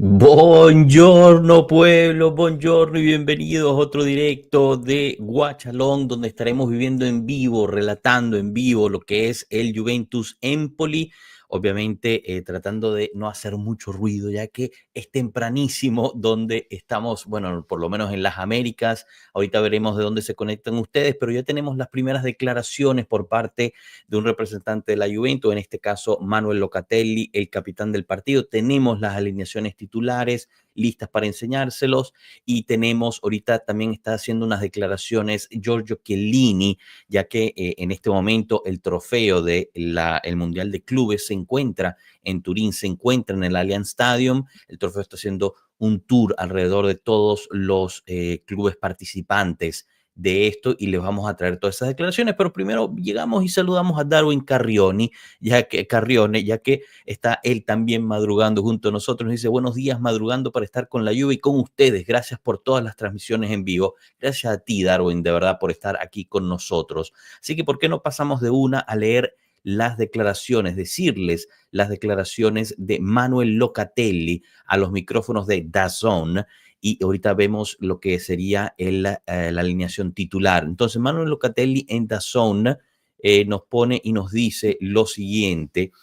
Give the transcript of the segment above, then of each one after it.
Buongiorno pueblo, buongiorno y bienvenidos a otro directo de Guachalón, donde estaremos viviendo en vivo, relatando en vivo lo que es el Juventus Empoli, obviamente tratando de no hacer mucho ruido, ya que es tempranísimo donde estamos, bueno, por lo menos en las Américas. Ahorita veremos de dónde se conectan ustedes, pero ya tenemos las primeras declaraciones por parte de un representante de la Juventus, en este caso Manuel Locatelli, el capitán del partido. Tenemos las alineaciones titulares listas para enseñárselos y tenemos, ahorita también está haciendo unas declaraciones Giorgio Chiellini, ya que en este momento el trofeo del Mundial de Clubes se encuentra en Turín, se encuentra en el Allianz Stadium. El trofeo está haciendo un tour alrededor de todos los clubes participantes de esto y les vamos a traer todas esas declaraciones, pero primero llegamos y saludamos a Darwin Carrione, ya que está él también madrugando junto a nosotros. Nos dice: buenos días, madrugando para estar con la lluvia y con ustedes. Gracias por todas las transmisiones en vivo. Gracias a ti, Darwin, de verdad, por estar aquí con nosotros. Así que, ¿por qué no pasamos de una a leer las declaraciones, decirles las declaraciones de Manuel Locatelli a los micrófonos de DAZN? Y ahorita vemos lo que sería la alineación titular. Entonces, Manuel Locatelli en DAZN nos pone y nos dice lo siguiente.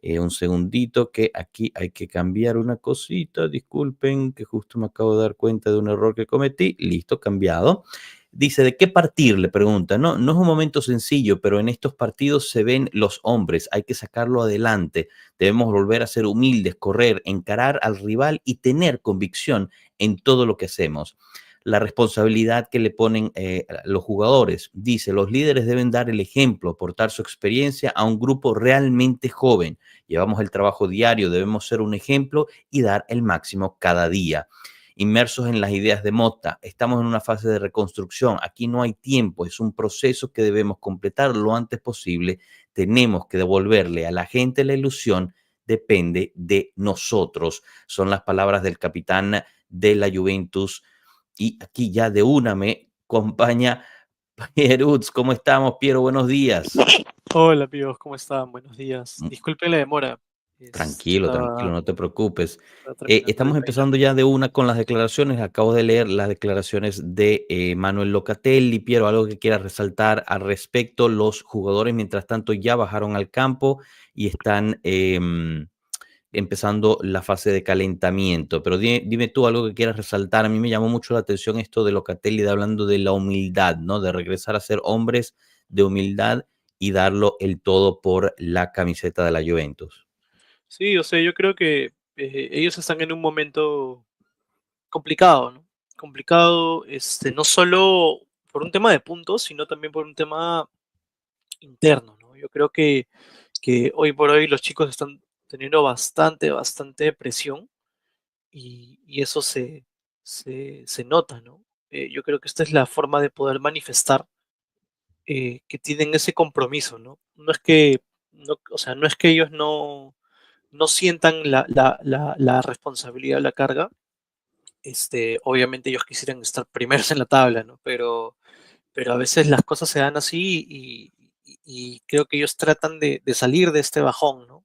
Un segundito, que aquí hay que cambiar una cosita. Disculpen, que justo me acabo de dar cuenta de un error que cometí. Listo, cambiado. Dice: ¿de qué partir? Le pregunta. No, no es un momento sencillo, pero en estos partidos se ven los hombres. Hay que sacarlo adelante. Debemos volver a ser humildes, correr, encarar al rival y tener convicción en todo lo que hacemos. La responsabilidad que le ponen los jugadores. Dice: los líderes deben dar el ejemplo, aportar su experiencia a un grupo realmente joven. Llevamos el trabajo diario, debemos ser un ejemplo y dar el máximo cada día. Inmersos en las ideas de Motta, estamos en una fase de reconstrucción. Aquí no hay tiempo, es un proceso que debemos completar lo antes posible. Tenemos que devolverle a la gente la ilusión. Depende de nosotros. Son las palabras del capitán de la Juventus. Y aquí ya de una me acompaña Pierutz. ¿Cómo estamos, Piero? Buenos días. Hola amigos, ¿cómo están? Buenos días. Disculpen la demora. Tranquilo, tranquilo, Estaba, no te preocupes. estaba terminando Estamos el empezando training. ya de una con las declaraciones. Acabo de leer las declaraciones de Manuel Locatelli. Piero, algo que quieras resaltar al respecto. Los jugadores, mientras tanto, ya bajaron al campo y están empezando la fase de calentamiento. Pero dime tú algo que quieras resaltar. A mí me llamó mucho la atención esto de Locatelli, de hablando de la humildad, ¿no? De regresar a ser hombres de humildad y darlo el todo por la camiseta de la Juventus. Sí, o sea, yo creo que ellos están en un momento complicado, ¿no? Complicado, no solo por un tema de puntos, sino también por un tema interno, ¿no? Yo creo que hoy por hoy los chicos están teniendo bastante presión y eso se nota, ¿no? Yo creo que esta es la forma de poder manifestar que tienen ese compromiso, ¿no? No es que, no, o sea, no es que ellos no sientan la responsabilidad o la carga. Obviamente ellos quisieran estar primeros en la tabla, ¿no? Pero a veces las cosas se dan así y creo que ellos tratan de salir de este bajón, ¿no?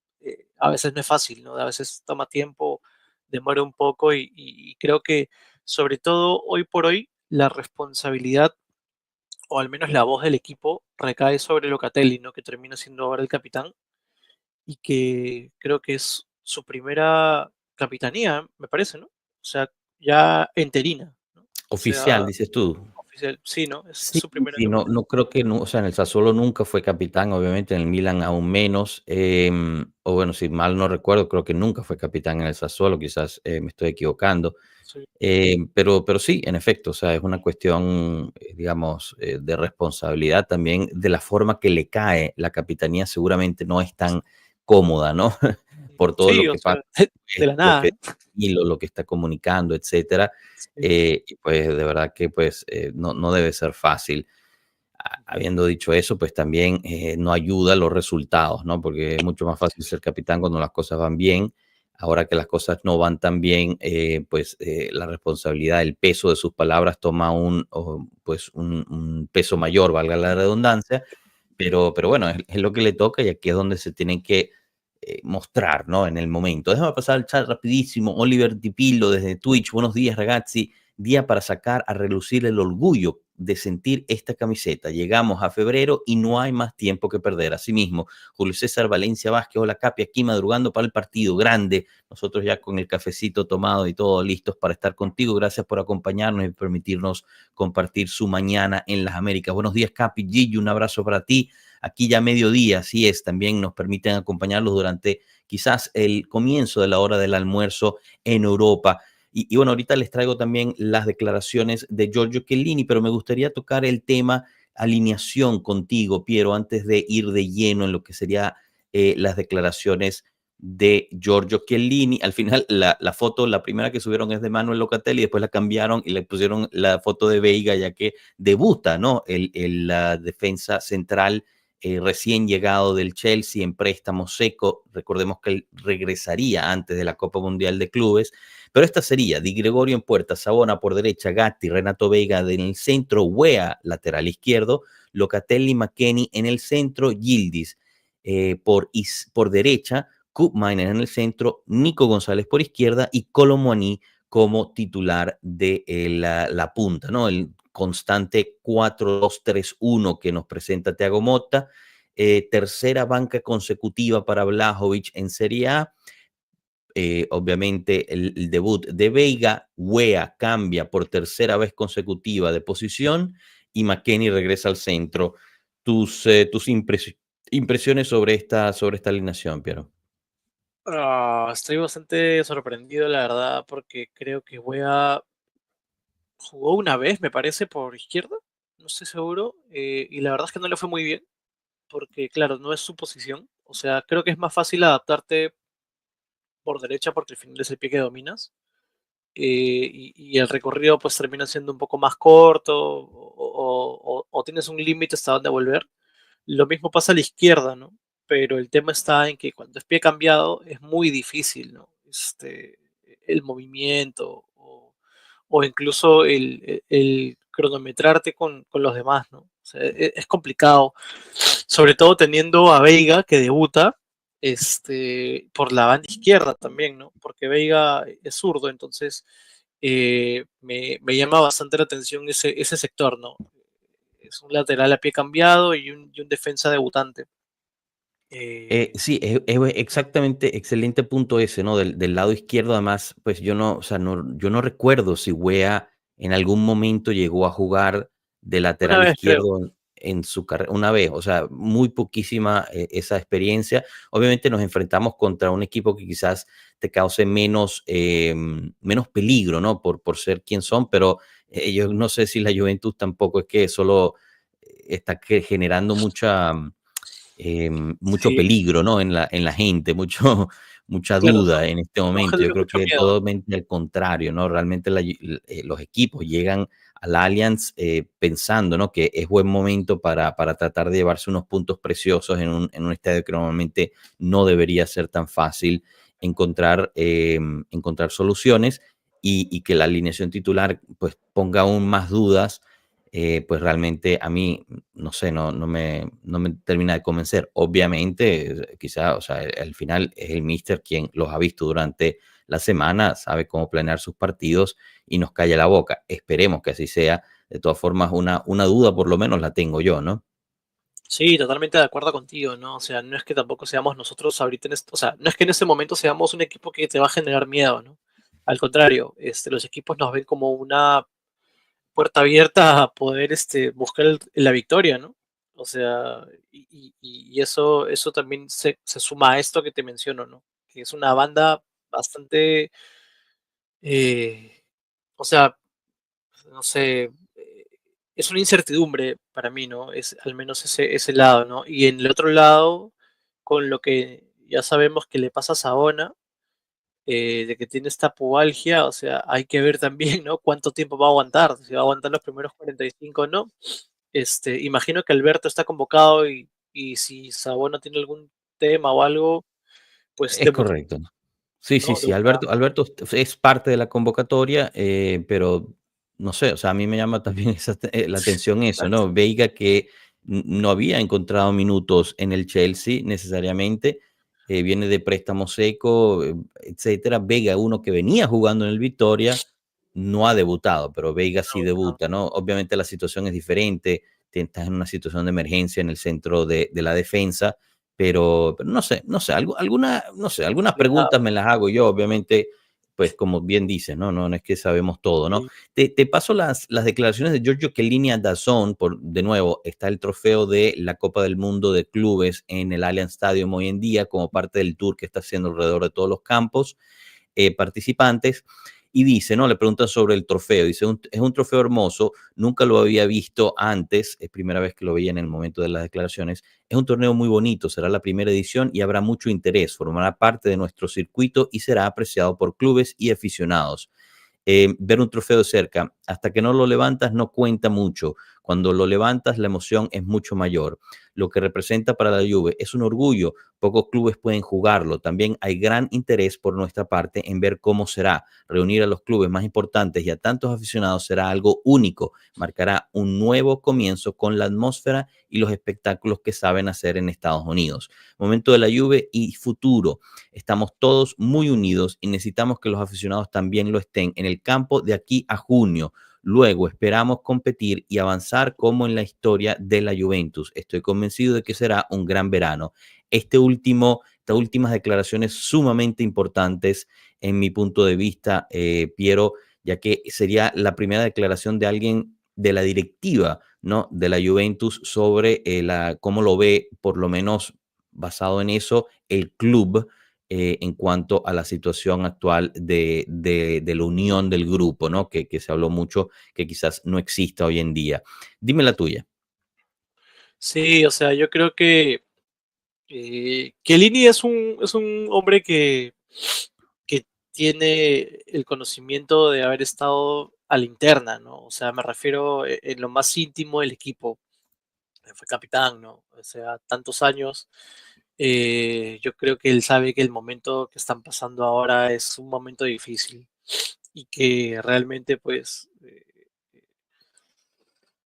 A veces no es fácil, ¿no? A veces toma tiempo, demora un poco y creo que sobre todo hoy por hoy la responsabilidad o al menos la voz del equipo recae sobre Locatelli, ¿no? Que termina siendo ahora el capitán y que creo que es su primera capitanía, me parece, ¿no? O sea, ya enterina, ¿no? O sea, Oficial, dices tú. oficial, sí, ¿no? Es Sí, su primera sí, no, capitanía. no creo que, no, o sea, en el Sassuolo nunca fue capitán, obviamente en el Milan aún menos, o bueno, si mal no recuerdo, creo que nunca fue capitán en el Sassuolo, quizás me estoy equivocando. Sí, Pero sí, en efecto, o sea, es una cuestión, digamos, de responsabilidad también, de la forma que le cae la capitanía, seguramente no es tan cómoda, ¿no? Por todo sí, lo o que pasa, sea, de la lo nada, que ¿no? y lo que está comunicando, etcétera. Sí, Y pues de verdad que pues no, no debe ser fácil. Habiendo dicho eso, pues también no ayuda los resultados, ¿no? Porque es mucho más fácil ser capitán cuando las cosas van bien. Ahora que las cosas no van tan bien, pues la responsabilidad, el peso de sus palabras toma pues un peso mayor, valga la redundancia, pero bueno, es lo que le toca y aquí es donde se tienen que mostrar, ¿no? En el momento. Déjame pasar el chat rapidísimo. Oliver Di Pillo desde Twitch. Buenos días, ragazzi. Día para sacar a relucir el orgullo de sentir esta camiseta. Llegamos a febrero y no hay más tiempo que perder. Asimismo, Julio César Valencia Vázquez, hola Capi, aquí madrugando para el partido grande. Nosotros ya con el cafecito tomado y todo listos para estar contigo. Gracias por acompañarnos y permitirnos compartir su mañana en las Américas. Buenos días, Capi, Gigi, un abrazo para ti. Aquí ya mediodía, así es, también nos permiten acompañarlos durante quizás el comienzo de la hora del almuerzo en Europa. Y bueno, ahorita les traigo también las declaraciones de Giorgio Chiellini, pero me gustaría tocar el tema alineación contigo, Piero, antes de ir de lleno en lo que sería las declaraciones de Giorgio Chiellini. Al final, la foto, la primera que subieron es de Manuel Locatelli, después la cambiaron y le pusieron la foto de Veiga, ya que debuta, ¿no? La defensa central recién llegado del Chelsea en préstamo seco. Recordemos que él regresaría antes de la Copa Mundial de Clubes. Pero esta sería Di Gregorio en puerta, Sabona por derecha, Gatti, Renato Veiga en el centro, Wea lateral izquierdo, Locatelli, McKennie en el centro, Yildiz por derecha, Koopmeiners en el centro, Nico González por izquierda y Kolo Muani como titular de la punta, ¿no? El constante 4-2-3-1 que nos presenta Thiago Motta. Tercera banca consecutiva para Vlahovic en Serie A. Obviamente el debut de Veiga, Wea cambia por tercera vez consecutiva de posición y McKennie regresa al centro. Tus impresiones sobre esta alineación, Piero. Estoy bastante sorprendido, la verdad, porque creo que Wea jugó una vez, me parece, por izquierda, no estoy seguro, y la verdad es que no le fue muy bien, porque claro, no es su posición. O sea, creo que es más fácil adaptarte por derecha porque al final es el pie que dominas. Y el recorrido pues termina siendo un poco más corto o tienes un límite hasta dónde volver. Lo mismo pasa a la izquierda, ¿no? Pero el tema está en que cuando es pie cambiado es muy difícil, ¿no? El movimiento o incluso el cronometrarte con los demás, ¿no? O sea, es complicado, sobre todo teniendo a Veiga que debuta por la banda izquierda también, ¿no? Porque Veiga es zurdo, entonces me llama bastante la atención ese sector, ¿no? Es un lateral a pie cambiado y un defensa debutante. Sí, es exactamente, excelente punto ese, ¿no? Del lado izquierdo, además, pues yo no, o sea, yo no recuerdo si Wea en algún momento llegó a jugar de Una lateral vez creo. izquierdo en su carrera, una vez, o sea, muy poquísima esa experiencia. Obviamente nos enfrentamos contra un equipo que quizás te cause menos peligro, ¿no? Por ser quien son, pero yo no sé si la Juventus tampoco es que solo está generando mucho Sí, peligro, ¿no? En la gente, mucha claro, duda en este no momento. Yo genera creo mucho que miedo. totalmente al contrario, ¿no? Realmente los equipos llegan al Allianz pensando, ¿no? Que es buen momento para tratar de llevarse unos puntos preciosos en un estadio que normalmente no debería ser tan fácil encontrar soluciones y que la alineación titular pues ponga aún más dudas. Pues realmente a mí no sé, no me termina de convencer. Obviamente, quizá, o sea, al final es el míster quien los ha visto durante la semana, sabe cómo planear sus partidos y nos calla la boca. Esperemos que así sea. De todas formas, una duda por lo menos la tengo yo, ¿no? Sí, totalmente de acuerdo contigo, ¿no? O sea, no es que tampoco seamos nosotros ahorita o sea, no es que en este momento seamos un equipo que te va a generar miedo, ¿no? Al contrario, los equipos nos ven como una puerta abierta a poder buscar la victoria, ¿no? O sea, y eso también se suma a esto que te menciono, ¿no? Que es una banda bastante, eh, o sea, no sé, es una incertidumbre para mí, ¿no? Es al menos ese lado, ¿no? Y en el otro lado, con lo que ya sabemos que le pasa a Saona, de que tiene esta pubalgia, o sea, hay que ver también, ¿no? Cuánto tiempo va a aguantar, si va a aguantar los primeros 45, ¿no? Imagino que Alberto está convocado y si Sabona tiene algún tema o algo, pues Es correcto. Sí, sí, ¿no? sí. Alberto es parte de la convocatoria, pero no sé, o sea, a mí me llama también la atención eso, Exacto. ¿no? Veiga que no había encontrado minutos en el Chelsea necesariamente viene de préstamo seco, etcétera. Vega, uno que venía jugando en el Victoria, no ha debutado, pero Veiga sí No, debuta, ¿no? Obviamente la situación es diferente, estás en una situación de emergencia en el centro de la defensa, pero no sé, no sé, no sé, algunas preguntas complicado. me las hago yo, obviamente, pues como bien dices, ¿no? No, no es que sabemos todo, ¿no? Sí, Te paso las declaraciones de Giorgio Chiellini a DAZN, de nuevo, está el trofeo de la Copa del Mundo de Clubes en el Allianz Stadium hoy en día, como parte del tour que está haciendo alrededor de todos los campos participantes. Y dice, ¿no? Le preguntan sobre el trofeo. Dice, es un trofeo hermoso, nunca lo había visto antes, es primera vez que lo veía en el momento de las declaraciones. Es un torneo muy bonito, será la primera edición y habrá mucho interés, formará parte de nuestro circuito y será apreciado por clubes y aficionados. Ver un trofeo de cerca, hasta que no lo levantas no cuenta mucho. Cuando lo levantas la emoción es mucho mayor. Lo que representa para la Juve es un orgullo. Pocos clubes pueden jugarlo. También hay gran interés por nuestra parte en ver cómo será. Reunir a los clubes más importantes y a tantos aficionados será algo único. Marcará un nuevo comienzo con la atmósfera y los espectáculos que saben hacer en Estados Unidos. Momento de la Juve y futuro. Estamos todos muy unidos y necesitamos que los aficionados también lo estén en el campo de aquí a junio. Luego esperamos competir y avanzar como en la historia de la Juventus. Estoy convencido de que será un gran verano. Estas últimas declaraciones sumamente importantes en mi punto de vista, Piero, ya que sería la primera declaración de alguien de la directiva, ¿no? De la Juventus sobre cómo lo ve, por lo menos basado en eso, el club en cuanto a la situación actual de la unión del grupo, ¿no? Que se habló mucho, que quizás no exista hoy en día. Dime la tuya. sí, o sea, yo creo que Chiellini es un hombre que tiene el conocimiento de haber estado a la interna, ¿no? O sea, me refiero en lo más íntimo del equipo. Fue capitán, ¿no? O sea, tantos años. Yo creo que él sabe que el momento que están pasando ahora es un momento difícil y que realmente, pues,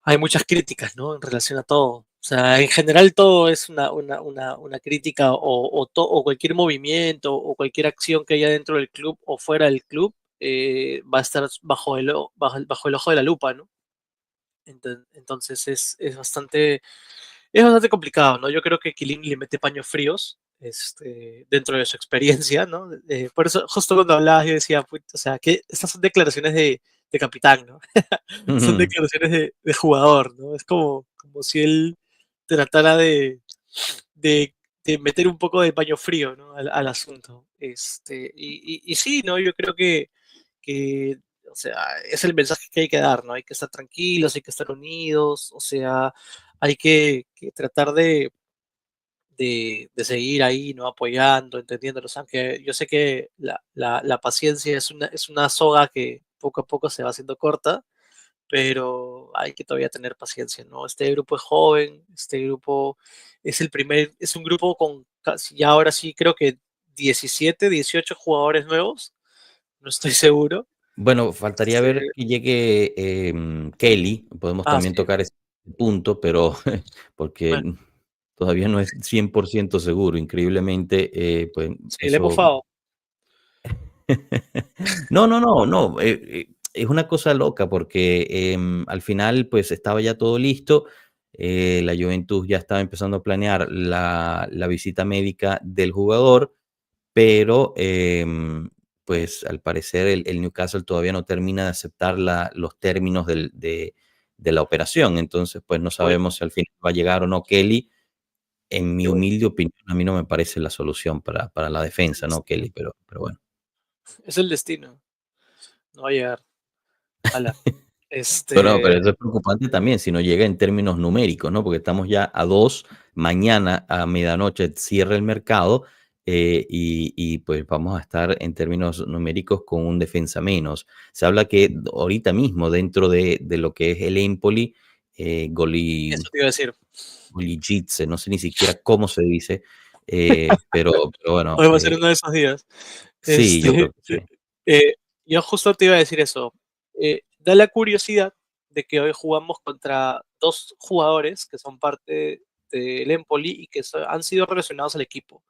hay muchas críticas, ¿no? En relación a todo. O sea, en general todo es una crítica o cualquier movimiento o cualquier acción que haya dentro del club o fuera del club va a estar bajo el ojo de la lupa, ¿no? Entonces es bastante complicado, ¿no? Yo creo que Killing le mete paños fríos dentro de su experiencia, ¿no? Por eso, justo cuando hablabas, yo decía, o sea, que estas son declaraciones de capitán, ¿no? Son declaraciones de jugador, ¿no? Es como si él tratara de, de meter un poco de paño frío, ¿no? Al asunto. Y sí, ¿no? Yo creo que, o sea, es el mensaje que hay que dar, ¿no? Hay que estar tranquilos, hay que estar unidos, o sea, hay que tratar de seguir ahí, ¿no? Apoyando, entendiéndolos, aunque yo sé que la paciencia es una soga que poco a poco se va haciendo corta, pero hay que todavía tener paciencia, ¿no? Este grupo es joven, este grupo es un grupo con casi, ya ahora sí creo que 17, 18 jugadores nuevos, no estoy seguro. Bueno, faltaría Este, ver que llegue Kelly, podemos también sí, tocar ese punto, pero porque bueno, todavía no es 100% seguro, increíblemente, pues sí, le he eso. mofado. No, no, no, no, es una cosa loca porque, al final, pues, estaba ya todo listo, la Juventus ya estaba empezando a planear la visita médica del jugador, pero, pues, al parecer el Newcastle todavía no termina de aceptar los términos de la operación. Entonces, pues, no Bueno, sabemos si al final va a llegar o no Kelly. En mi qué bueno. humilde opinión, a mí no me parece la solución para la defensa, ¿no? Kelly, pero bueno. Es el destino, no va a llegar. Ala. Pero Este, eso es preocupante también si no llega en términos numéricos, ¿no? Porque estamos ya a 2, mañana a medianoche cierra el mercado, y pues vamos a estar en términos numéricos con un defensa menos. Se habla que ahorita mismo dentro de lo que es el Empoli, eso te iba a decir. Golijitse, no sé ni siquiera cómo se dice, pero bueno, Hoy va a ser uno de esos días. sí, yo creo que sí. Eh, yo justo te iba a decir eso. Da la curiosidad de que hoy jugamos contra dos jugadores que son parte del Empoli y que han sido relacionados al equipo.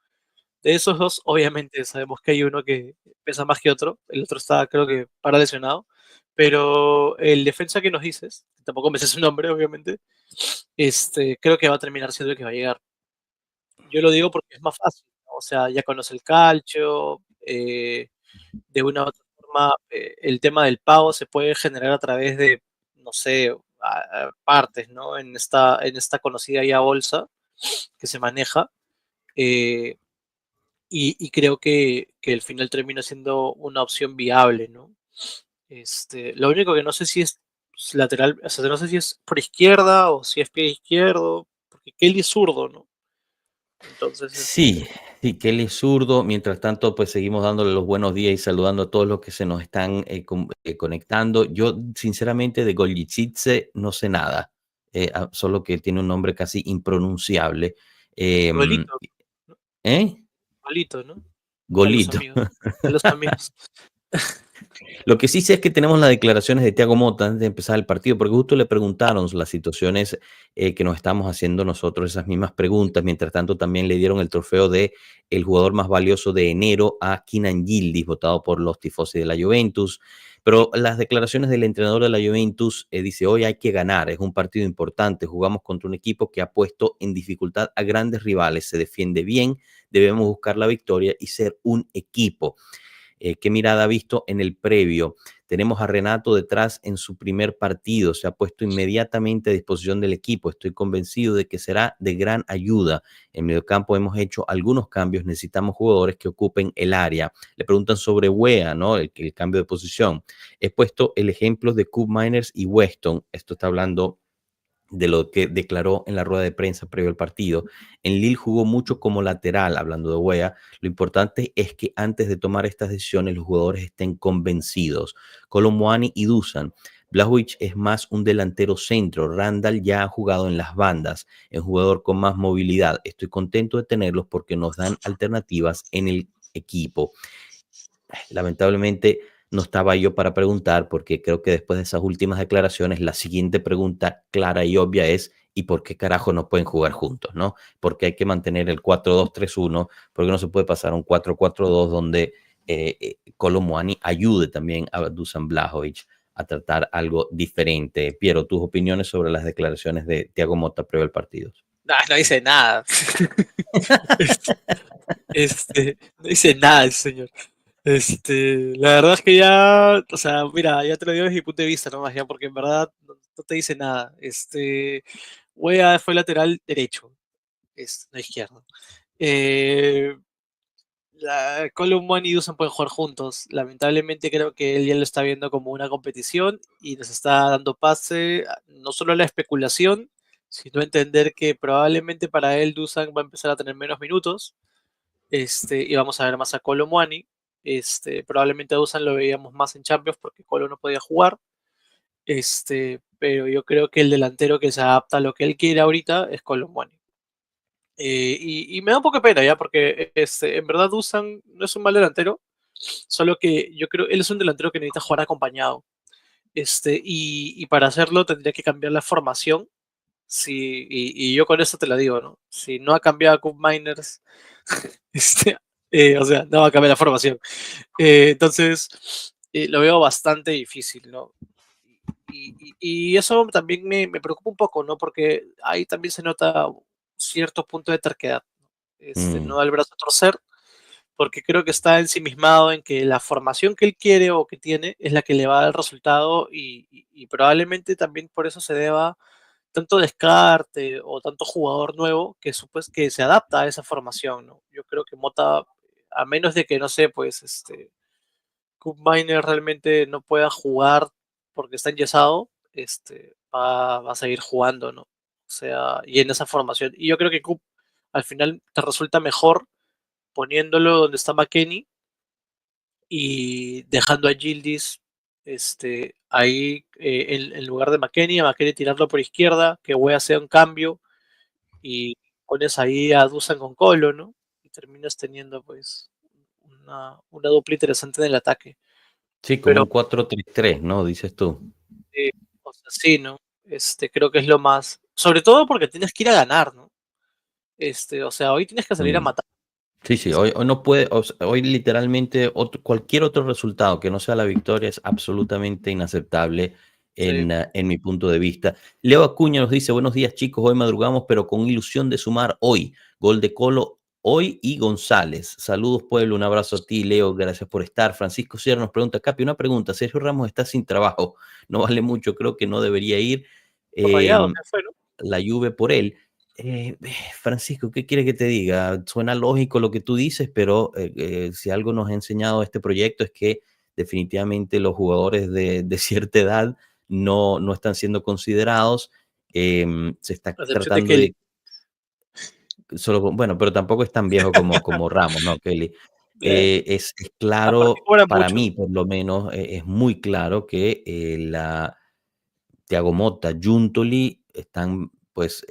De esos dos, obviamente, sabemos que hay uno que pesa más que otro, el otro está, creo que, para lesionado, pero el defensa que nos dices, tampoco me sé su nombre, obviamente, creo que va a terminar siendo el que va a llegar. Yo lo digo porque es más fácil, ¿no? O sea, ya conoce el calcio, de una u otra forma, el tema del pago se puede generar a través de, no sé, partes, ¿no? En esta conocida ya bolsa que se maneja. eh, y creo que el final termina siendo una opción viable, ¿no? Lo único que no sé si es lateral, o sea, no sé si es por izquierda o si es pie izquierdo, porque Kelly es zurdo, ¿no? Entonces, Sí, sí, Kelly es zurdo. Mientras tanto, pues seguimos dándole los buenos días y saludando a todos los que se nos están conectando. Yo, sinceramente, de Goljicice no sé nada, solo que tiene un nombre casi impronunciable. Em, golito, ¿no? ¿Eh? Golito, ¿no? A los Golito. amigos, a los amigos. Lo que sí sé es que tenemos las declaraciones de Thiago Motta antes de empezar el partido, porque justo le preguntaron las situaciones que nos estamos haciendo nosotros, esas mismas preguntas. Mientras tanto, también le dieron el trofeo de el jugador más valioso de enero a Kinan Yildiz, votado por los tifosi de la Juventus. Pero las declaraciones del entrenador de la Juventus dice, hoy hay que ganar, es un partido importante, jugamos contra un equipo que ha puesto en dificultad a grandes rivales, se defiende bien, debemos buscar la victoria y ser un equipo. ¿Qué mirada ha visto en el previo? Tenemos a Renato detrás en su primer partido, se ha puesto inmediatamente a disposición del equipo, estoy convencido de que será de gran ayuda. En mediocampo hemos hecho algunos cambios, necesitamos jugadores que ocupen el área. Le preguntan sobre Wea, ¿no? El cambio de posición. He puesto el ejemplo de Koop Miners y Weston, esto está hablando de lo que declaró en la rueda de prensa previo al partido. En Lille jugó mucho como lateral, hablando de Wea. Lo importante es que antes de tomar estas decisiones los jugadores estén convencidos. Kolo Muani y Dusan. Blažević es más un delantero centro. Randall ya ha jugado en las bandas, es un jugador con más movilidad. Estoy contento de tenerlos porque nos dan alternativas en el equipo. Lamentablemente no estaba yo para preguntar porque creo que después de esas últimas declaraciones la siguiente pregunta clara y obvia es ¿y por qué carajo no pueden jugar juntos? ¿No? Porque hay que mantener el 4-2-3-1, porque no se puede pasar a un 4-4-2 donde Kolo Muani ayude también a Dusan Blažević a tratar algo diferente. Piero, tus opiniones sobre las declaraciones de Thiago Motta previo al partido. No, no dice nada. No dice nada el señor. La verdad es que ya, o sea, mira, ya te lo digo desde mi punto de vista nomás, ya, porque en verdad no te dice nada. Wea fue lateral derecho, no izquierdo. Eh, Column y Dusan pueden jugar juntos. Lamentablemente creo que él ya lo está viendo como una competición y nos está dando pase no solo a la especulación, sino a entender que probablemente para él Dusan va a empezar a tener menos minutos, y vamos a ver más a Kolo Muani. Probablemente a Dusan lo veíamos más en Champions porque Kolo no podía jugar. Pero yo creo que el delantero que se adapta a lo que él quiere ahorita es Kolo Muani. Y me da un poco de pena ya, porque en verdad Dusan no es un mal delantero, solo que yo creo él es un delantero que necesita jugar acompañado. Y para hacerlo tendría que cambiar la formación. Sí, y yo con eso te lo digo, ¿no? Si no ha cambiado a Cup Miners, o sea, no va a cambiar la formación. Entonces, lo veo bastante difícil, ¿no? Y eso también me preocupa un poco, ¿no? Porque ahí también se nota cierto punto de terquedad. No da el brazo a torcer, porque creo que está ensimismado en que la formación que él quiere o que tiene es la que le va a dar el resultado y probablemente también por eso se deba tanto descarte o tanto jugador nuevo que se adapta a esa formación, ¿no? Yo creo que Mota, a menos de que, no sé, pues, Cup Miner realmente no pueda jugar porque está enyesado, va a seguir jugando, ¿no? O sea, y en esa formación. Y yo creo que Cup al final te resulta mejor poniéndolo donde está McKennie y dejando a Gildis ahí en lugar de McKennie, a McKennie tirarlo por izquierda, que Wea sea un cambio y pones ahí a Dusan con Colo, ¿no? Y terminas teniendo pues una dupla interesante en el ataque. Sí, como Pero un 4-3-3, ¿no? Dices tú. eh, o sea, sí, ¿no? Creo que es lo más, sobre todo porque tienes que ir a ganar, ¿no? O sea, hoy tienes que salir a Mm. matar. Sí, sí, hoy no puede, hoy literalmente cualquier otro resultado que no sea la victoria es absolutamente inaceptable Sí, en mi punto de vista. Leo Acuña nos dice, buenos días chicos, hoy madrugamos pero con ilusión de sumar hoy. Gol de Colo hoy y González. Saludos pueblo, un abrazo a ti Leo, gracias por estar. Francisco Sierra nos pregunta, Capi, una pregunta, Sergio Ramos está sin trabajo, no vale mucho, creo que no debería ir. por Rayado Em, se fue, ¿no? la Juve por él. Francisco, ¿qué quiere que te diga? Suena lógico lo que tú dices, pero si algo nos ha enseñado este proyecto es que definitivamente los jugadores de cierta edad no están siendo considerados. Se está A excepción de tratando Kelly. de solo, bueno, pero tampoco es tan viejo como Ramos, ¿no, Kelly? Eh, Es Aparte claro, cobran para mucho. mí por lo menos, es muy claro que la Thiago Motta, Giuntoli están pues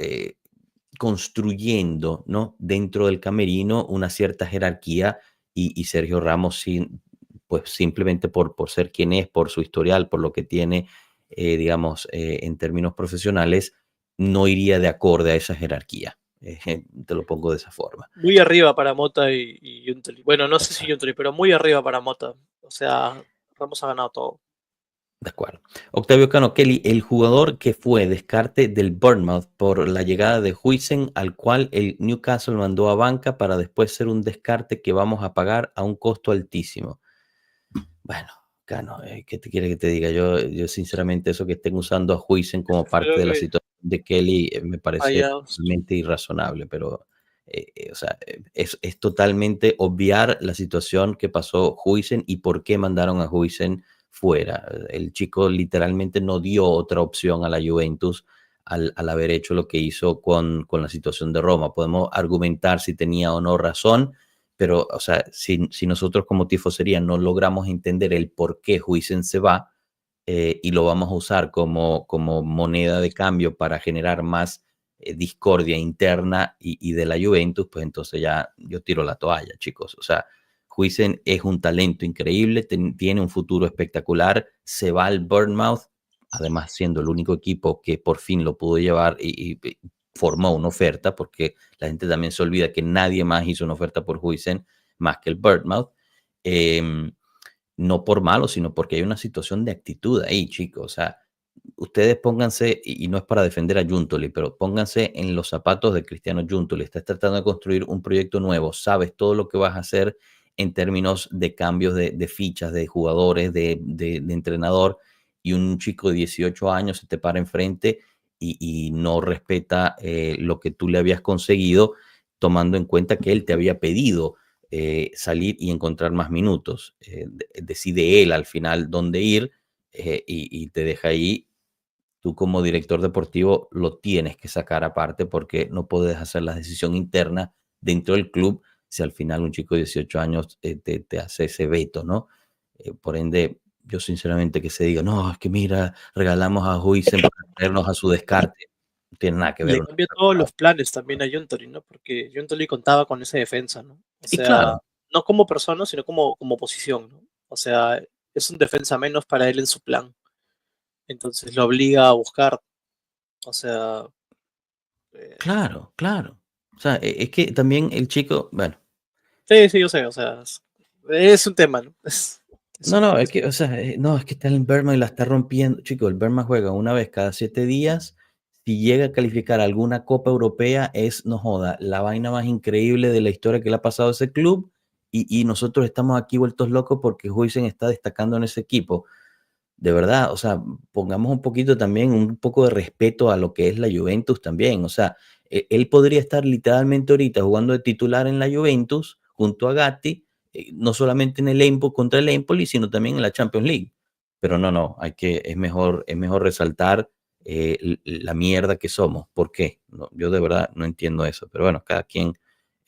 construyendo, ¿no? Dentro del camerino una cierta jerarquía y Sergio Ramos pues simplemente por ser quien es, por su historial, por lo que tiene, digamos, en términos profesionales, no iría de acorde a esa jerarquía. Te lo pongo de esa forma. Muy arriba para Mota y Yunteli. Bueno, no sé si Exacto. Yunteli, pero muy arriba para Mota. O sea, Ramos ha ganado todo. De acuerdo. Octavio Cano Kelly, el jugador que fue descarte del Bournemouth por la llegada de Huijsen, al cual el Newcastle mandó a banca para después ser un descarte que vamos a pagar a un costo altísimo. Bueno, Cano, ¿qué te quiere que te diga? Yo sinceramente eso que estén usando a Huijsen como parte Creo de la que situación de Kelly me parece fallados. totalmente irrazonable, pero o sea, es totalmente obviar la situación que pasó Huijsen y por qué mandaron a Huijsen fuera. El chico literalmente no dio otra opción a la Juventus al haber hecho lo que hizo con la situación de Roma. Podemos argumentar si tenía o no razón, pero, o sea, si nosotros como tifosería no logramos entender el por qué Huijsen se va y lo vamos a usar como moneda de cambio para generar más discordia interna y de la Juventus, pues entonces ya yo tiro la toalla, chicos. O sea, Huijsen es un talento increíble, tiene un futuro espectacular, se va al Bournemouth, además siendo el único equipo que por fin lo pudo llevar y formó una oferta, porque la gente también se olvida que nadie más hizo una oferta por Huijsen más que el Bournemouth. Eh, no por malo, sino porque hay una situación de actitud ahí, chicos. O sea, ustedes pónganse, y no es para defender a Giuntoli, pero pónganse en los zapatos de Cristiano Giuntoli. Estás tratando de construir un proyecto nuevo, sabes todo lo que vas a hacer en términos de cambios de fichas, de jugadores, de entrenador, y un chico de 18 años se te para enfrente y no respeta lo que tú le habías conseguido, tomando en cuenta que él te había pedido salir y encontrar más minutos. Decide él al final dónde ir y te deja ahí. Tú como director deportivo lo tienes que sacar aparte porque no puedes hacer la decisión interna dentro del club si al final un chico de 18 años te hace ese veto, ¿no? Por ende, yo sinceramente que se diga, no, es que mira, regalamos a Huijsen para traernos a su descarte. No tiene nada que Y ver le una cambió cosa con todos la los otra. planes también a Yuntoli, ¿no? Porque Yuntoli contaba con esa defensa, ¿no? O Y sea, claro, no como persona, sino como posición, ¿no? O sea, es un defensa menos para él en su plan. Entonces lo obliga a buscar, o sea, eh, claro, claro. O sea, es que también el chico, bueno, sí, sí, yo sé, o sea, es un tema, ¿no? Es no, un, no, es es- que, o sea, no, es que está el Berman y la está rompiendo. Chico, el Berman juega una vez cada 7 días. Si llega a calificar alguna Copa Europea, es, no joda, la vaina más increíble de la historia que le ha pasado a ese club. Y nosotros estamos aquí vueltos locos porque Huijsen está destacando en ese equipo. De verdad, o sea, pongamos un poquito también, un poco de respeto a lo que es la Juventus también. O sea, él podría estar literalmente ahorita jugando de titular en la Juventus junto a Gatti, no solamente en el Empoli contra el Empoli, sino también en la Champions League. Pero no, no, es mejor resaltar la mierda que somos. ¿Por qué? No, yo de verdad no entiendo eso. Pero bueno, cada quien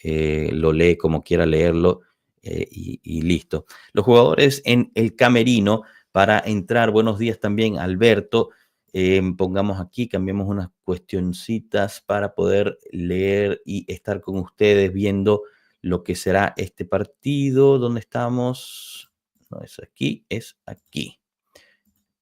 lo lee como quiera leerlo y listo. Los jugadores en el camerino para entrar. Buenos días también, Alberto. Pongamos aquí, cambiemos unas cuestioncitas para poder leer y estar con ustedes viendo lo que será este partido. ¿Dónde estamos? No es aquí, es aquí.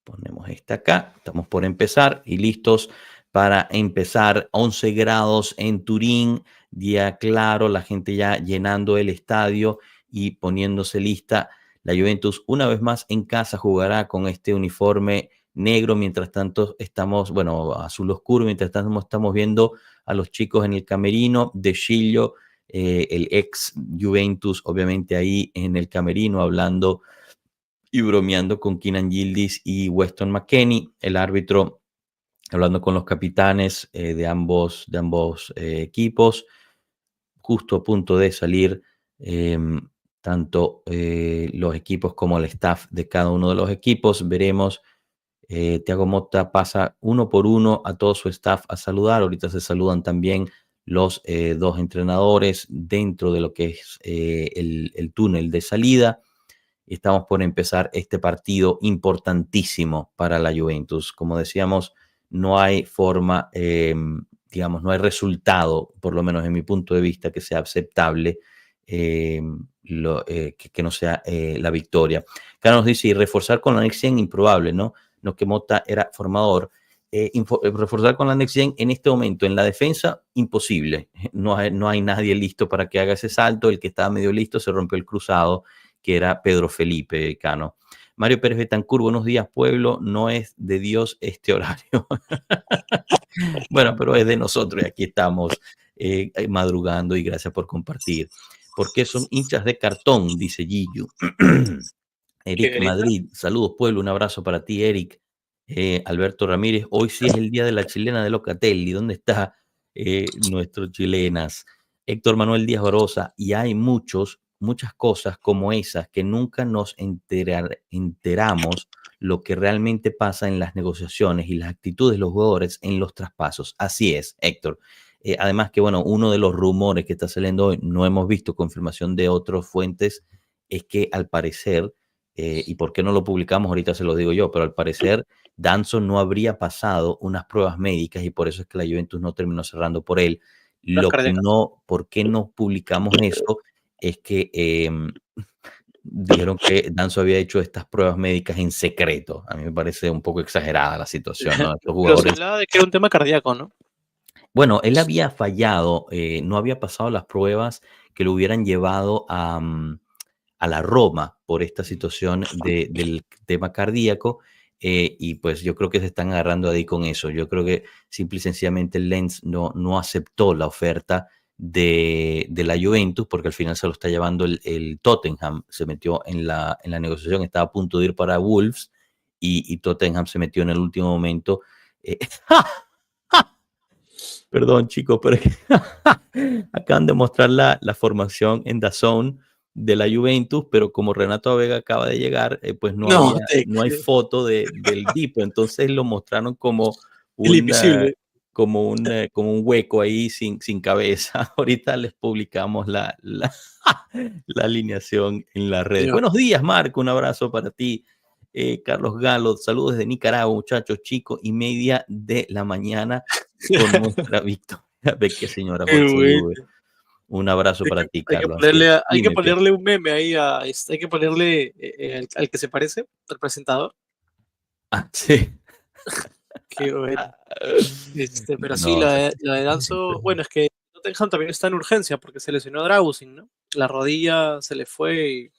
Ponemos esta acá. Estamos por empezar y listos para empezar. 11 grados en Turín, día claro, la gente ya llenando el estadio y poniéndose lista. La Juventus una vez más en casa jugará con este uniforme negro, mientras tanto estamos, bueno, azul oscuro, mientras tanto estamos viendo a los chicos en el camerino, De Sciglio, el ex Juventus, obviamente ahí en el camerino hablando y bromeando con Keenan Yildiz y Weston McKennie, el árbitro hablando con los capitanes de ambos equipos, justo a punto de salir tanto los equipos como el staff de cada uno de los equipos. Veremos, Thiago Motta pasa uno por uno a todo su staff a saludar. Ahorita se saludan también los dos entrenadores dentro de lo que es el túnel de salida. Estamos por empezar este partido importantísimo para la Juventus. Como decíamos, no hay forma, digamos, no hay resultado, por lo menos en mi punto de vista, que sea aceptable, que no sea la victoria. Carlos nos dice, y reforzar con la Next Gen, improbable, ¿no? No, que Motta era formador. Reforzar con la Next Gen en este momento en la defensa, imposible. No hay nadie listo para que haga ese salto. El que estaba medio listo se rompió el cruzado, que era Pedro Felipe Cano. Mario Pérez Betancur, buenos días, pueblo. No es de Dios este horario. Bueno, pero es de nosotros y aquí estamos madrugando y gracias por compartir. Porque son hinchas de cartón, dice Gillo. Eric Madrid, saludos, pueblo. Un abrazo para ti, Eric. Alberto Ramírez, hoy sí es el día de la chilena de Locatelli. ¿Dónde está nuestros chilenas? Héctor Manuel Díaz Barosa, y hay muchas cosas como esas que nunca nos enteramos lo que realmente pasa en las negociaciones y las actitudes de los jugadores en los traspasos. Así es, Héctor. Además que, bueno, uno de los rumores que está saliendo hoy, no hemos visto confirmación de otras fuentes, es que al parecer, y por qué no lo publicamos, ahorita se lo digo yo, pero al parecer Danso no habría pasado unas pruebas médicas y por eso es que la Juventus no terminó cerrando por él. Lo que no, ¿por qué no publicamos eso? Es que dijeron que Danso había hecho estas pruebas médicas en secreto. A mí me parece un poco exagerada la situación, ¿no? Estos jugadores... Pero se hablaba de que era un tema cardíaco, ¿no? Bueno, él había fallado, no había pasado las pruebas que lo hubieran llevado a la Roma por esta situación del tema cardíaco. Y pues yo creo que se están agarrando ahí con eso. Yo creo que simple y sencillamente el Lens no aceptó la oferta de la Juventus porque al final se lo está llevando el Tottenham. Se metió en la negociación, estaba a punto de ir para Wolves y Tottenham se metió en el último momento. Perdón, chicos, pero acaban de mostrar la formación en DAZN de la Juventus, pero como Renato Vega acaba de llegar, pues no hay foto del tipo, entonces lo mostraron como un hueco ahí sin cabeza. Ahorita les publicamos la alineación en las redes. Buenos días, Marco, un abrazo para ti. Carlos Galo, saludos desde Nicaragua, muchachos, chicos, y media de la mañana con nuestra victoria. Ve que señora un abrazo para ti, Carlos. Hay que ponerle un meme ahí, hay que ponerle al que se parece, al presentador. Ah, sí. Qué bueno. Pero sí, la de Danso, bueno, es que Tottenham también está en urgencia porque se lesionó a Dragusin, ¿no? La rodilla se le fue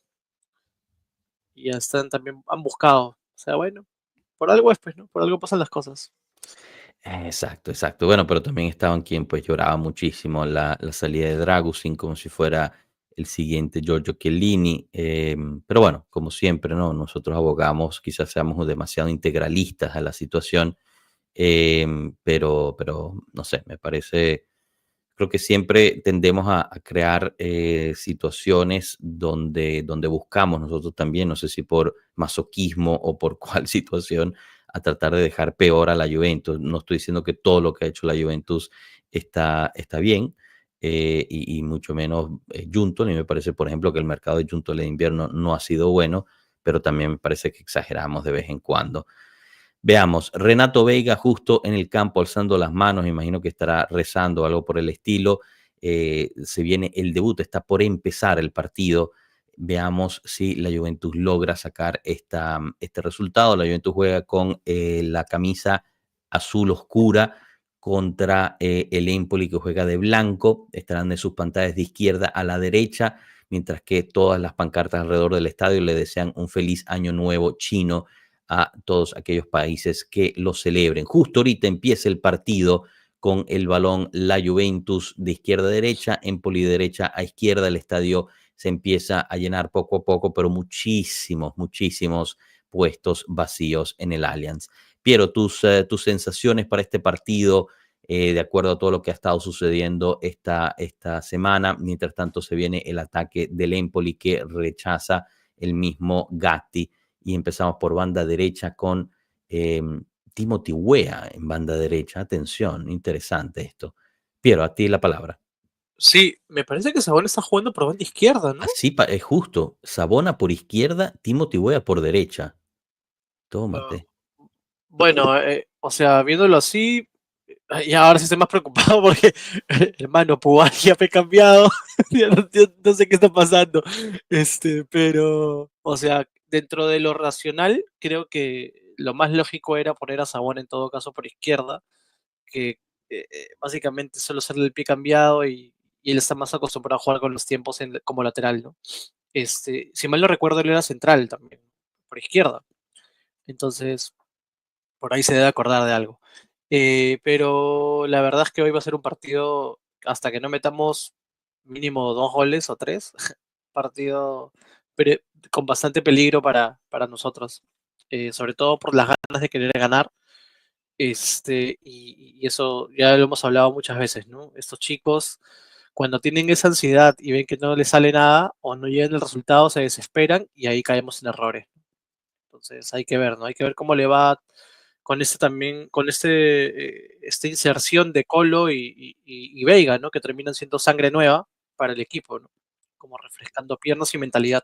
y ya también han buscado. O sea, bueno, por algo es, pues, ¿no? Por algo pasan las cosas. Exacto. Bueno, pero también estaban quien pues lloraba muchísimo la salida de Dragusin como si fuera el siguiente Giorgio Chiellini. Pero bueno, como siempre, ¿no? Nosotros abogamos, quizás seamos demasiado integralistas a la situación, pero no sé, me parece, creo que siempre tendemos a crear situaciones donde buscamos nosotros también, no sé si por masoquismo o por cuál situación, a tratar de dejar peor a la Juventus. No estoy diciendo que todo lo que ha hecho la Juventus está bien, y mucho menos Junto. A mí me parece, por ejemplo, que el mercado de Junto de invierno no ha sido bueno, pero también me parece que exageramos de vez en cuando. Veamos, Renato Veiga justo en el campo alzando las manos, imagino que estará rezando o algo por el estilo. Se viene el debut, está por empezar el partido. Veamos si la Juventus logra sacar este resultado. La Juventus juega con la camisa azul oscura, contra el Empoli, que juega de blanco. Estarán en sus pantallas de izquierda a la derecha, mientras que todas las pancartas alrededor del estadio le desean un feliz año nuevo chino a todos aquellos países que lo celebren. Justo ahorita empieza el partido con el balón la Juventus de izquierda a derecha, Empoli de derecha a izquierda. El estadio se empieza a llenar poco a poco, pero muchísimos puestos vacíos en el Allianz. Piero, tus sensaciones para este partido, de acuerdo a todo lo que ha estado sucediendo esta semana. Mientras tanto, se viene el ataque del Empoli que rechaza el mismo Gatti. Y empezamos por banda derecha con Timothy Weah en banda derecha. Atención, interesante esto. Piero, a ti la palabra. Sí, me parece que Sabón está jugando por banda izquierda, ¿no? Así es justo. Sabona por izquierda, Timothy Weah por derecha. Ah, Tómate. bueno, o sea, viéndolo así, y ahora sí estoy más preocupado porque, hermano, Pubal ya me he cambiado, no sé qué está pasando, pero, o sea, dentro de lo racional, creo que lo más lógico era poner a Sabón en todo caso por izquierda, que básicamente solo hacerle el pie cambiado y él está más acostumbrado a jugar con los tiempos como lateral, ¿no? Si mal no recuerdo, él era central también, por izquierda, entonces por ahí se debe acordar de algo. Pero la verdad es que hoy va a ser un partido, hasta que no metamos mínimo 2 goles o 3, partido con bastante peligro para nosotros, sobre todo por las ganas de querer ganar. Y eso ya lo hemos hablado muchas veces, ¿no? Estos chicos, cuando tienen esa ansiedad y ven que no les sale nada o no llegan el resultado, se desesperan y ahí caemos en errores. Entonces hay que ver, ¿no? Hay que ver cómo le va con también, con esta inserción de Colo y Veiga, ¿no? Que terminan siendo sangre nueva para el equipo, ¿no? Como refrescando piernas y mentalidad.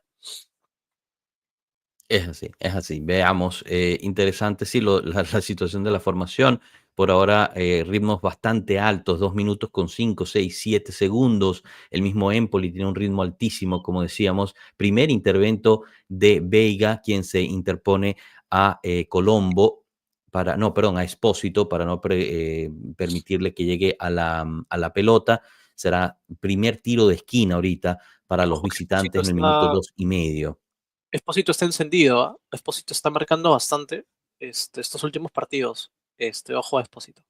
Es así, es así. Veamos, interesante, sí, la situación de la formación. Por ahora, ritmos bastante altos, 2 minutos con 5, 6, 7 segundos. El mismo Empoli tiene un ritmo altísimo, como decíamos. Primer intervento de Veiga, quien se interpone a Colombo, no, perdón, a Espósito, para no permitirle que llegue a la pelota. Será primer tiro de esquina ahorita para los Ojo que visitantes en el minuto 2 y medio. Esposito está encendido, ¿ah? Esposito está marcando bastante estos últimos partidos. Ojo a Esposito.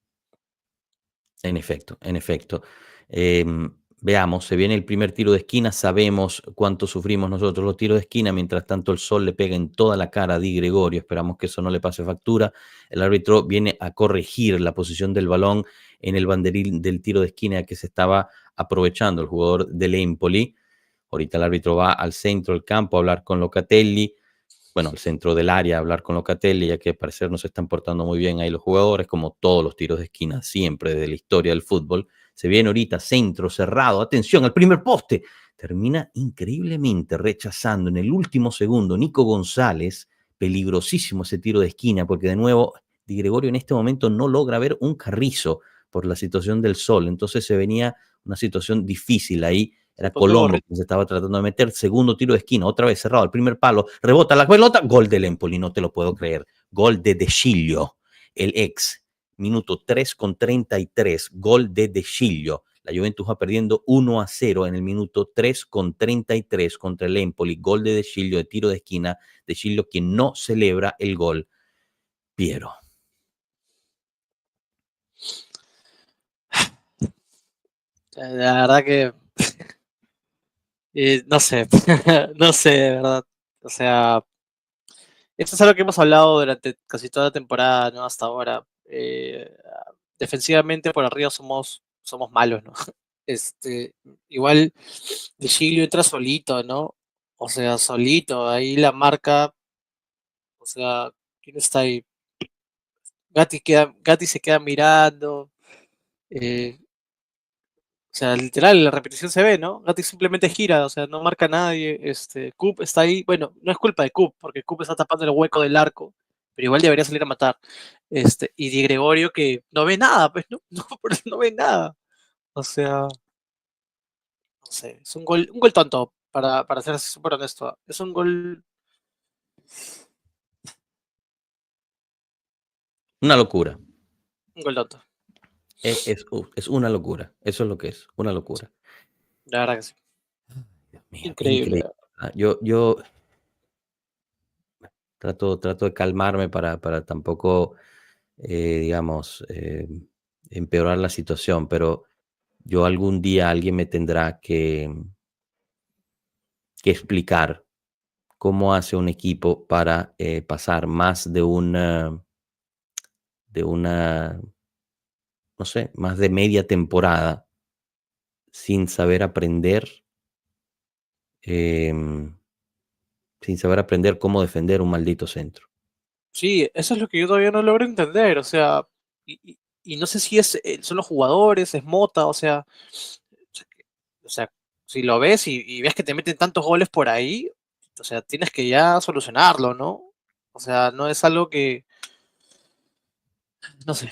En efecto, en efecto. Veamos, se viene el primer tiro de esquina, sabemos cuánto sufrimos nosotros los tiros de esquina, mientras tanto el sol le pega en toda la cara a Di Gregorio, esperamos que eso no le pase factura. El árbitro viene a corregir la posición del balón en el banderín del tiro de esquina que se estaba aprovechando el jugador del Empoli. Ahorita el árbitro va al centro del campo a hablar con Locatelli, bueno, al centro del área a hablar con Locatelli, ya que al parecer no se están portando muy bien ahí los jugadores, como todos los tiros de esquina siempre de la historia del fútbol. Se viene ahorita centro cerrado, atención al primer poste. Termina increíblemente rechazando en el último segundo Nico González, peligrosísimo ese tiro de esquina, porque de nuevo Di Gregorio en este momento no logra ver un carrizo por la situación del sol, entonces se venía una situación difícil ahí. Se Era pone Colombo horrible. que se estaba tratando de meter. Segundo tiro de esquina, otra vez cerrado. El primer palo, rebota la pelota. Gol del Empoli, no te lo puedo creer. Gol de De Sciglio, el ex. Minuto 3 con 33. Gol de De Sciglio. La Juventus va perdiendo 1-0 en el minuto 3 con 33 contra el Empoli. Gol de Sciglio de tiro de esquina. De Sciglio quien no celebra el gol. Piero. La verdad que no sé, no sé, de verdad. O sea, esto es algo que hemos hablado durante casi toda la temporada, ¿no? Hasta ahora. Defensivamente por arriba somos malos, ¿no? Este, igual De Giglio entra solito, ¿no? O sea, solito, ahí la marca, o sea, ¿quién está ahí? Gatti se queda mirando, eh, o sea, literal, la repetición se ve, ¿no? Gatti simplemente gira, o sea, no marca a nadie, Coop está ahí, bueno, no es culpa de Coop, porque Coop está tapando el hueco del arco, pero igual debería salir a matar. Y Di Gregorio que no ve nada, pues, ¿no? No, pero no ve nada. O sea, no sé, es un gol tonto, para ser súper honesto. Es Una locura. un gol tonto. Es una locura, eso es lo que es, una locura. La verdad que sí. Dios mío, Increíble. increíble. Yo trato de calmarme para tampoco, digamos, empeorar la situación, pero yo algún día alguien me tendrá que explicar cómo hace un equipo para pasar más de una, no sé, más de media temporada sin saber aprender, em, sin saber aprender cómo defender un maldito centro. Sí, eso es lo que yo todavía no logro entender, o sea, y no sé si son los jugadores, es Mota, o sea, si lo ves y ves que te meten tantos goles por ahí, o sea, tienes que ya solucionarlo, ¿no? O sea, no es algo que, no sé,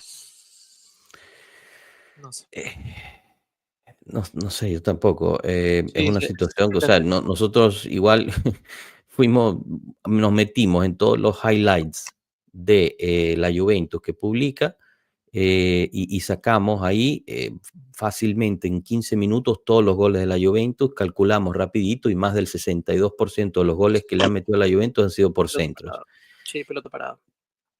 no sé. Eh, no sé, yo tampoco. Es Sí, una es situación que, o sea, sorprendente. nosotros igual fuimos, nos metimos en todos los highlights de la Juventus que publica, y sacamos ahí fácilmente en 15 minutos todos los goles de la Juventus, calculamos rapidito y más del 62% de los goles que le han metido a la Juventus han sido por Pelota centros. parada. Sí, pelota parada.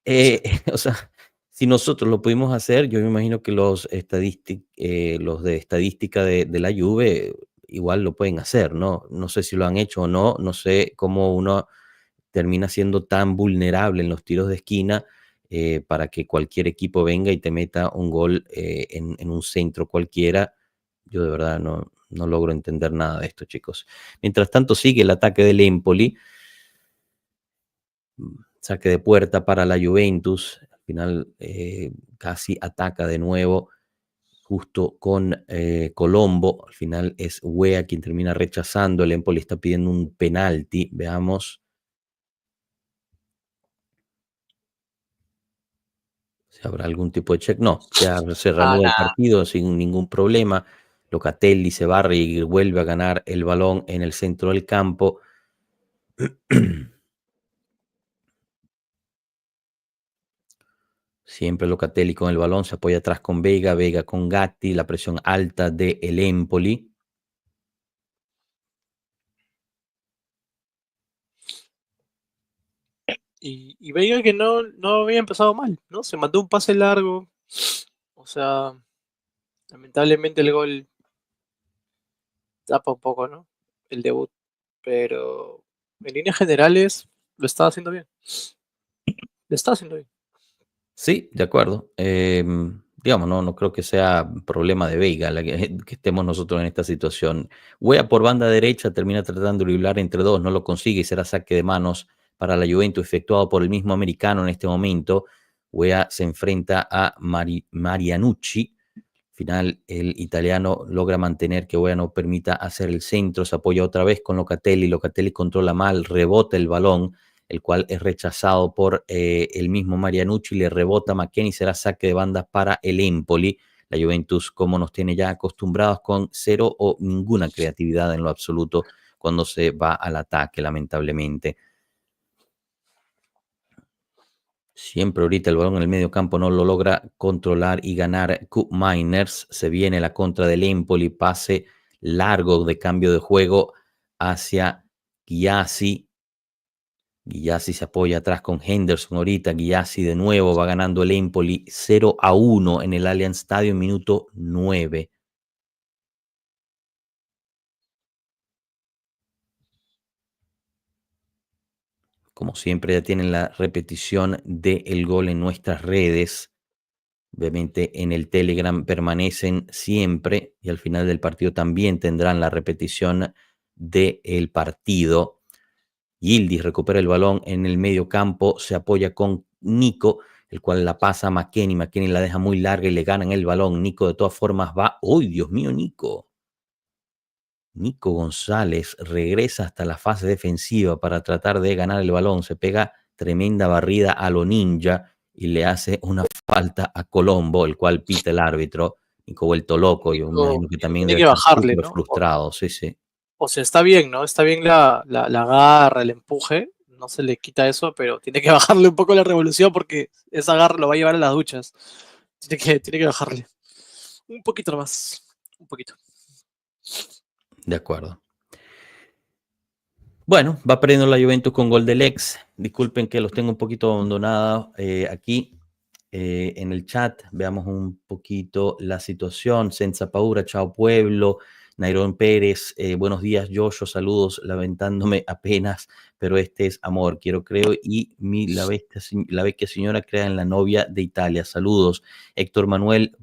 Eh, o sea, si nosotros lo pudimos hacer, yo me imagino que los de estadística de la Juve igual lo pueden hacer, ¿no? No sé si lo han hecho o no, no sé cómo uno termina siendo tan vulnerable en los tiros de esquina, para que cualquier equipo venga y te meta un gol en un centro cualquiera. Yo de verdad no logro entender nada de esto, chicos. Mientras tanto, sigue el ataque del Empoli. Saque de puerta para la Juventus. Al final casi ataca de nuevo justo con Colombo. Al final es Wea quien termina rechazando. El Empoli está pidiendo un penalti. Veamos si habrá algún tipo de check. No, ya se Ah, reanuda el nada. partido sin ningún problema. Locatelli se barre y vuelve a ganar el balón en el centro del campo. Siempre Locatelli con el balón, se apoya atrás con Vega, Vega con Gatti, la presión alta de el Empoli. Y Veiga que no había empezado mal, ¿no? Se mandó un pase largo. O sea, lamentablemente el gol tapa un poco, ¿no? El debut. Pero en líneas generales lo estaba haciendo bien. Lo estaba haciendo bien. Sí, de acuerdo. Digamos, no creo que sea problema de Veiga que estemos nosotros en esta situación. Wea por banda derecha termina tratando de driblar entre dos, no lo consigue y será saque de manos para la Juventus efectuado por el mismo americano en este momento. Wea se enfrenta a Marianucci. Al final, el italiano logra mantener que Wea no permita hacer el centro, se apoya otra vez con Locatelli. Locatelli controla mal, rebota el balón, el cual es rechazado por el mismo Marianucci, le rebota a McKennie, será saque de banda para el Empoli. La Juventus, como nos tiene ya acostumbrados, con cero o ninguna creatividad en lo absoluto cuando se va al ataque, lamentablemente. Siempre ahorita el balón en el medio campo no lo logra controlar y ganar Cup Miners. Se viene la contra del Empoli, pase largo de cambio de juego hacia Gyasi. Gyasi se apoya atrás con Henderson ahorita. Gyasi de nuevo va ganando el Empoli 0-1 en el Allianz Stadium, minuto 9. Como siempre, ya tienen la repetición del gol en nuestras redes. Obviamente en el Telegram permanecen siempre y al final del partido también tendrán la repetición del partido. Yildiz recupera el balón en el medio campo, se apoya con Nico, el cual la pasa a McKennie. McKennie la deja muy larga y le ganan el balón. Nico de todas formas va. ¡Uy, Dios mío, Nico! Nico González regresa hasta la fase defensiva para tratar de ganar el balón. Se pega tremenda barrida a lo ninja y le hace una falta a Colombo, el cual pita el árbitro. Nico vuelto loco, yo me Nico, imagino que Nico también tiene debe que estar bajarle, súper ¿no? frustrado, sí, sí. O sea, está bien, ¿no? Está bien la garra, el empuje. No se le quita eso, pero tiene que bajarle un poco la revolución porque esa garra lo va a llevar a las duchas. Tiene que bajarle. Un poquito más. Un poquito. De acuerdo. Bueno, va perdiendo la Juventus con gol del ex. Disculpen que los tengo un poquito abandonados aquí en el chat. Veamos un poquito la situación. Senza paura, chao pueblo. Nairón Pérez, buenos días, Yoyo, saludos, lamentándome apenas, pero este es amor, quiero creo, y la vecchia señora crea en la novia de Italia, saludos. Héctor Manuel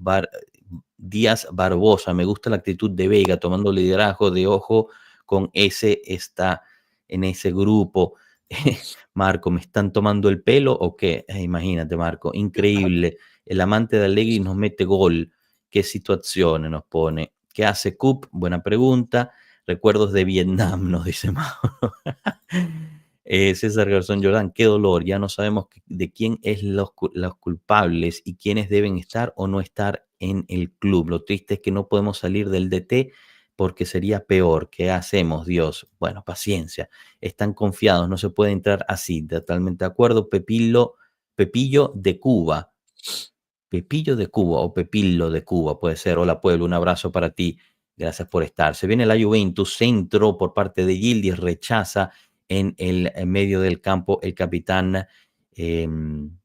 Díaz Barbosa, me gusta la actitud de Vega, tomando liderazgo de ojo con ese está en ese grupo. Marco, ¿me están tomando el pelo o qué? Imagínate, Marco, increíble. El amante de Allegri nos mete gol. ¿Qué situación nos pone? ¿Qué hace Cup? Buena pregunta. Recuerdos de Vietnam, nos dice Mauro. César Garzón Jordán, qué dolor. Ya no sabemos de quién es los culpables y quiénes deben estar o no estar en el club. Lo triste es que no podemos salir del DT porque sería peor. ¿Qué hacemos, Dios? Bueno, paciencia. Están confiados, no se puede entrar así. Totalmente de acuerdo. Pepillo de Cuba. Pepillo de Cuba o Pepillo de Cuba, puede ser. Hola, pueblo, un abrazo para ti. Gracias por estar. Se viene la Juventus, centro por parte de Yildiz, rechaza en el medio del campo el capitán. ¿Quién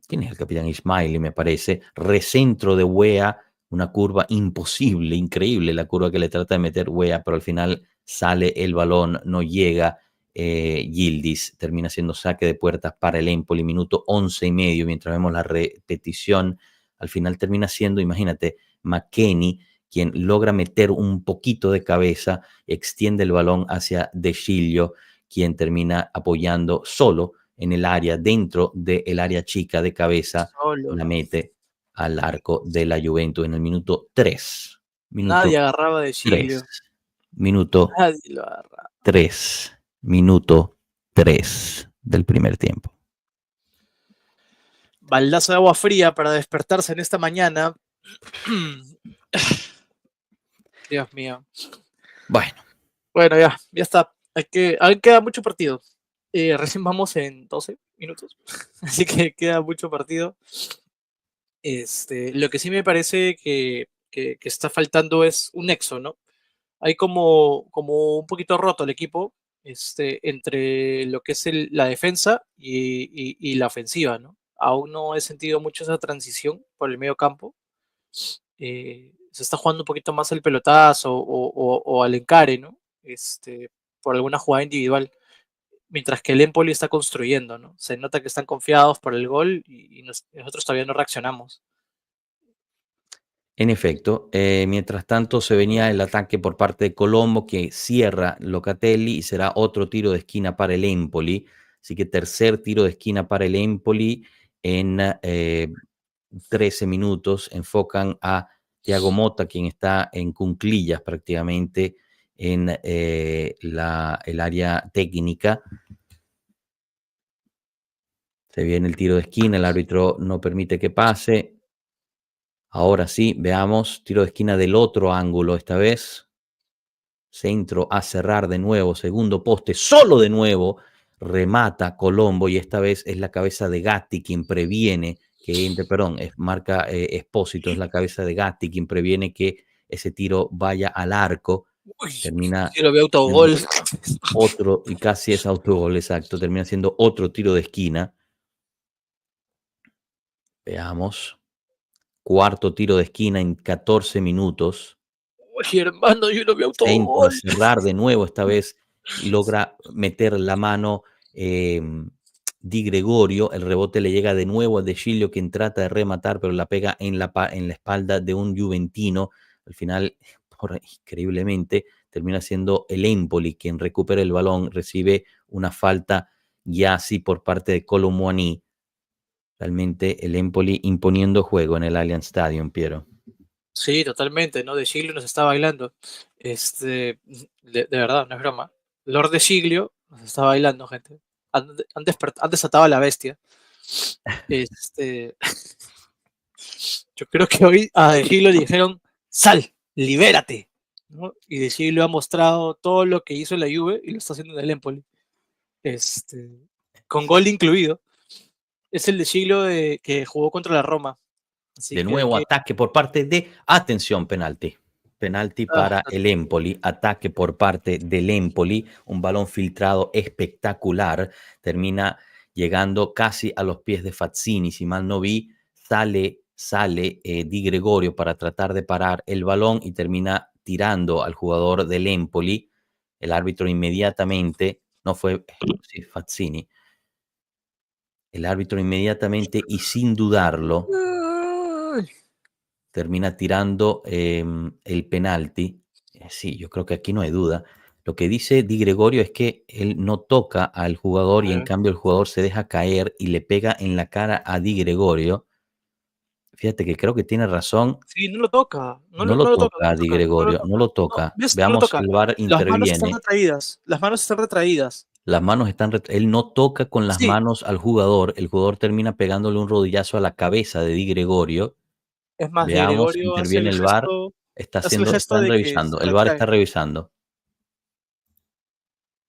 es el capitán? Ismaili, me parece. Recentro de Wea, una curva imposible, increíble la curva que le trata de meter Wea, pero al final sale el balón, no llega. Yildiz termina siendo saque de puertas para el Empoli, minuto 11 y medio, mientras vemos la repetición. Al final termina siendo, imagínate, McKennie quien logra meter un poquito de cabeza, extiende el balón hacia De Sciglio, quien termina apoyando solo en el área, dentro del área chica de cabeza, Solo. la mete al arco de la Juventus en el minuto 3. Nadie agarraba de 3. Giglio. Minuto Nadie lo agarraba. 3. Minuto 3 del primer tiempo. Baldazo de agua fría para despertarse en esta mañana. Dios mío. Bueno, ya está. Aún queda mucho partido. Recién vamos en 12 minutos. Así que queda mucho partido. Lo que sí me parece que está faltando es un nexo, ¿no? Hay como un poquito roto el equipo entre lo que es la defensa y la ofensiva, ¿no? Aún no he sentido mucho esa transición por el medio campo. Se está jugando un poquito más el pelotazo o al encare, ¿no? Por alguna jugada individual. Mientras que el Empoli está construyendo, ¿no? Se nota que están confiados por el gol y nosotros todavía no reaccionamos. En efecto, mientras tanto se venía el ataque por parte de Colombo que cierra Locatelli y será otro tiro de esquina para el Empoli. Así que tercer tiro de esquina para el Empoli en 13 minutos. Enfocan a Thiago Motta, quien está en cunclillas prácticamente en el área técnica. Se viene el tiro de esquina, el árbitro no permite que pase. Ahora sí, veamos, tiro de esquina del otro ángulo esta vez. Centro a cerrar de nuevo, segundo poste, solo de nuevo, remata Colombo y esta vez es la cabeza de Gatti quien previene que entre, perdón, marca Espósito, es la cabeza de Gatti quien previene que ese tiro vaya al arco. Uy, Termina sí lo veo autogol. Otro, y casi es autogol, exacto, termina siendo otro tiro de esquina. Veamos. Cuarto tiro de esquina en 14 minutos. Oye, hermano, yo lo veo Centro a autogol. cerrar de nuevo, esta vez logra meter la mano Di Gregorio, el rebote le llega de nuevo a De Sciglio quien trata de rematar, pero la pega en la espalda de un juventino. Al final, increíblemente, termina siendo el Empoli quien recupera el balón, recibe una falta ya así por parte de Kolo Muani. Realmente el Empoli imponiendo juego en el Allianz Stadium, Piero. Sí, totalmente, ¿no? De Giglio nos está bailando. De verdad, no es broma. Lord de Giglio nos está bailando, gente. Han desatado a la bestia. Yo creo que hoy a De Giglio le dijeron, sal, libérate, ¿no? Y De Giglio ha mostrado todo lo que hizo en la Juve y lo está haciendo en el Empoli. Con gol incluido. Es el De Giglio que jugó contra la Roma. Así De que hay nuevo, que... ataque por parte de... Atención, penalti. Penalti para el Empoli. Ataque por parte del Empoli. Un balón filtrado espectacular. Termina llegando casi a los pies de Fazzini. Si mal no vi, sale Di Gregorio para tratar de parar el balón y termina tirando al jugador del Empoli. El árbitro inmediatamente, no fue, sí, Fazzini. El árbitro inmediatamente y sin dudarlo termina tirando el penalti. Sí, yo creo que aquí no hay duda. Lo que dice Di Gregorio es que él no toca al jugador y en cambio el jugador se deja caer y le pega en la cara a Di Gregorio. Fíjate que creo que tiene razón. Sí, no lo toca, No lo no lo toca, no toca a lo Di toca, no lo Gregorio, no toca. lo No, toca. ¿ves? No lo Veamos, toca. el VAR Las manos están interviene. retraídas, las manos están retraídas. Las manos están... Él no toca con las Sí, manos al jugador. El jugador termina pegándole un rodillazo a la cabeza de Di Gregorio. es más, Di Veamos, Gregorio interviene el VAR. hace el gesto Están de que revisando. se El VAR está retrae. revisando.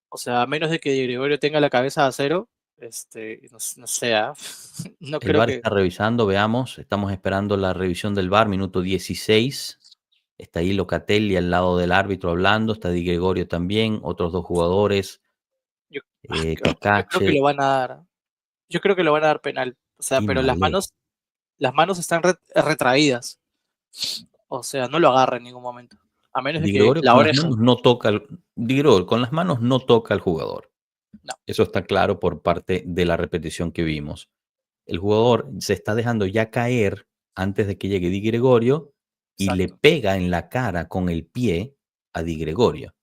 O sea, a menos de que Di Gregorio tenga la cabeza de acero, no, no sé, no El creo VAR que... está revisando, veamos. Estamos esperando la revisión del VAR, minuto 16. Está ahí Locatelli al lado del árbitro hablando. Está Di Gregorio también. Otros dos jugadores. Yo, yo creo que lo Cacache van a dar. Yo creo que lo van a dar penal. O sea, y pero Malé. las manos están retraídas. O sea, no lo agarra en ningún momento. A menos de Di que Gregorio la con las oreja. manos no toca Di Gregorio con las manos no toca al jugador. No, Eso está claro por parte de la repetición que vimos. El jugador se está dejando ya caer antes de que llegue Di Gregorio y le exacto. pega en la cara con el pie a Di Gregorio.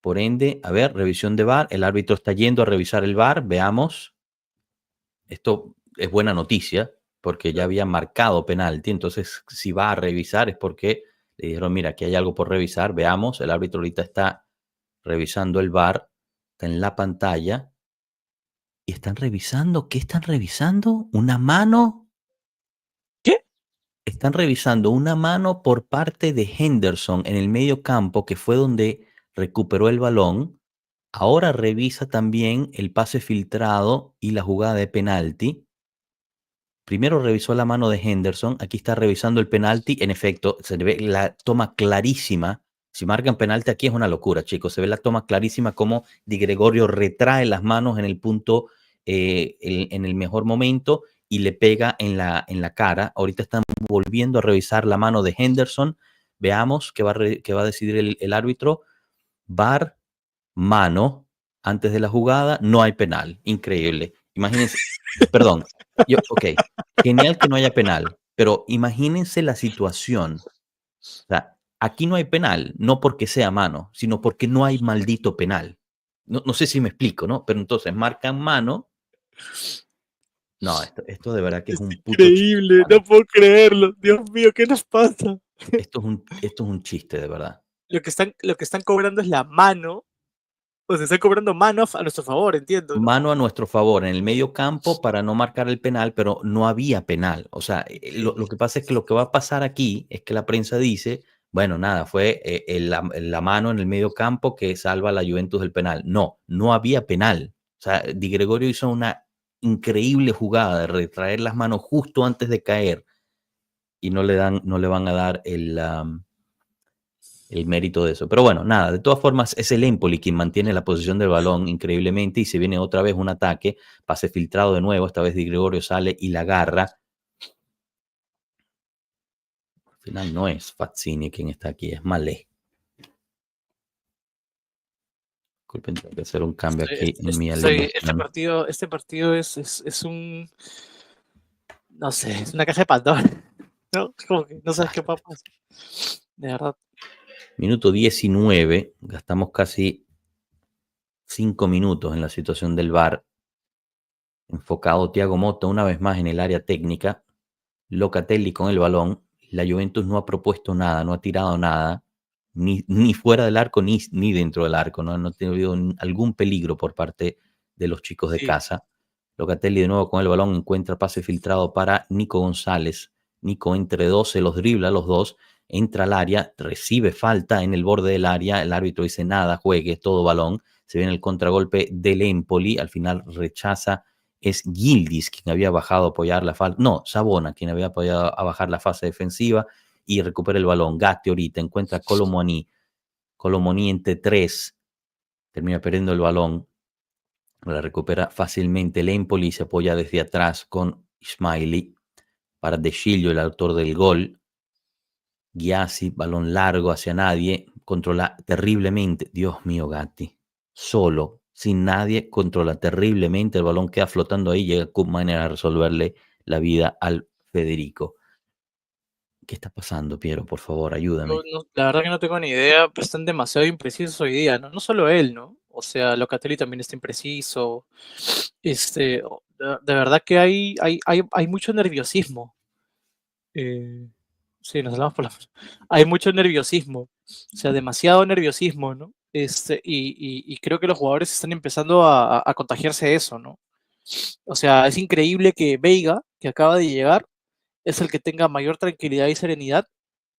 Por ende, a ver, revisión de VAR. El árbitro está yendo a revisar el VAR. Veamos. Esto es buena noticia porque ya Claro. había marcado penalti. Entonces, si va a revisar es porque le dijeron, mira, aquí hay algo por revisar. Veamos. El árbitro ahorita está revisando el VAR. Está en la pantalla. Y están revisando. ¿Qué están revisando? ¿Una mano? ¿Qué? Están revisando una mano por parte de Henderson en el medio campo, que fue donde recuperó el balón. Ahora revisa también el pase filtrado y la jugada de penalti. Primero revisó la mano de Henderson, aquí está revisando el penalti. En efecto, se ve la toma clarísima. Si marcan penalti aquí es una locura, chicos. Se ve la toma clarísima como Di Gregorio retrae las manos en el punto, en el mejor momento y le pega en la cara. Ahorita están volviendo a revisar la mano de Henderson. Veamos qué va a decidir el árbitro. VAR, mano, antes de la jugada, no hay penal. Increíble. Imagínense, perdón, ok, genial que no haya penal, pero imagínense la situación. O sea, aquí no hay penal, no porque sea mano, sino porque no hay maldito penal. No sé si me explico, ¿no? Pero entonces marcan mano. No, esto de verdad que es Es un puto chiste, increíble, no hermano. puedo creerlo. Dios mío, ¿qué nos pasa? Esto es un chiste, de verdad. Lo que están cobrando es la mano. O sea, están cobrando mano a nuestro favor, entiendo, ¿no? Mano a nuestro favor en el medio campo para no marcar el penal, pero no había penal. O sea, Sí. lo que pasa es que lo que va a pasar aquí es que la prensa dice, bueno, nada, fue la mano en el medio campo que salva a la Juventus del penal. No, no había penal. O sea, Di Gregorio hizo una increíble jugada de retraer las manos justo antes de caer y no le van a dar el mérito de eso. Pero bueno, nada, de todas formas es el Empoli quien mantiene la posición del balón increíblemente y se viene otra vez un ataque, pase filtrado de nuevo, esta vez Di Gregorio sale y la agarra. Al final no es Fazzini quien está aquí, es Malé. Disculpen, tengo que hacer un cambio aquí en mi alineación. Este partido es un, no sé, es una caja de Pandora, ¿no? Como que no sabes qué va a pasar. De verdad. Minuto 19, gastamos casi 5 minutos en la situación del VAR. Enfocado Thiago Motta una vez más en el área técnica. Locatelli con el balón. La Juventus no ha propuesto nada, no ha tirado nada, ni fuera del arco ni dentro del arco. No ha tenido algún peligro por parte de los chicos de Sí, casa. Locatelli de nuevo con el balón encuentra pase filtrado para Nico González. Nico entre dos, se los dribla a los dos, entra al área, recibe falta en el borde del área. El árbitro dice nada, juegue todo balón. Se viene el contragolpe del Empoli. Al final rechaza es Yildiz quien había bajado a apoyar la falta. No, Sabona quien había apoyado a bajar la fase defensiva y recupera el balón. Gatti ahorita encuentra a Colomoni. Colomoni entre 3. Termina perdiendo el balón. La recupera fácilmente el Empoli y se apoya desde atrás con Ismaili para De Sciglio, el autor del gol. Gyasi, balón largo hacia nadie, controla terriblemente. Dios mío, Gatti. Solo, sin nadie, controla terriblemente. El balón queda flotando ahí. Llega Koopmeiners a resolverle la vida al Federico. ¿Qué está pasando, Piero? Por favor, ayúdame. La verdad que no tengo ni idea, pero están demasiado imprecisos hoy día, ¿no? No solo él, ¿no? O sea, Locatelli también está impreciso. De verdad que hay mucho nerviosismo. Sí, nos hablamos por la... Hay mucho nerviosismo, o sea, demasiado nerviosismo, ¿no? Y creo que los jugadores están empezando a contagiarse de eso, ¿no? O sea, es increíble que Veiga, que acaba de llegar, es el que tenga mayor tranquilidad y serenidad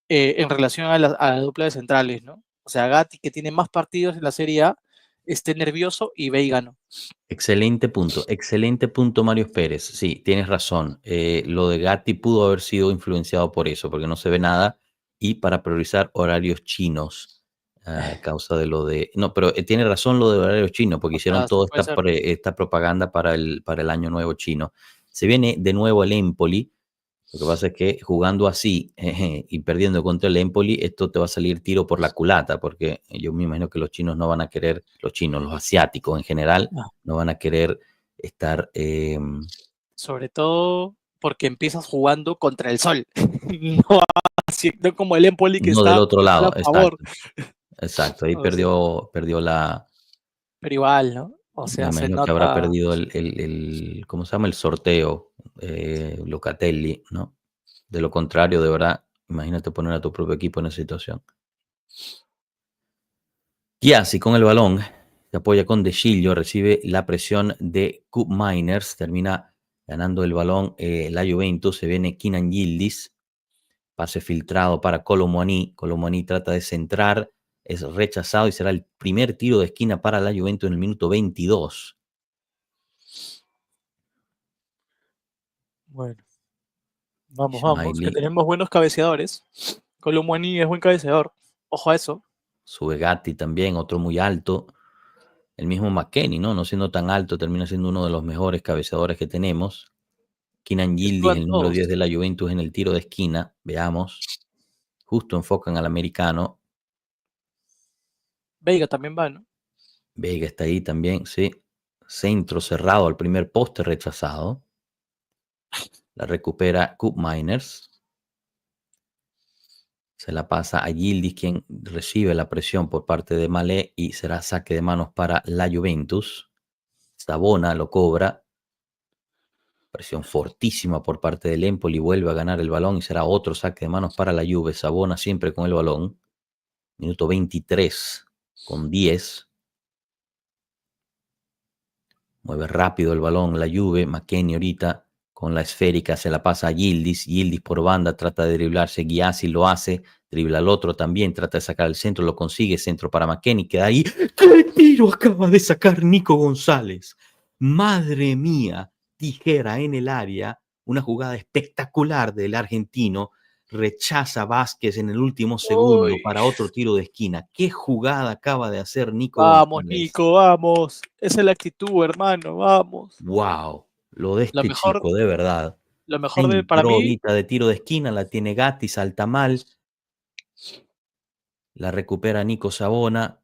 en relación a la dupla de centrales, ¿no? O sea, Gatti, que tiene más partidos en la Serie A, esté nervioso y Veiga no. Excelente punto, Mario Pérez. Sí, tienes razón. Lo de Gatti pudo haber sido influenciado por eso, porque no se ve nada y para priorizar horarios chinos a causa de lo de... No, pero tiene razón lo de horarios chinos, porque hicieron toda Puede ser. esta propaganda para el Año Nuevo chino. Se viene de nuevo el Empoli. Lo que pasa es que jugando así y perdiendo contra el Empoli, esto te va a salir tiro por la culata, porque yo me imagino que los chinos no van a querer, los chinos, los asiáticos en general, no van a querer estar... Sobre todo porque empiezas jugando contra el sol, no como el Empoli que no del está otro lado, a favor. exacto, ahí O sea, perdió la... pero igual, ¿no? O Me sea, se imagino que habrá nota. perdido ¿cómo se llama? El sorteo, Locatelli, ¿no? De lo contrario, de verdad, imagínate poner a tu propio equipo en esa situación. Gyasi con el balón, se apoya con De Sciglio, recibe la presión de Koopmeiners, termina ganando el balón la Juventus, se viene Kenan Yildiz, pase filtrado para Colomoni, Colomoni trata de centrar, es rechazado y será el primer tiro de esquina para la Juventus en el minuto 22. Bueno, vamos, que Ismaili, tenemos buenos cabeceadores. Colomwani es buen cabeceador. Ojo a eso. sube Gatti también, otro muy alto. El mismo McKennie, ¿no? No siendo tan alto, termina siendo uno de los mejores cabeceadores que tenemos. Kenan Yildiz, Suban el número 10 todos. de la Juventus en el tiro de esquina. Veamos. Justo enfocan al americano. Veiga también va, ¿no? Vega está ahí también, sí. Centro cerrado al primer poste rechazado. La recupera Koopmeiners. Se la pasa a Yildiz, quien recibe la presión por parte de Malé y será saque de manos para la Juventus. Sabona lo cobra. Presión fortísima por parte del Empoli, vuelve a ganar el balón y será otro saque de manos para la Juve. Sabona siempre con el balón. Minuto 23 con 10. Mueve rápido el balón la Juve. McKennie ahorita con la esférica se la pasa a Yildiz. Yildiz por banda trata de driblarse. Gyasi lo hace. Dribla al otro también. Trata de sacar el centro. Lo consigue. Centro para McKennie. Queda ahí. ¡Qué tiro acaba de sacar Nico González! Madre mía. Tijera en el área. Una jugada espectacular del argentino. Rechaza a Vázquez en el último segundo Uy, para otro tiro de esquina. ¿Qué jugada acaba de hacer Nico vamos, González? Nico, vamos. Esa es la actitud, hermano, vamos. Wow, lo de Lo este mejor, chico, de verdad. lo mejor para Centro mí, ahorita de tiro de esquina, la tiene Gatti, salta mal, la recupera Nico Sabona.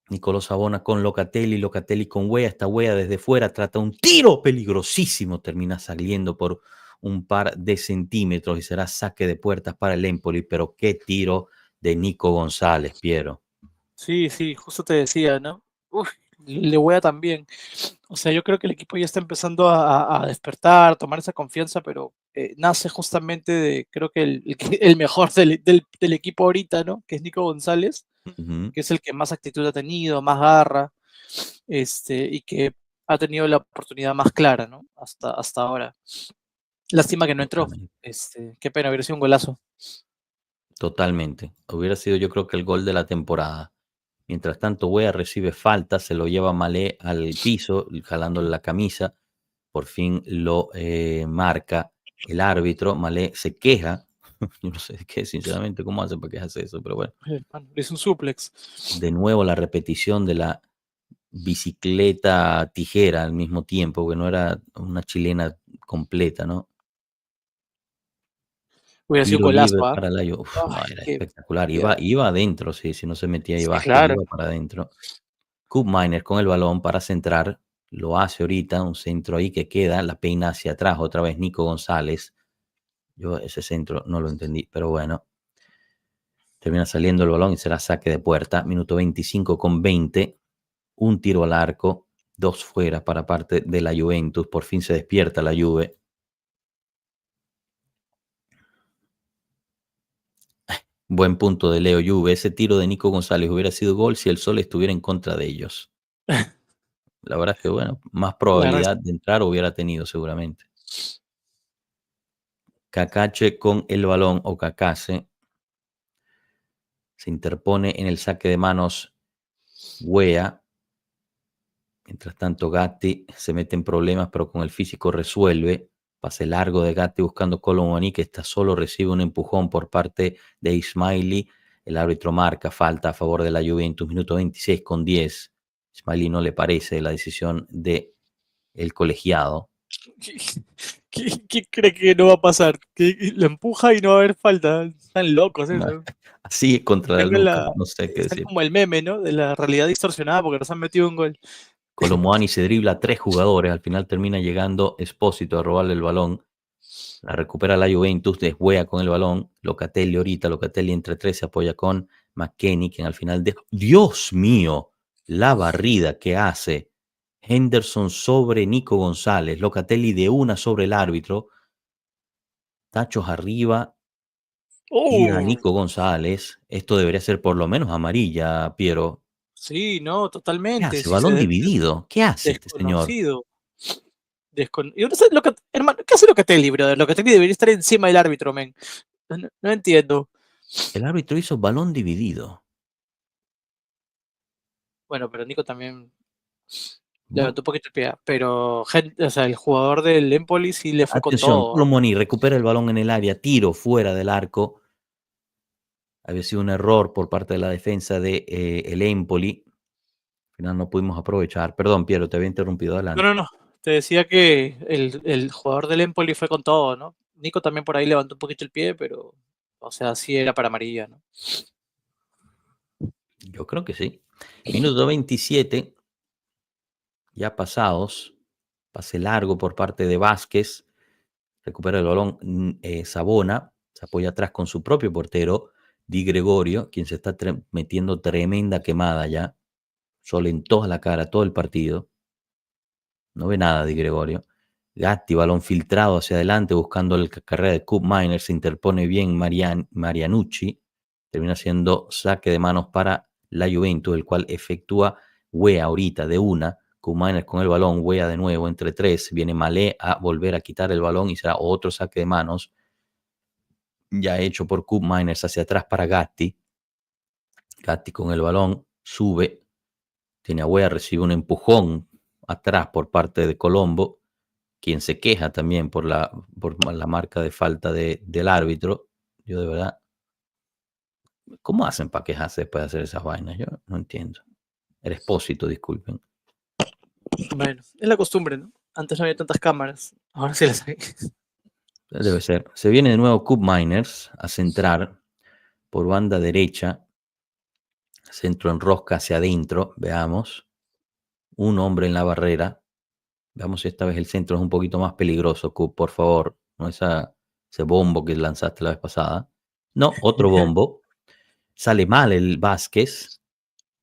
Nicolò Sabona con Locatelli, Locatelli con Wea, esta Wea desde fuera trata un tiro peligrosísimo, termina saliendo por un par de centímetros y será saque de puertas para el Empoli, pero qué tiro de Nico González, Piero. sí, justo te decía, ¿no? Uf, le voy a también. O sea, yo creo que el equipo ya está empezando a despertar, a tomar esa confianza, pero nace justamente de, creo que el mejor del equipo ahorita, ¿no? Que es Nico González, Uh-huh. que es el que más actitud ha tenido, más garra, y que ha tenido la oportunidad más clara, ¿no? Hasta ahora. Lástima que no entró. Totalmente. Qué pena, hubiera sido un golazo. Totalmente. Hubiera sido yo creo que el gol de la temporada. Mientras tanto, Wea recibe falta, se lo lleva Malé al piso, jalándole la camisa. por fin lo marca el árbitro. Malé se queja. Yo no sé qué, sinceramente, cómo hace para quejarse eso, pero bueno. Es un suplex. De nuevo la repetición de la bicicleta tijera al mismo tiempo, que no era una chilena completa, ¿no? Hubiera sido un Tiro libre golazo, ¿ah? para la Juve. Uf, no, Ay, era qué espectacular. mierda. Iba adentro, sí, si no se metía ahí Sí, Vázquez, claro. iba para adentro. Koopmeiners con el balón para centrar, lo hace ahorita, un centro ahí que queda, la peina hacia atrás, otra vez Nico González. Yo ese centro no lo entendí, pero bueno. Termina saliendo el balón y será saque de puerta. Minuto 25 con 20. Un tiro al arco, 2 fuera para parte de la Juventus. Por fin se despierta la Juve. Buen punto de Leo Juve. Ese tiro de Nico González hubiera sido gol si el sol estuviera en contra de ellos. La verdad es que, bueno, más La verdad probabilidad de entrar hubiera tenido seguramente. Cacache con el balón, o Cacase. Se interpone en el saque de manos Wea. Mientras tanto, Gatti se mete en problemas, pero con el físico resuelve. Pase largo de Gatti buscando Colomani, que está solo, recibe un empujón por parte de Ismaili. El árbitro marca falta a favor de la Juventus, minuto 26 con 10. Ismaili no le parece la decisión de el colegiado. ¿Qué cree que no va a pasar? Que lo empuja y no va a haber falta. Están locos eso. Así contra la nuca, no sé qué Están decir. como el meme, ¿no? De la realidad distorsionada porque nos han metido un gol. Colomboani se dribla a 3 jugadores, al final termina llegando Espósito a robarle el balón. La recupera la Juventus, deshuea con el balón. Locatelli entre 3 se apoya con McKennie, quien al final deja. ¡Dios mío! La barrida que hace Henderson sobre Nico González. Locatelli de una sobre el árbitro. Tachos arriba, tira a ¡Uh! Nico González. Esto debería ser por lo menos amarilla, Piero. Sí, no, ¿Qué totalmente. hace? Sí, se Balón ve dividido. ¿Qué hace este señor? desconocido. Yo no sé, hermano, ¿qué hace Locatelli, brother? Locatelli debería estar encima del árbitro, men. No entiendo. El árbitro hizo balón dividido. Bueno, pero Nico también Bueno, levantó un poquito el pie. Pero o sea, el jugador del Empoli sí le fue con atención, todo. Colomoni recupera el balón en el área, tiro fuera del arco. Había sido un error por parte de la defensa de el Empoli. Al final no pudimos aprovechar. Perdón, Piero, te había interrumpido. No, Adelante. no, no. Te decía que el jugador del Empoli fue con todo, ¿no? Nico también por ahí levantó un poquito el pie, pero, o sea, sí era para amarilla, ¿no? Yo creo que sí. Minuto 27, ya pasados. Pase largo por parte de Vázquez. Recupera el balón Sabona. Se apoya atrás con su propio portero, Di Gregorio, quien se está metiendo tremenda quemada ya. Sol en toda la cara, todo el partido. No ve nada Di Gregorio. Gatti, balón filtrado hacia adelante, buscando la carrera de Koopmeiners. Se interpone bien Marianucci. Termina siendo saque de manos para la Juventus, el cual efectúa Wea ahorita de una. Koopmeiners con el balón, Wea de nuevo entre 3. Viene Malé a volver a quitar el balón y será otro saque de manos. Ya hecho por Koopmeiners hacia atrás para Gatti. Gatti con el balón sube. Tiene a Wea, recibe un empujón atrás por parte de Colombo, quien se queja también por la marca de falta del árbitro. Yo de verdad, ¿cómo hacen para quejarse después de hacer esas vainas? Yo no entiendo. El Expósito, disculpen. Bueno, es la costumbre, ¿no? Antes no había tantas cámaras, ahora sí las hay. Debe ser. Se viene de nuevo Koopmeiners a centrar por banda derecha. Centro en rosca hacia adentro. Veamos. Un hombre en la barrera. Veamos si esta vez el centro es un poquito más peligroso, Coop, por favor. No ese bombo que lanzaste la vez pasada. No, otro bombo. Sale mal el Vázquez.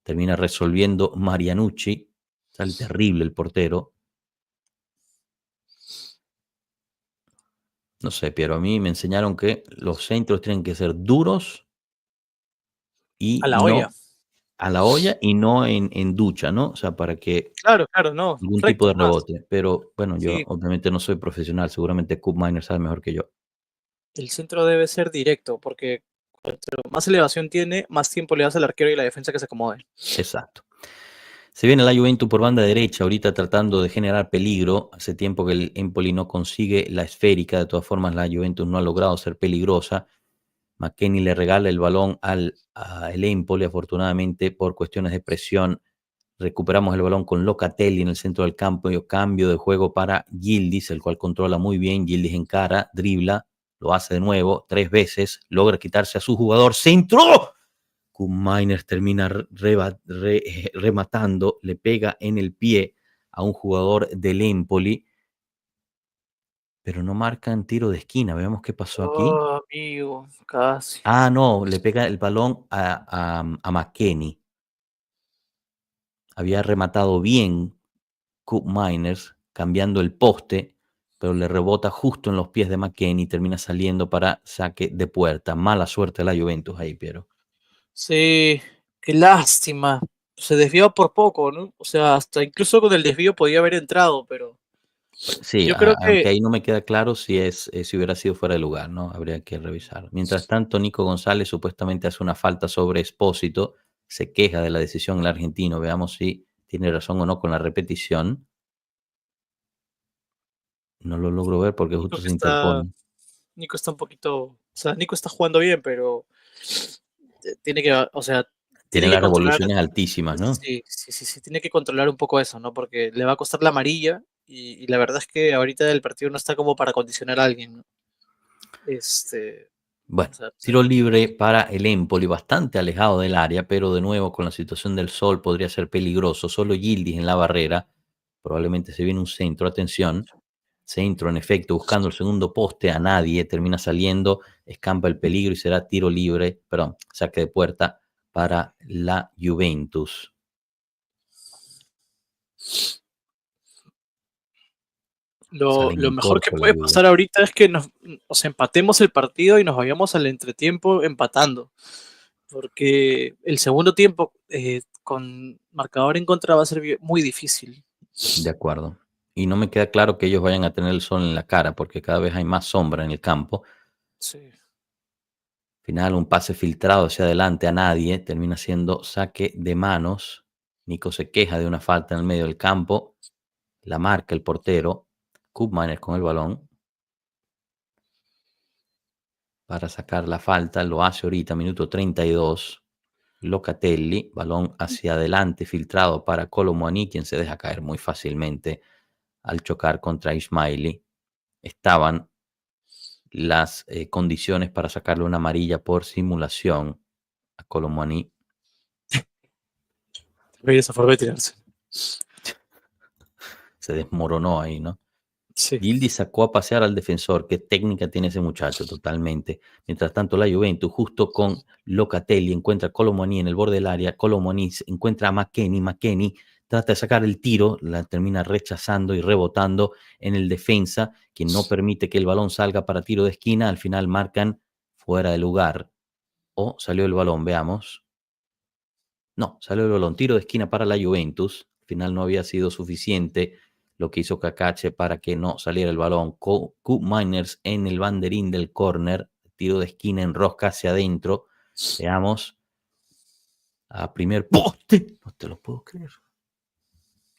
Termina resolviendo Marianucci. Sale terrible el portero. No sé, pero a mí me enseñaron que los centros tienen que ser duros y A la olla. no a la olla y no en ducha, ¿no? O sea, para que Claro, claro, no, algún tipo rectos de más. rebote. Pero bueno, yo Sí, obviamente no soy profesional. Seguramente Coop Miner sabe mejor que yo. el centro debe ser directo, porque cuanto más elevación tiene, más tiempo le das al arquero y la defensa que se acomode. Exacto. Se viene la Juventus por banda derecha, ahorita tratando de generar peligro. Hace tiempo que el Empoli no consigue la esférica. De todas formas, la Juventus no ha logrado ser peligrosa. McKennie le regala el balón al Empoli. Afortunadamente, por cuestiones de presión, recuperamos el balón con Locatelli en el centro del campo. Y cambio de juego para Yildiz, el cual controla muy bien. Yildiz encara, dribla, lo hace de nuevo 3 veces, logra quitarse a su jugador. ¡Centro! Miners termina rematando, le pega en el pie a un jugador del Empoli, pero no marcan tiro de esquina. Veamos qué pasó aquí. Oh, amigo, casi. Ah, no, le pega el balón a McKennie. Había rematado bien Miners, cambiando el poste, pero le rebota justo en los pies de McKennie y termina saliendo para saque de puerta. Mala suerte de la Juventus ahí, Piero. Sí, qué lástima. Se desvió por poco, ¿no? O sea, hasta incluso con el desvío podía haber entrado, pero Sí, yo creo aunque que ahí no me queda claro si hubiera sido fuera de lugar, ¿no? Habría que revisar. Mientras tanto, Nico González supuestamente hace una falta sobre Espósito, se queja de la decisión el argentino. Veamos si tiene razón o no con la repetición. No lo logro ver porque Nico justo que se está, interpone. Nico está un poquito, o sea, Nico está jugando bien, pero tiene que, o sea, Tiene tiene que las controlar, revoluciones altísimas, ¿no? sí, sí, sí, sí, tiene que controlar un poco eso, ¿no? Porque le va a costar la amarilla y la verdad es que ahorita el partido no está como para condicionar a alguien, ¿no? O Bueno, sea, tiro libre para el Empoli, bastante alejado del área, pero de nuevo con la situación del sol podría ser peligroso. Solo Yildiz en la barrera, probablemente se viene un centro, atención. Centro, en efecto, buscando el segundo poste a nadie, termina saliendo, escampa el peligro y será tiro libre, perdón, saque de puerta para la Juventus. Salen lo en mejor que corto la puede Juve. pasar ahorita es que nos empatemos el partido y nos vayamos al entretiempo empatando. Porque el segundo tiempo con marcador en contra va a ser muy difícil. De acuerdo. Y no me queda claro que ellos vayan a tener el sol en la cara, porque cada vez hay más sombra en el campo. Sí. Final, un pase filtrado hacia adelante a nadie, termina siendo saque de manos. Nico se queja de una falta en el medio del campo, la marca el portero. Koopmeiners con el balón para sacar la falta, lo hace ahorita, minuto 32. Locatelli, balón hacia adelante, filtrado para Kolo Muani, quien se deja caer muy fácilmente al chocar contra Ismaili. Estaban las condiciones para sacarle una amarilla por simulación a Kolo Muani. Esa forma de tirarse. Se desmoronó ahí, ¿no? Sí. Gildi sacó a pasear al defensor. Qué técnica tiene ese muchacho, totalmente. Mientras tanto, la Juventus, justo con Locatelli, encuentra a Kolo Muani en el borde del área. Kolo Muani encuentra a McKennie. McKennie trata de sacar el tiro, la termina rechazando y rebotando en el defensa, quien no permite que el balón salga para tiro de esquina. Al final marcan fuera de lugar. O salió el balón, veamos. No, salió el balón. Tiro de esquina para la Juventus. Al final no había sido suficiente lo que hizo Cacache para que no saliera el balón. Miners en el banderín del córner. Tiro de esquina en rosca hacia adentro. Veamos. A primer poste. No te lo puedo creer.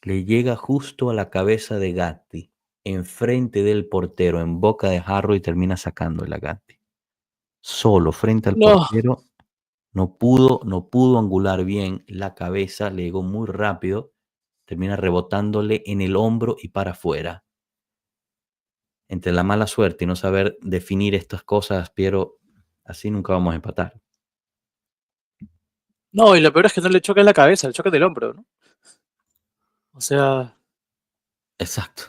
Le llega justo a la cabeza de Gatti. Enfrente del portero, en boca de jarro y termina sacando a Gatti. Solo frente al No, portero. No pudo angular bien la cabeza, le llegó muy rápido, termina rebotándole en el hombro y para afuera. Entre la mala suerte y no saber definir estas cosas, Piero, así nunca vamos a empatar. no, y lo peor es que no le choca en la cabeza, le choca en el hombro, ¿no? O sea, Exacto.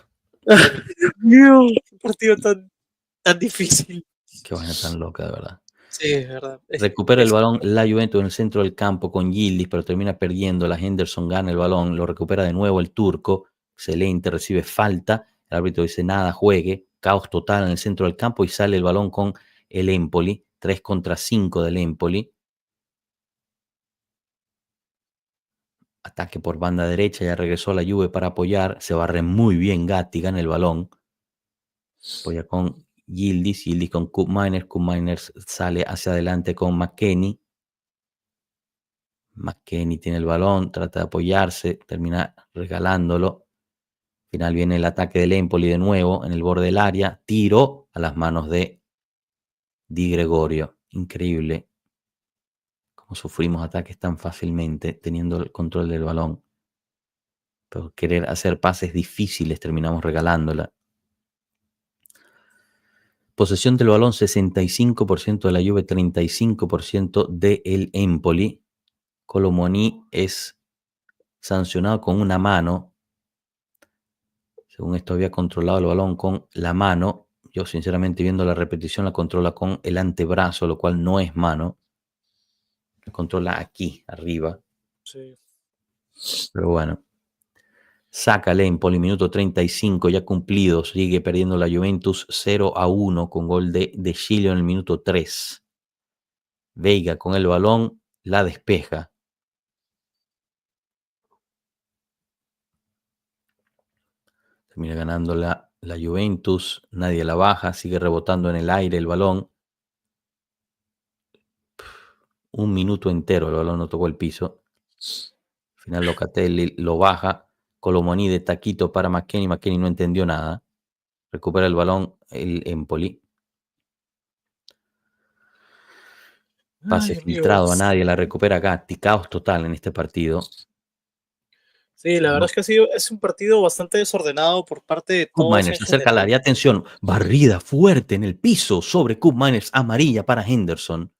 Dios, qué partido tan difícil. Qué vaina tan loca, de verdad. Sí, es verdad. Recupera el balón la Juventus en el centro del campo con Yildiz, pero termina perdiendo. La Henderson gana el balón, lo recupera de nuevo el turco. Excelente, recibe falta. El árbitro dice nada, juegue. Caos total en el centro del campo y sale el balón con el Empoli. 3 contra 5 del Empoli. Ataque por banda derecha, ya regresó la Juve para apoyar. Se barre muy bien Gatti, gana el balón. Apoya con Yildiz con Koopmeiners. Koopmeiners sale hacia adelante con McKennie. McKennie tiene el balón, trata de apoyarse, termina regalándolo. Al final viene el ataque del Empoli de nuevo en el borde del área. Tiro a las manos de Di Gregorio. Increíble cómo sufrimos ataques tan fácilmente teniendo el control del balón. Por querer hacer pases difíciles terminamos regalándola. Posesión del balón 65% de la Juve, 35% del Empoli. Kolo Muani es sancionado con una mano. Según esto había controlado el balón con la mano. Yo sinceramente viendo la repetición la controla con el antebrazo, lo cual no es mano. La controla aquí, arriba. Sí. Pero bueno. Saca el Empoli, minuto 35 ya cumplido. Sigue perdiendo la Juventus 0-1 con gol de Giglio en el minuto 3. Veiga con el balón la despeja. Termina ganando la Juventus. Nadie la baja. Sigue rebotando en el aire el balón. Un minuto entero el balón no tocó el piso. Al final Locatelli lo baja. Kolo Muani de taquito para McKennie. McKennie no entendió nada. Recupera el balón el Empoli. Pase Ay, filtrado a amigos. nadie. La recupera acá. Caos total en este partido. Sí, la verdad es que es un partido bastante desordenado por parte de Cup todos Miners en se acerca al general. área. Atención, barrida fuerte en el piso sobre Cup Miners, amarilla para Henderson.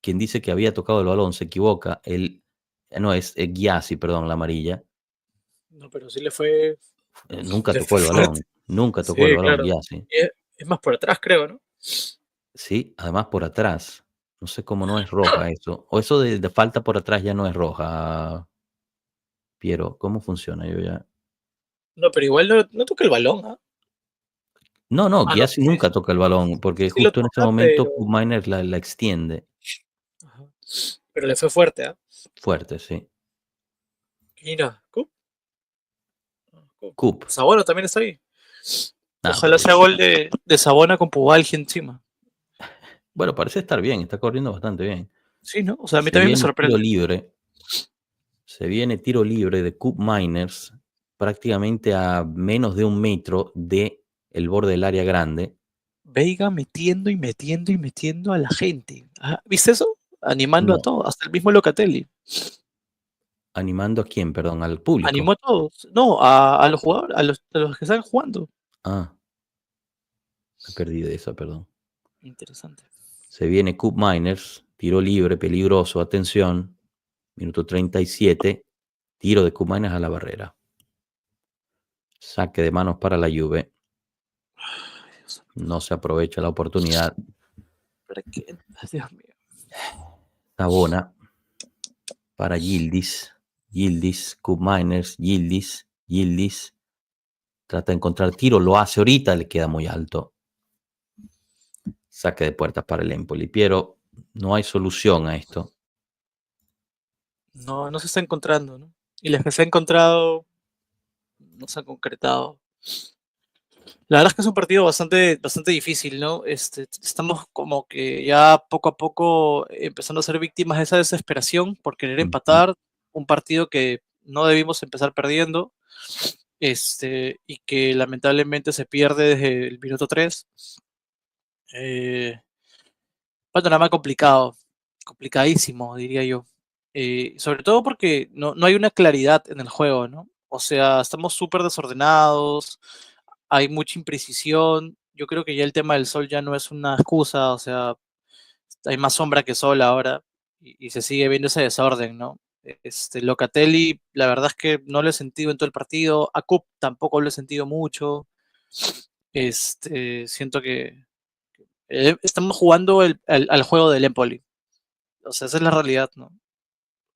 Quien dice que había tocado el balón se equivoca. No, es Gyasi, perdón, la amarilla. No, pero sí le fue, Nunca le tocó fue el fuerte. balón. Nunca tocó el Sí, balón, claro. Gyasi. Es más por atrás, creo, ¿no? Sí, además por atrás. No sé cómo no es roja eso. O eso de falta por atrás ya no es roja. Piero, ¿cómo funciona? Yo ya. No, pero igual no toca el balón, ¿ah? No, Ah, no, Gyasi sí, nunca toca el balón, porque sí lo justo en ese toca, momento pero, Cup Miners la extiende. ajá, pero le fue fuerte, ¿ah? Fuerte, sí. Mira, Cup. Cup. Cup. Sabona también está ahí. Ah, Ojalá pero sea gol de Sabona con Pubalgia encima. bueno, parece estar bien, está corriendo bastante bien. Sí, ¿no? O sea, a mí Se también me viene tiro sorprende. libre. Se viene tiro libre de Cup Miners prácticamente a menos de 1 metro de el borde del área grande. Veiga metiendo y metiendo y metiendo a la gente. Ah, ¿viste eso? Animando a No, todos, hasta el mismo Locatelli. animando a quién, perdón, al público. Animó a todos. No, a los jugadores, a los que están jugando. Ah, me perdí de esa, perdón. Interesante. Se viene Cup Miners, tiro libre, peligroso, atención. Minuto 37, tiro de Cup Miners a la barrera. Saque de manos para la Juve. Ay, Dios, No se aprovecha la oportunidad. ¿para qué? Dios mío. Sabona para Yildiz. Yildiz, Cup Miners, Yildiz. Trata de encontrar tiro, lo hace ahorita, le queda muy alto. Saque de puertas para el Empoli. Piero, no hay solución a esto. No, no se está encontrando, ¿no? Y las que se ha encontrado no se han concretado. La verdad es que es un partido bastante, bastante difícil, ¿no? Estamos como que ya poco a poco empezando a ser víctimas de esa desesperación por querer Ujú. empatar un partido que no debimos empezar perdiendo, y que lamentablemente se pierde desde el minuto 3. Eh, Panorama complicado, complicadísimo, diría yo. Sobre todo porque no hay una claridad en el juego, ¿no? O sea, estamos súper desordenados, hay mucha imprecisión. Yo creo que ya el tema del sol ya no es una excusa, o sea, hay más sombra que sol ahora y se sigue viendo ese desorden, ¿no? Locatelli, la verdad es que no lo he sentido en todo el partido. A Cup tampoco lo he sentido mucho. Siento que estamos jugando al juego del Empoli. O sea, esa es la realidad, ¿no?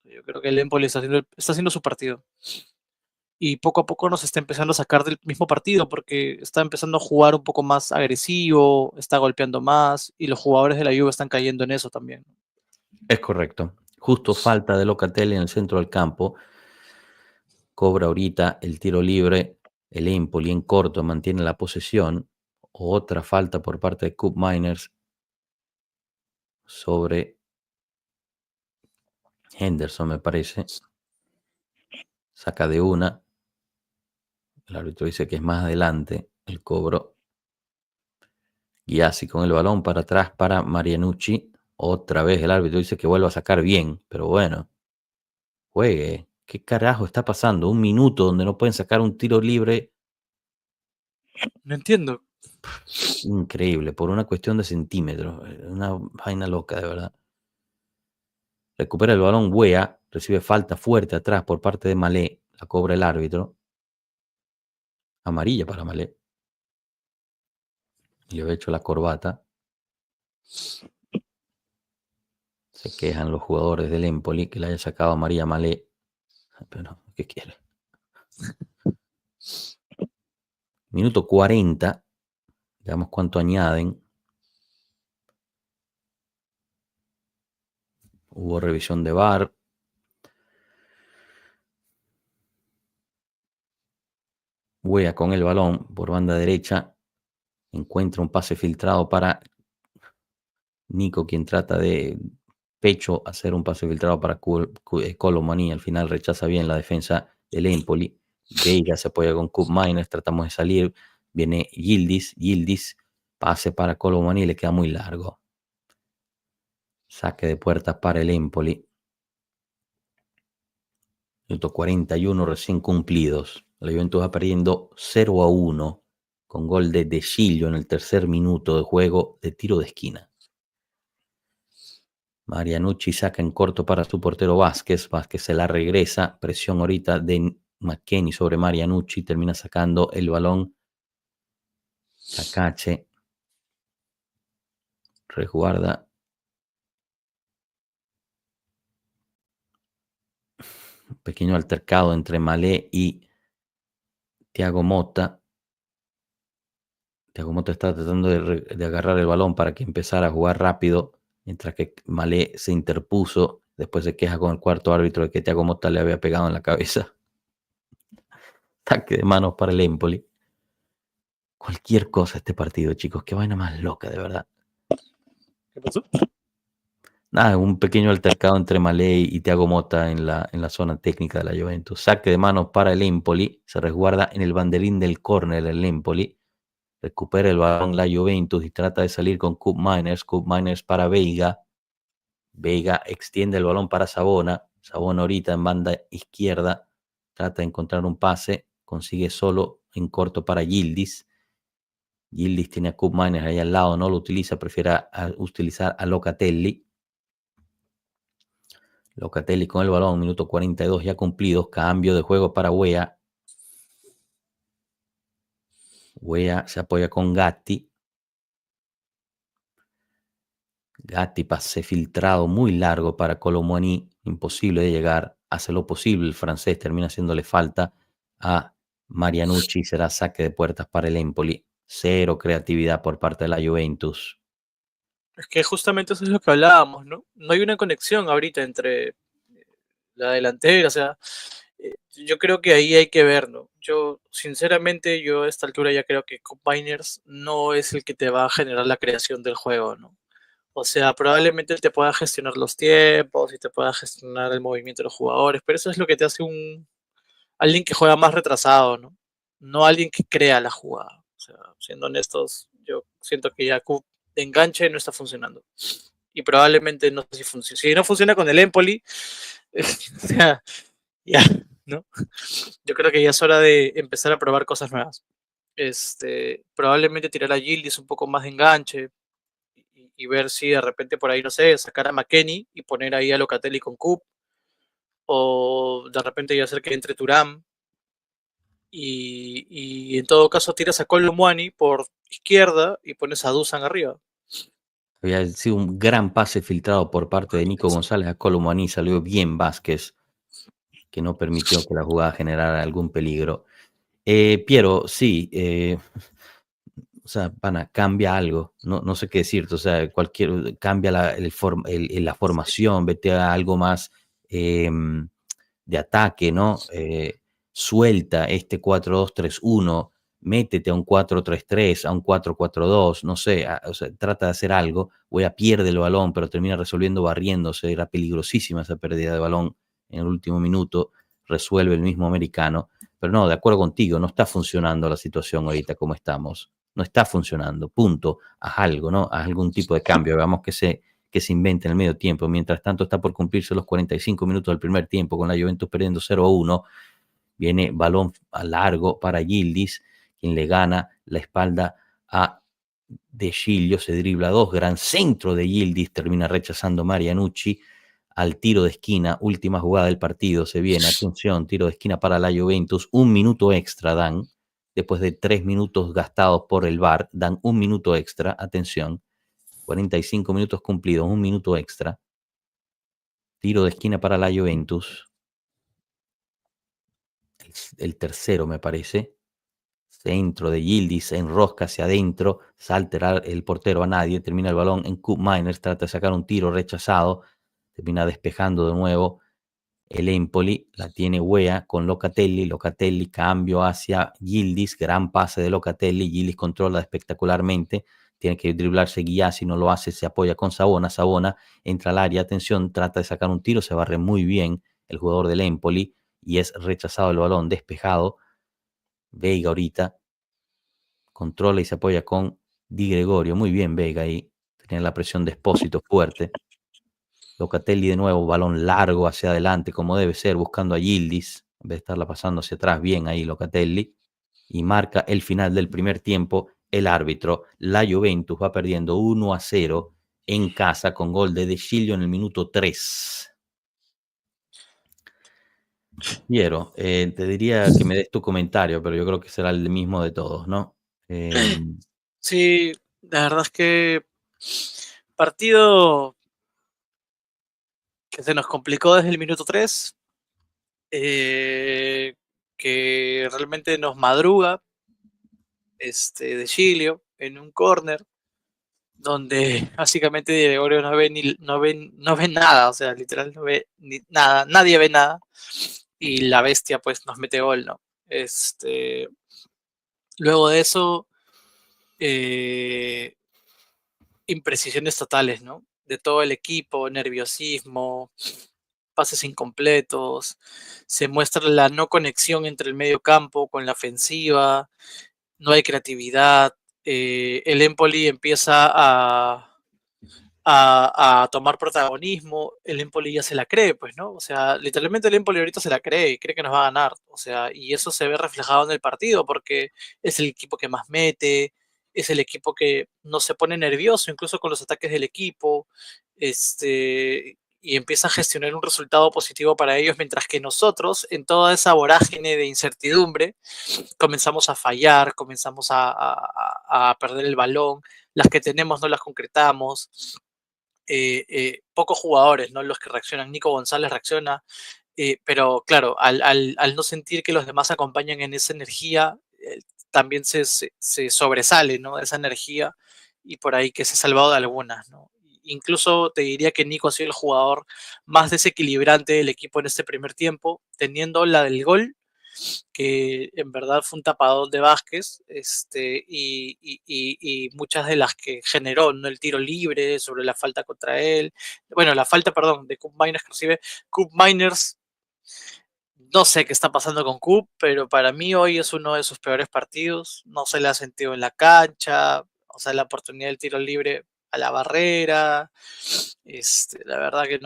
Yo creo que el Empoli está haciendo su partido. Y poco a poco nos está empezando a sacar del mismo partido porque está empezando a jugar un poco más agresivo, está golpeando más y los jugadores de la Juve están cayendo en eso también. Es correcto. Justo falta de Locatelli en el centro del campo. Cobra ahorita el tiro libre. El Empoli en corto mantiene la posesión. Otra falta por parte de Cup Miners sobre Henderson, me parece. Saca de una. El árbitro dice que es más adelante el cobro. Gyasi con el balón para atrás para Marianucci. Otra vez el árbitro dice que vuelva a sacar bien, pero bueno, juegue. ¿Qué carajo está pasando? Un minuto donde no pueden sacar un tiro libre. No entiendo. Increíble, por una cuestión de centímetros. Una vaina loca, de verdad. Recupera el balón Wea, recibe falta fuerte atrás por parte de Malé. La cobra el árbitro. Amarilla para Malé. Le había hecho la corbata. Se quejan los jugadores del Empoli que le haya sacado amarilla a Malé. Pero, ¿qué quiere? Minuto 40. Veamos cuánto añaden. Hubo revisión de VAR. Wea con el balón por banda derecha. Encuentra un pase filtrado para Nico, quien trata de pecho hacer un pase filtrado para Kolo Muani. Al final rechaza bien la defensa del Empoli. Veiga se apoya con Koop Miners. Tratamos de salir. Viene Yildiz. Pase para Kolo Muani. Le queda muy largo. Saque de puerta para el Empoli. Minuto 41 recién cumplidos. La Juventus va perdiendo 0-1 con gol de Giglio en el tercer minuto de juego de tiro de esquina. Marianucci saca en corto para su portero Vázquez. Vázquez se la regresa. Presión ahorita de McKennie sobre Marianucci. Termina sacando el balón. Cacache. Resguarda. Un pequeño altercado entre Malé y Thiago Motta. Thiago Motta está tratando de agarrar el balón para que empezara a jugar rápido, mientras que Malé se interpuso. Después se queja con el cuarto árbitro de que Thiago Motta le había pegado en la cabeza. Ataque de manos para el Empoli. Cualquier cosa este partido, chicos. Qué vaina más loca, de verdad. ¿Qué pasó? Nada, un pequeño altercado entre Malé y Thiago Motta en la zona técnica de la Juventus. Saque de manos para el Empoli. Se resguarda en el banderín del córner el Empoli. Recupera el balón la Juventus y trata de salir con Koop Miners. Koop Miners para Veiga. Veiga extiende el balón para Sabona. Sabona ahorita en banda izquierda. Trata de encontrar un pase. Consigue solo en corto para Yildiz. Yildiz tiene a Koop Miners ahí al lado. No lo utiliza. Prefiere utilizar a Locatelli. Locatelli con el balón. Minuto 42 ya cumplidos. Cambio de juego para Wea. Wea se apoya con Gatti. Gatti pase filtrado muy largo para Kolo Muani, imposible de llegar, hace lo posible el francés, termina haciéndole falta a Marianucci, será saque de puertas para el Empoli. Cero creatividad por parte de la Juventus. Es que justamente eso es lo que hablábamos, ¿no? No hay una conexión ahorita entre la delantera, o sea, yo creo que ahí hay que ver, ¿no? Yo, sinceramente, yo a esta altura ya creo que Combiners no es el que te va a generar la creación del juego, ¿no? O sea, probablemente te pueda gestionar los tiempos y te pueda gestionar el movimiento de los jugadores, pero eso es lo que te hace alguien que juega más retrasado, ¿no? No alguien que crea la jugada. O sea, siendo honestos, yo siento que ya Coop de enganche no está funcionando. Y probablemente no sé si funciona. Si no funciona con el Empoli, o sea, ya, ¿no? Yo creo que ya es hora de empezar a probar cosas nuevas. Probablemente tirar a Yildiz un poco más de enganche y ver si de repente por ahí, no sé, sacar a McKennie y poner ahí a Locatelli con Coop, o de repente ya hacer que entre Thuram y en todo caso tiras a Kolo Muani por izquierda y pones a Dusan arriba. Había sido un gran pase filtrado por parte de Nico González a Kolo Muani, salió bien Vázquez, que no permitió que la jugada generara algún peligro. Piero, sí, o sea, pana, cambia algo, no sé qué decirte, o sea, cambia la formación, vete a algo más de ataque, ¿no? Suelta este 4-2-3-1, métete a un 4-3-3, a un 4-4-2, no sé, o sea, trata de hacer algo. Wea pierde el balón, pero termina resolviendo barriéndose. Era peligrosísima esa pérdida de balón en el último minuto. Resuelve el mismo americano. Pero no, de acuerdo contigo, no está funcionando la situación ahorita como estamos. No está funcionando, punto. Haz algo, ¿no? Haz algún tipo de cambio. Veamos que se invente en el medio tiempo. Mientras tanto, está por cumplirse los 45 minutos del primer tiempo con la Juventus perdiendo 0-1. Viene balón a largo para Yildiz, quien le gana la espalda a De Sciglio, se dribla dos, gran centro de Yildiz, termina rechazando Marianucci al tiro de esquina, última jugada del partido, se viene, atención, tiro de esquina para la Juventus, un minuto extra dan, después de 3 minutos gastados por el VAR, dan un minuto extra, atención, 45 minutos cumplidos, un minuto extra, tiro de esquina para la Juventus, el tercero me parece, centro de Yildiz, se enrosca hacia adentro, salta el portero a nadie, termina el balón en Koop Miners, trata de sacar un tiro rechazado, termina despejando de nuevo el Empoli, la tiene Wea con Locatelli, cambio hacia Yildiz, gran pase de Locatelli, Yildiz controla espectacularmente, tiene que driblarse Guía, si no lo hace se apoya con Sabona entra al área, atención, trata de sacar un tiro, se barre muy bien el jugador del Empoli y es rechazado el balón, despejado, Veiga ahorita, controla y se apoya con Di Gregorio. Muy bien, Vega ahí. Tenía la presión de Espósito fuerte. Locatelli de nuevo, balón largo hacia adelante, como debe ser, buscando a Yildiz. En vez de estarla pasando hacia atrás, bien ahí Locatelli. Y marca el final del primer tiempo el árbitro. La Juventus va perdiendo 1-0 en casa con gol de Sciglio en el minuto 3. Piero, te diría que me des tu comentario, pero yo creo que será el mismo de todos, ¿no? Sí, la verdad es que partido que se nos complicó desde el minuto 3, que realmente nos madruga De Chilio en un córner donde básicamente Di Gregorio no ve nada, o sea, literal no ve nada, nadie ve nada y la bestia pues nos mete gol, ¿no? Luego de eso, eh, imprecisiones totales, ¿no? De todo el equipo, nerviosismo, pases incompletos, se muestra la no conexión entre el medio campo con la ofensiva, no hay creatividad, el Empoli empieza a tomar protagonismo, el Empoli ya se la cree, pues, ¿no? O sea, literalmente el Empoli ahorita se la cree y cree que nos va a ganar, o sea, y eso se ve reflejado en el partido porque es el equipo que más mete, es el equipo que no se pone nervioso incluso con los ataques del equipo, y empieza a gestionar un resultado positivo para ellos, mientras que nosotros, en toda esa vorágine de incertidumbre, comenzamos a fallar, comenzamos a perder el balón, las que tenemos no las concretamos, pocos jugadores, ¿no? Los que reaccionan. Nico González reacciona, pero claro, al no sentir que los demás acompañan en esa energía, también se sobresale, ¿no? Esa energía y por ahí que se ha salvado de algunas, ¿no? Incluso te diría que Nico ha sido el jugador más desequilibrante del equipo en este primer tiempo, teniendo la del gol, que en verdad fue un tapador de Vázquez, y muchas de las que generó, ¿no? El tiro libre sobre la falta contra él, bueno, la falta, perdón, de Koop Miners que recibe. Koop Miners, no sé qué está pasando con Koop, pero para mí hoy es uno de sus peores partidos, no se le ha sentido en la cancha, o sea, la oportunidad del tiro libre a la barrera, la verdad que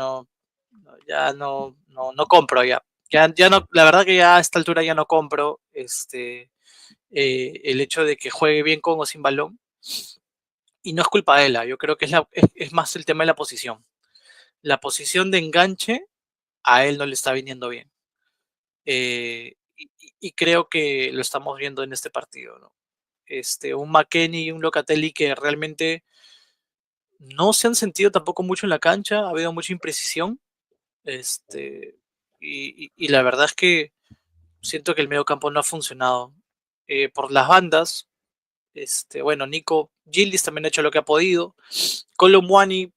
ya no compro ya. Ya no, la verdad que ya a esta altura ya no compro el hecho de que juegue bien con o sin balón. Y no es culpa de él, yo creo que es más el tema de la posición. La posición de enganche a él no le está viniendo bien. Y creo que lo estamos viendo en este partido, ¿no? Un McKennie y un Locatelli que realmente no se han sentido tampoco mucho en la cancha, ha habido mucha imprecisión. Y la verdad es que siento que el medio campo no ha funcionado. Por las bandas, bueno, Nico Gildis también ha hecho lo que ha podido. Kolo Muani,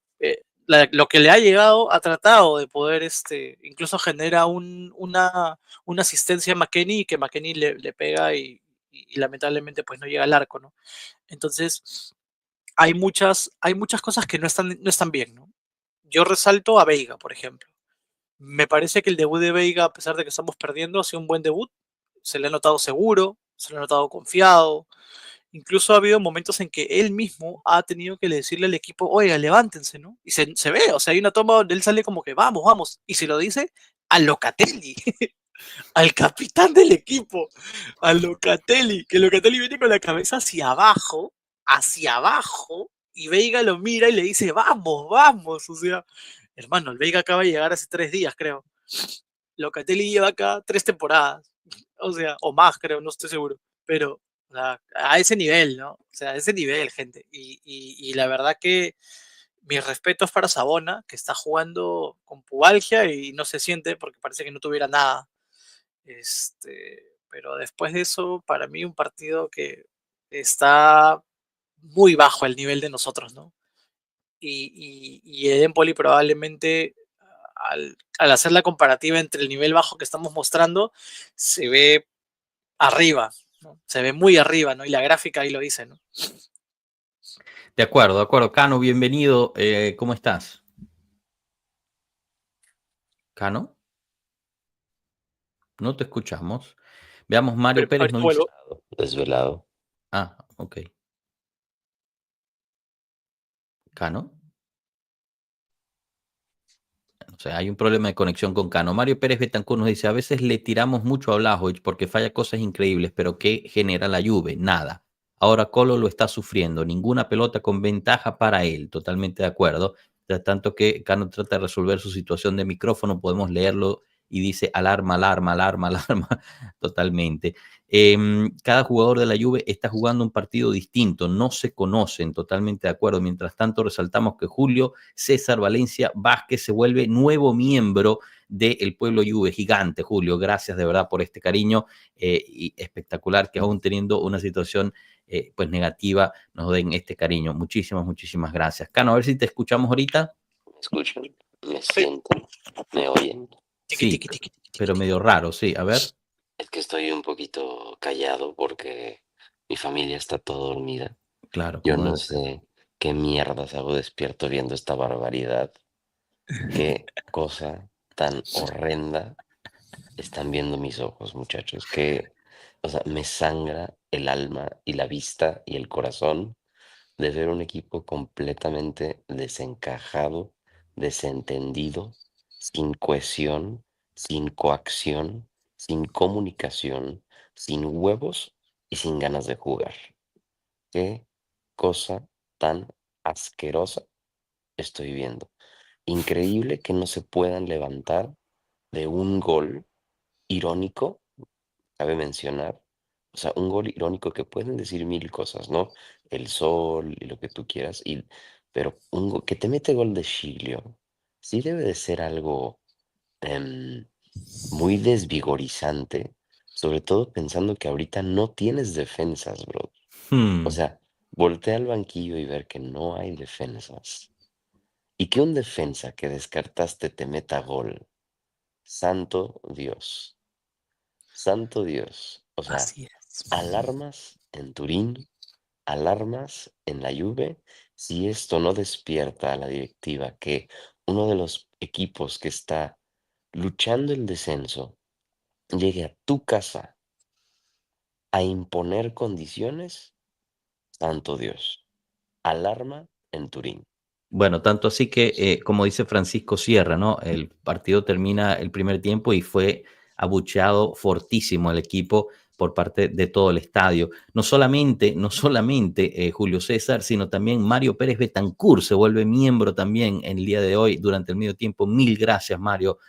lo que le ha llegado, ha tratado de poder, incluso genera una asistencia a McKennie, que McKennie le pega y y lamentablemente pues no llega al arco, ¿no? Entonces, hay muchas cosas que no están bien, ¿no? Yo resalto a Veiga, por ejemplo. Me parece que el debut de Veiga, a pesar de que estamos perdiendo, ha sido un buen debut. Se le ha notado seguro, se le ha notado confiado. Incluso ha habido momentos en que él mismo ha tenido que decirle al equipo, oiga, levántense, ¿no? Y se ve, o sea, hay una toma donde él sale como que vamos, vamos. Y se lo dice a Locatelli, al capitán del equipo, a Locatelli, que Locatelli viene con la cabeza hacia abajo, y Veiga lo mira y le dice, vamos, vamos. O sea, hermano, el Veiga acaba de llegar hace 3 días, creo. Locatelli lleva acá 3 temporadas, o sea, o más, creo, no estoy seguro. Pero o sea, a ese nivel, ¿no? O sea, a ese nivel, gente. Y la verdad que mis respetos para Sabona, que está jugando con pubalgia y no se siente porque parece que no tuviera nada. Pero después de eso, para mí un partido que está muy bajo el nivel de nosotros, ¿no? Y el Empoli probablemente al hacer la comparativa entre el nivel bajo que estamos mostrando, se ve arriba, ¿no? Se ve muy arriba, ¿no? Y la gráfica ahí lo dice, ¿no? De acuerdo, de acuerdo. Cano, bienvenido. ¿Cómo estás? Cano, no te escuchamos. Veamos, Mario Pero Pérez ahorita nos dice... vuelvo. Desvelado. Ah, ok. Cano. O sea, hay un problema de conexión con Cano. Mario Pérez Betancur nos dice, a veces le tiramos mucho a Blajovic porque falla cosas increíbles, pero ¿qué genera la Juve? Nada. Ahora Colo lo está sufriendo, ninguna pelota con ventaja para él, totalmente de acuerdo. De tanto que Cano trata de resolver su situación de micrófono, podemos leerlo y dice alarma, alarma, alarma, alarma, totalmente. Cada jugador de la Juve está jugando un partido distinto, no se conocen, totalmente de acuerdo. Mientras tanto, resaltamos que Julio César Valencia Vázquez se vuelve nuevo miembro del pueblo Juve. Gigante, Julio, gracias de verdad por este cariño y espectacular que aún teniendo una situación pues negativa nos den este cariño. Muchísimas, muchísimas gracias. Cano, a ver si te escuchamos ahorita. ¿Me escuchan? ¿Me Sí. sienten? ¿Me oyen? Tiqui, Sí, tiqui, tiqui, tiqui, pero tiqui. medio raro, sí. A ver. Es que estoy un poquito callado porque mi familia está toda dormida. Claro, Yo como no debe ser. sé qué mierdas hago despierto viendo esta barbaridad. Qué cosa tan horrenda están viendo mis ojos, muchachos. Que, o sea, me sangra el alma y la vista y el corazón de ver un equipo completamente desencajado, desentendido, sin cohesión, sin coacción, sin comunicación, sin huevos y sin ganas de jugar. Qué cosa tan asquerosa estoy viendo. Increíble que no se puedan levantar de un gol irónico, cabe mencionar, o sea, un gol irónico que pueden decir mil cosas, ¿no? El sol y lo que tú quieras, pero que te mete gol de Giglio, sí debe de ser algo em, muy desvigorizante, sobre todo pensando que ahorita no tienes defensas, bro. O Hmm. sea, voltea al banquillo y ver que no hay defensas. Y que un defensa que descartaste te meta gol. Santo Dios. Santo Dios. O sea, Así es. alarmas en Turín, alarmas en la Juve, si esto no despierta a la directiva que uno de los equipos que está luchando el descenso llegue a tu casa a imponer condiciones, santo Dios. Alarma en Turín. Bueno, tanto así que, como dice Francisco Sierra, ¿no? El partido termina el primer tiempo y fue abucheado fortísimo el equipo por parte de todo el estadio. No solamente Julio César, sino también Mario Pérez Betancur se vuelve miembro también en el día de hoy durante el medio tiempo. Mil gracias, Mario.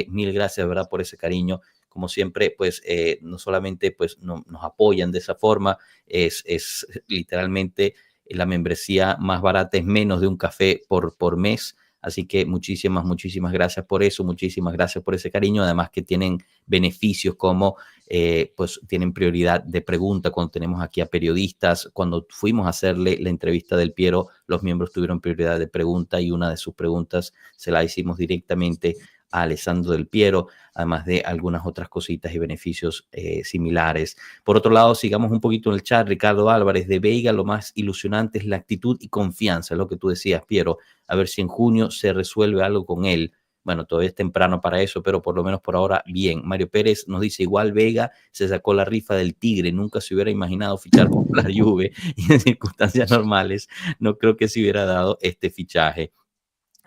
Mil gracias, de verdad, por ese cariño. Como siempre, pues no solamente pues, nos apoyan de esa forma, es literalmente la membresía más barata es menos de un café por mes. Así que muchísimas, muchísimas gracias por eso, muchísimas gracias por ese cariño. Además que tienen beneficios como, pues tienen prioridad de pregunta cuando tenemos aquí a periodistas. Cuando fuimos a hacerle la entrevista del Piero, los miembros tuvieron prioridad de pregunta y una de sus preguntas se la hicimos directamente a Alessandro Del Piero, además de algunas otras cositas y beneficios similares. Por otro lado, sigamos un poquito en el chat. Ricardo Álvarez, de Veiga, lo más ilusionante es la actitud y confianza, es lo que tú decías, Piero. A ver si en junio se resuelve algo con él. Bueno, todavía es temprano para eso, pero por lo menos por ahora bien. Mario Pérez nos dice, igual Vega se sacó la rifa del Tigre, nunca se hubiera imaginado fichar por la Juve y en circunstancias normales no creo que se hubiera dado este fichaje.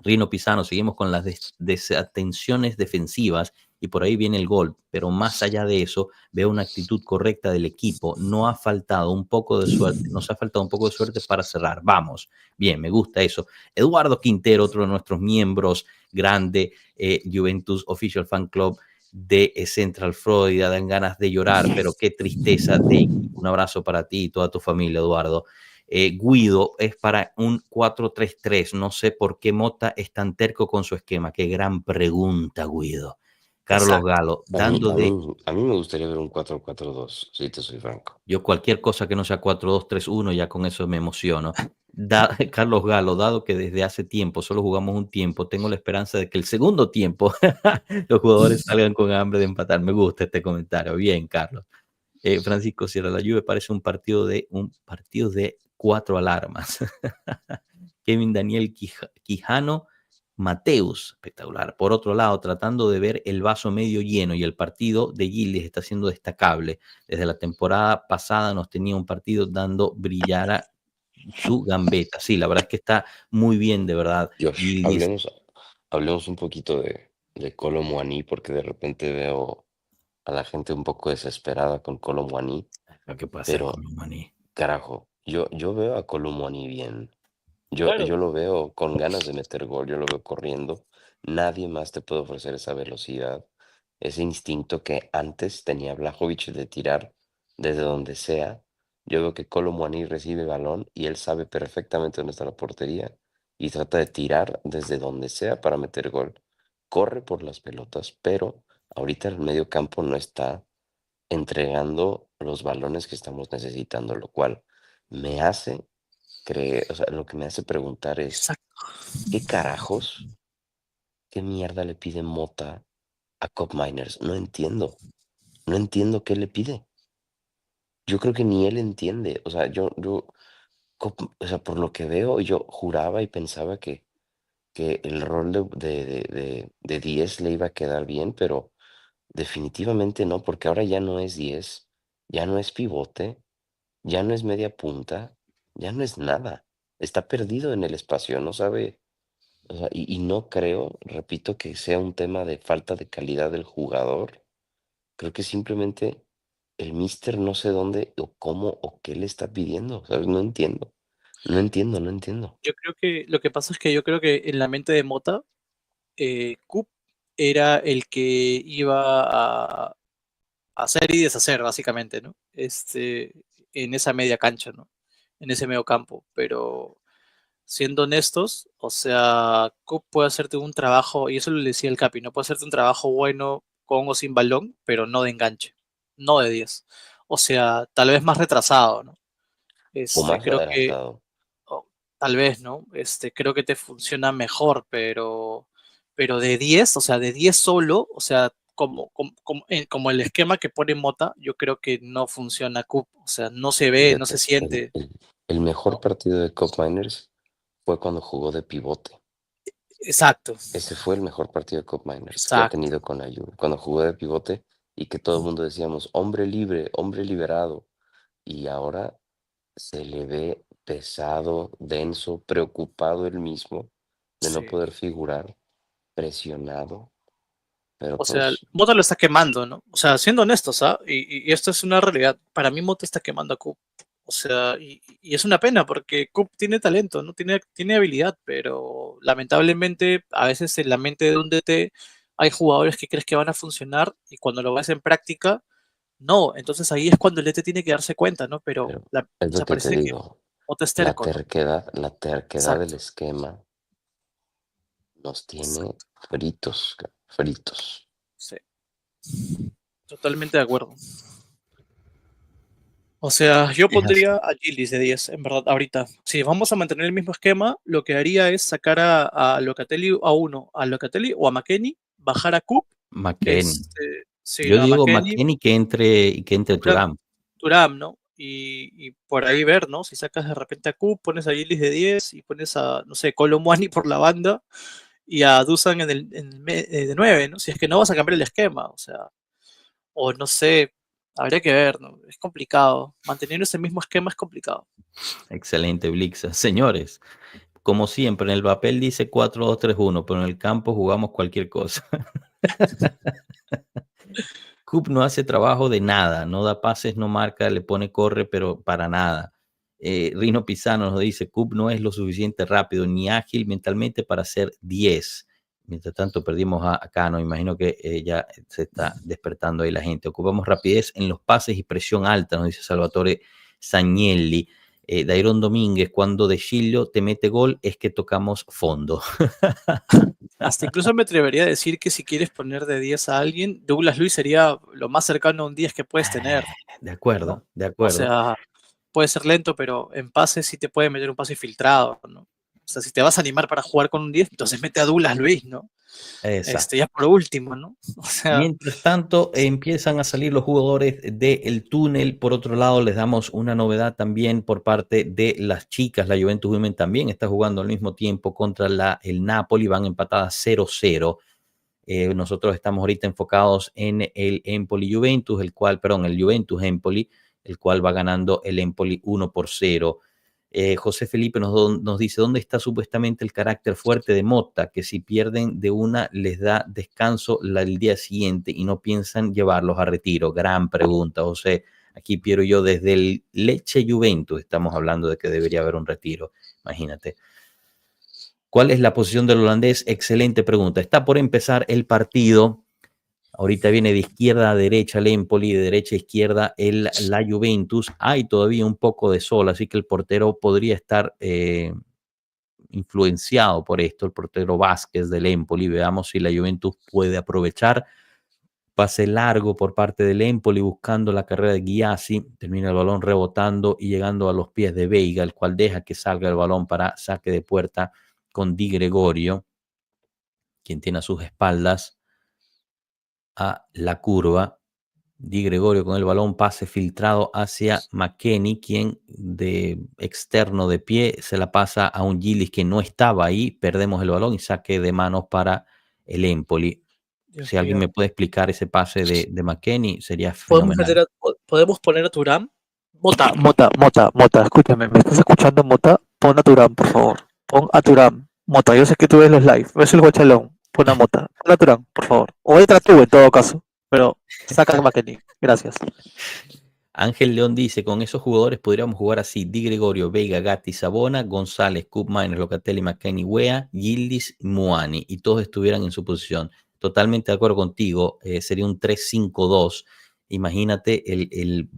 Rino Pisano, seguimos con las desatenciones defensivas y por ahí viene el gol, pero más allá de eso, veo una actitud correcta del equipo. No ha faltado un poco de suerte, nos ha faltado un poco de suerte para cerrar. Vamos, bien, me gusta eso. Eduardo Quintero, otro de nuestros miembros, grande, Juventus Official Fan Club de Central Florida, dan ganas de llorar, pero qué tristeza. Un abrazo para ti y toda tu familia, Eduardo. Guido es para un 4-3-3. No sé por qué Mota es tan terco con su esquema. Qué gran pregunta, Guido. Carlos Exacto. Galo, A mí me gustaría ver un 4-4-2, si te soy franco. yo cualquier cosa que no sea 4-2-3-1, ya con eso me emociono. Carlos Galo, dado que desde hace tiempo solo jugamos un tiempo, tengo la esperanza de que el segundo tiempo los jugadores salgan con hambre de empatar. Me gusta este comentario. Bien, Carlos. Francisco Sierra, la Juve parece un partido de 4 alarmas. Kevin Daniel Quijano Mateus, espectacular. Por otro lado, tratando de ver el vaso medio lleno, y el partido de Gilles está siendo destacable. Desde la temporada pasada nos tenía un partido dando brillar a su gambeta. Sí, la verdad es que está muy bien, de verdad. Josh, hablemos un poquito de Kolo Muani, porque de repente veo a la gente un poco desesperada con Kolo Muani, ¿Qué puede hacer con pero un maní? carajo, yo veo a Kolo Muani bien. Claro. Yo lo veo con ganas de meter gol, yo lo veo corriendo. Nadie más te puede ofrecer esa velocidad, ese instinto que antes tenía Blajovic de tirar desde donde sea. Yo veo que Kolo Muani recibe balón y él sabe perfectamente dónde está la portería y trata de tirar desde donde sea para meter gol. Corre por las pelotas, pero ahorita el medio campo no está entregando los balones que estamos necesitando, lo cual me hace o sea, lo que me hace preguntar es, Exacto. ¿qué carajos, qué mierda le pide Mota a Cop Miners? No entiendo qué le pide. Yo creo que ni él entiende. O sea, o sea, por lo que veo, yo juraba y pensaba que el rol de 10 le iba a quedar bien, pero definitivamente no, porque ahora ya no es 10, ya no es pivote, ya no es media punta, ya no es nada. Está perdido en el espacio, no sabe. O sea, y no creo, repito, que sea un tema de falta de calidad del jugador. Creo que simplemente el míster no sé dónde o cómo o qué le está pidiendo, ¿sabes? No entiendo. No entiendo, no entiendo. Yo creo que lo que pasa es que yo creo que en la mente de Mota, Kup era el que iba a hacer y deshacer, básicamente, ¿no? En esa media cancha, ¿no? En ese medio campo. Pero siendo honestos, o sea, Kup puede hacerte un trabajo, y eso lo decía el Capi, ¿no? Puede hacerte un trabajo bueno con o sin balón, pero no de enganche, no de 10. O sea, tal vez más retrasado, ¿no? O más Creo que adelantado. tal vez, ¿no? Creo que te funciona mejor, pero de 10, o sea, de 10 solo, o sea, como el esquema que pone Mota, yo creo que no funciona Cup, o sea, no se ve, no se Fíjate, siente, el mejor ¿no? partido de Cup Miners fue cuando jugó de pivote. Exacto, Ese fue el mejor partido de Cup Miners que ha exacto, tenido con la Juve. Cuando jugó de pivote y que todo el mundo decíamos, hombre libre, hombre liberado. Y ahora se le ve pesado, denso, preocupado él mismo de no sí. poder figurar, presionado, pero O sea, pues, Mota lo está quemando, ¿no? O sea, siendo honestos, ¿ah? Y esto es una realidad. Para mí Mota está quemando a Cup. O sea, y es una pena porque Cup tiene talento, ¿no? Tiene habilidad, pero lamentablemente a veces en la mente de un DT hay jugadores que crees que van a funcionar y cuando lo ves en práctica, no. Entonces ahí es cuando el DT tiene que darse cuenta, ¿no? Pero, pero o es lo sea, que te parece que digo, Mota es terco, ¿no? la terquedad del Exacto, esquema nos tiene exacto. fritos, fritos. Sí, totalmente de acuerdo. O sea, yo Es así. pondría a Gillis de 10, en verdad, ahorita. Si vamos a mantener el mismo esquema, lo que haría es sacar a Locatelli a uno, a Locatelli o a McKennie, bajar a Coop, McKennie. sí, Yo no, a digo McKennie, McKennie que entre Thuram, Thuram. Thuram, ¿no? Y por ahí ver, ¿no? Si sacas de repente a Coop, pones a Gillis de 10 y pones a, no sé, Kolo Muani por la banda y a Dusan de 9, ¿no? Si es que no vas a cambiar el esquema, o sea, o no sé, habría que ver, ¿no? Es complicado. Mantener ese mismo esquema es complicado. Excelente, Blixa. Señores, como siempre, en el papel dice 4-2-3-1, pero en el campo jugamos cualquier cosa. Coop no hace trabajo de nada, no da pases, no marca, le pone corre, pero para nada. Rino Pisano nos dice, Coop no es lo suficiente rápido ni ágil mentalmente para ser 10. Mientras tanto, perdimos a Cano. Imagino que ya se está despertando ahí la gente. Ocupamos rapidez en los pases y presión alta, nos dice Salvatore Sagnelli. Dairon Domínguez, cuando De Chilio te mete gol, es que tocamos fondo. Hasta incluso me atrevería a decir que si quieres poner de 10 a alguien, Douglas Luiz sería lo más cercano a un 10 que puedes tener, De ¿no? acuerdo, de O acuerdo. sea, puede ser lento, pero en pases sí te puede meter un pase filtrado, ¿no? O sea, si te vas a animar para jugar con un 10, entonces mete a Douglas Luiz, ¿no? Exacto. Ya por último, ¿no? O sea, Mientras tanto, empiezan a salir los jugadores del túnel. Por otro lado, les damos una novedad también por parte de las chicas. La Juventus Women también está jugando al mismo tiempo contra el Napoli. Van empatadas 0-0. Nosotros estamos ahorita enfocados en el Empoli Juventus, el Juventus Empoli, el cual va ganando el Empoli 1-0. José Felipe nos dice, ¿dónde está supuestamente el carácter fuerte de Motta? Que si pierden de una les da descanso el día siguiente y no piensan llevarlos a retiro. Gran pregunta, José. Aquí Piero y yo desde el Lecce Juventus estamos hablando de que debería haber un retiro. Imagínate. ¿Cuál es la posición del holandés? Excelente pregunta. Está por empezar el partido. Ahorita viene de izquierda a derecha el Empoli, de derecha a izquierda la Juventus. Hay todavía un poco de sol, así que el portero podría estar influenciado por esto, el portero Vázquez del Empoli. Veamos si la Juventus puede aprovechar. Pase largo por parte del Empoli buscando la carrera de Gyasi. Termina el balón rebotando y llegando a los pies de Veiga, el cual deja que salga el balón para saque de puerta con Di Gregorio, quien tiene a sus espaldas a la curva. Di Gregorio con el balón, pase filtrado hacia McKennie, quien de externo de pie se la pasa a un Gillis que no estaba ahí. Perdemos el balón y saque de manos para el Empoli. Dios Si alguien mío. me puede explicar ese pase de McKennie, sería ¿Podemos, fenomenal. podemos poner a Thuram? Mota, escúchame, ¿me estás escuchando, Mota? Pon a Thuram, por favor. Pon a Thuram. Mota, yo sé que tú ves los live, ves el guachalón. Pon a Mota. Pon a Thuram, por favor. O entra tú en todo caso, pero saca a McKennie. Gracias. Ángel León dice, con esos jugadores podríamos jugar así: Di Gregorio, Veiga, Gatti, Sabona, González, Koop Miners, Locatelli, McKennie, Wea, Gildis, Muani, y todos estuvieran en su posición. Totalmente de acuerdo contigo, sería un 3-5-2. Imagínate el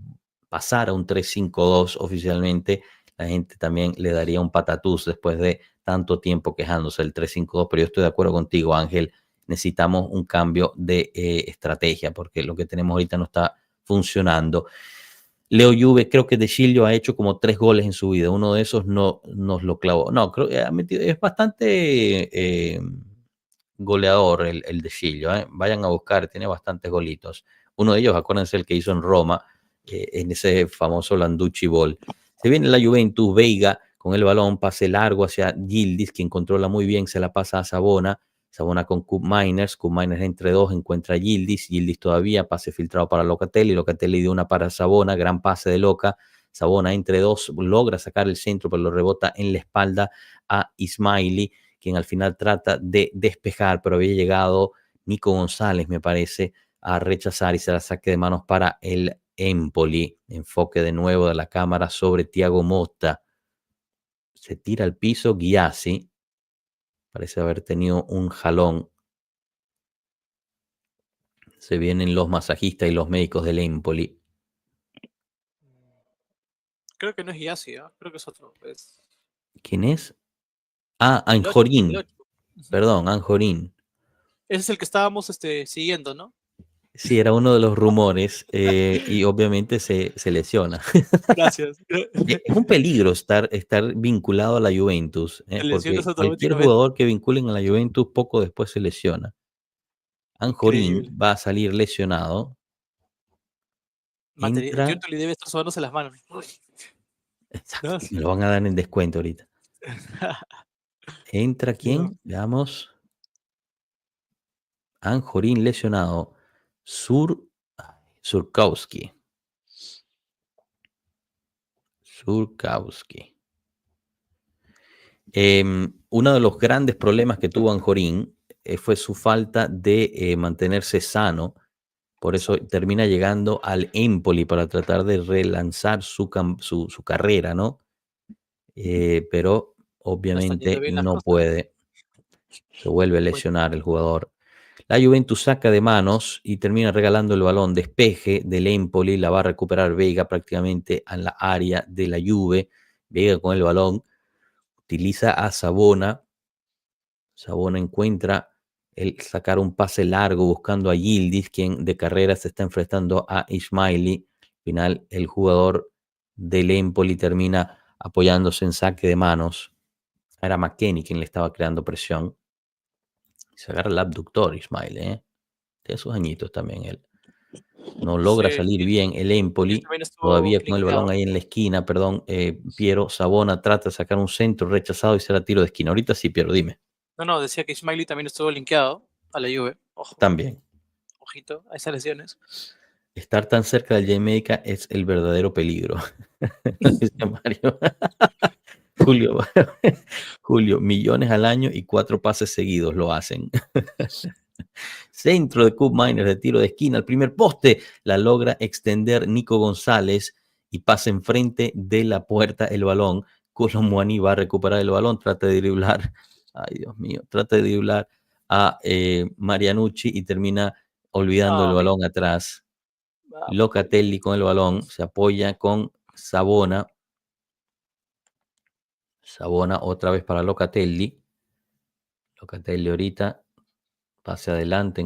pasar a un 3-5-2 oficialmente, la gente también le daría un patatús después de tanto tiempo quejándose del 3-5-2, pero yo estoy de acuerdo contigo, Ángel, necesitamos un cambio de estrategia porque lo que tenemos ahorita no está funcionando. Leo Juve, creo que De Chilio ha hecho como 3 goles en su vida. Uno de esos no nos lo clavó. No, creo que es bastante goleador el De Chilio. Vayan a buscar, tiene bastantes golitos. Uno de ellos, acuérdense, el que hizo en Roma, en ese famoso Landucci Ball. Se viene la Juventus, Veiga con el balón, pase largo hacia Gildis, quien controla muy bien, se la pasa a Sabona. Sabona con Koop Miners entre dos, encuentra a Gildis todavía, pase filtrado para Locatelli dio una para Sabona, gran pase de Loca, Sabona entre dos, logra sacar el centro, pero lo rebota en la espalda a Ismaili, quien al final trata de despejar, pero había llegado Nico González, me parece, a rechazar y se la saque de manos para el Empoli. Enfoque de nuevo de la cámara sobre Thiago Motta. Se tira al piso Gyasi. Parece haber tenido un jalón. Se vienen los masajistas y los médicos del Empoli. Creo que no es Yassi, creo que es otro. ¿Quién es? Ah, Anjorín. Perdón, Anjorín. Ese es el que estábamos siguiendo, ¿no? Sí, era uno de los rumores y obviamente se lesiona. Gracias. Es un peligro estar vinculado a la Juventus, porque cualquier jugador que vinculen a la Juventus poco después se lesiona. Anjorin Increíble. va a salir lesionado. Entra. Juntoli debe estar sobándose las manos. Exacto, ¿No? me lo van a dar en descuento ahorita. ¿Entra No. quién? Veamos. Anjorin lesionado. Surkowski. Uno de los grandes problemas que tuvo Anjorin fue su falta de mantenerse sano. Por eso termina llegando al Empoli para tratar de relanzar su carrera, ¿no? Pero No están yendo obviamente bien las no cosas. puede. Se vuelve a Bueno, lesionar el jugador. La Juventus saca de manos y termina regalando el balón. Despeje del Empoli, la va a recuperar Vega prácticamente en la área de la Juve. Vega con el balón, utiliza a Sabona. Sabona encuentra el sacar un pase largo buscando a Yildiz, quien de carrera se está enfrentando a Ismaili. Al final, el jugador del Empoli termina apoyándose en saque de manos. Era McKennie quien le estaba creando presión. Se agarra el abductor Ismaili, Tiene sus añitos también él. No logra sí, salir bien el él Empoli. también estuvo Todavía con el balón linkeado. ahí en la esquina, perdón. Piero Sabona trata de sacar un centro rechazado y será tiro de esquina. Ahorita sí, Piero, dime. No, decía que Ismaili también estuvo linkeado a la Juve. Ojo, También. ojito a esas lesiones. Estar tan cerca del J-Médica es el verdadero peligro. Dice Mario. Julio, Julio, millones al año y 4 pases seguidos lo hacen. Centro de Cup Miners de tiro de esquina, al primer poste, la logra extender Nico González y pasa enfrente de la puerta el balón. Colomboani va a recuperar el balón, trata de driblar, ay Dios mío, trata de driblar a Marianucci y termina olvidando el No, balón atrás. vamos, Locatelli con el balón, se apoya con Sabona. Sabona otra vez para Locatelli. Locatelli ahorita pase adelante,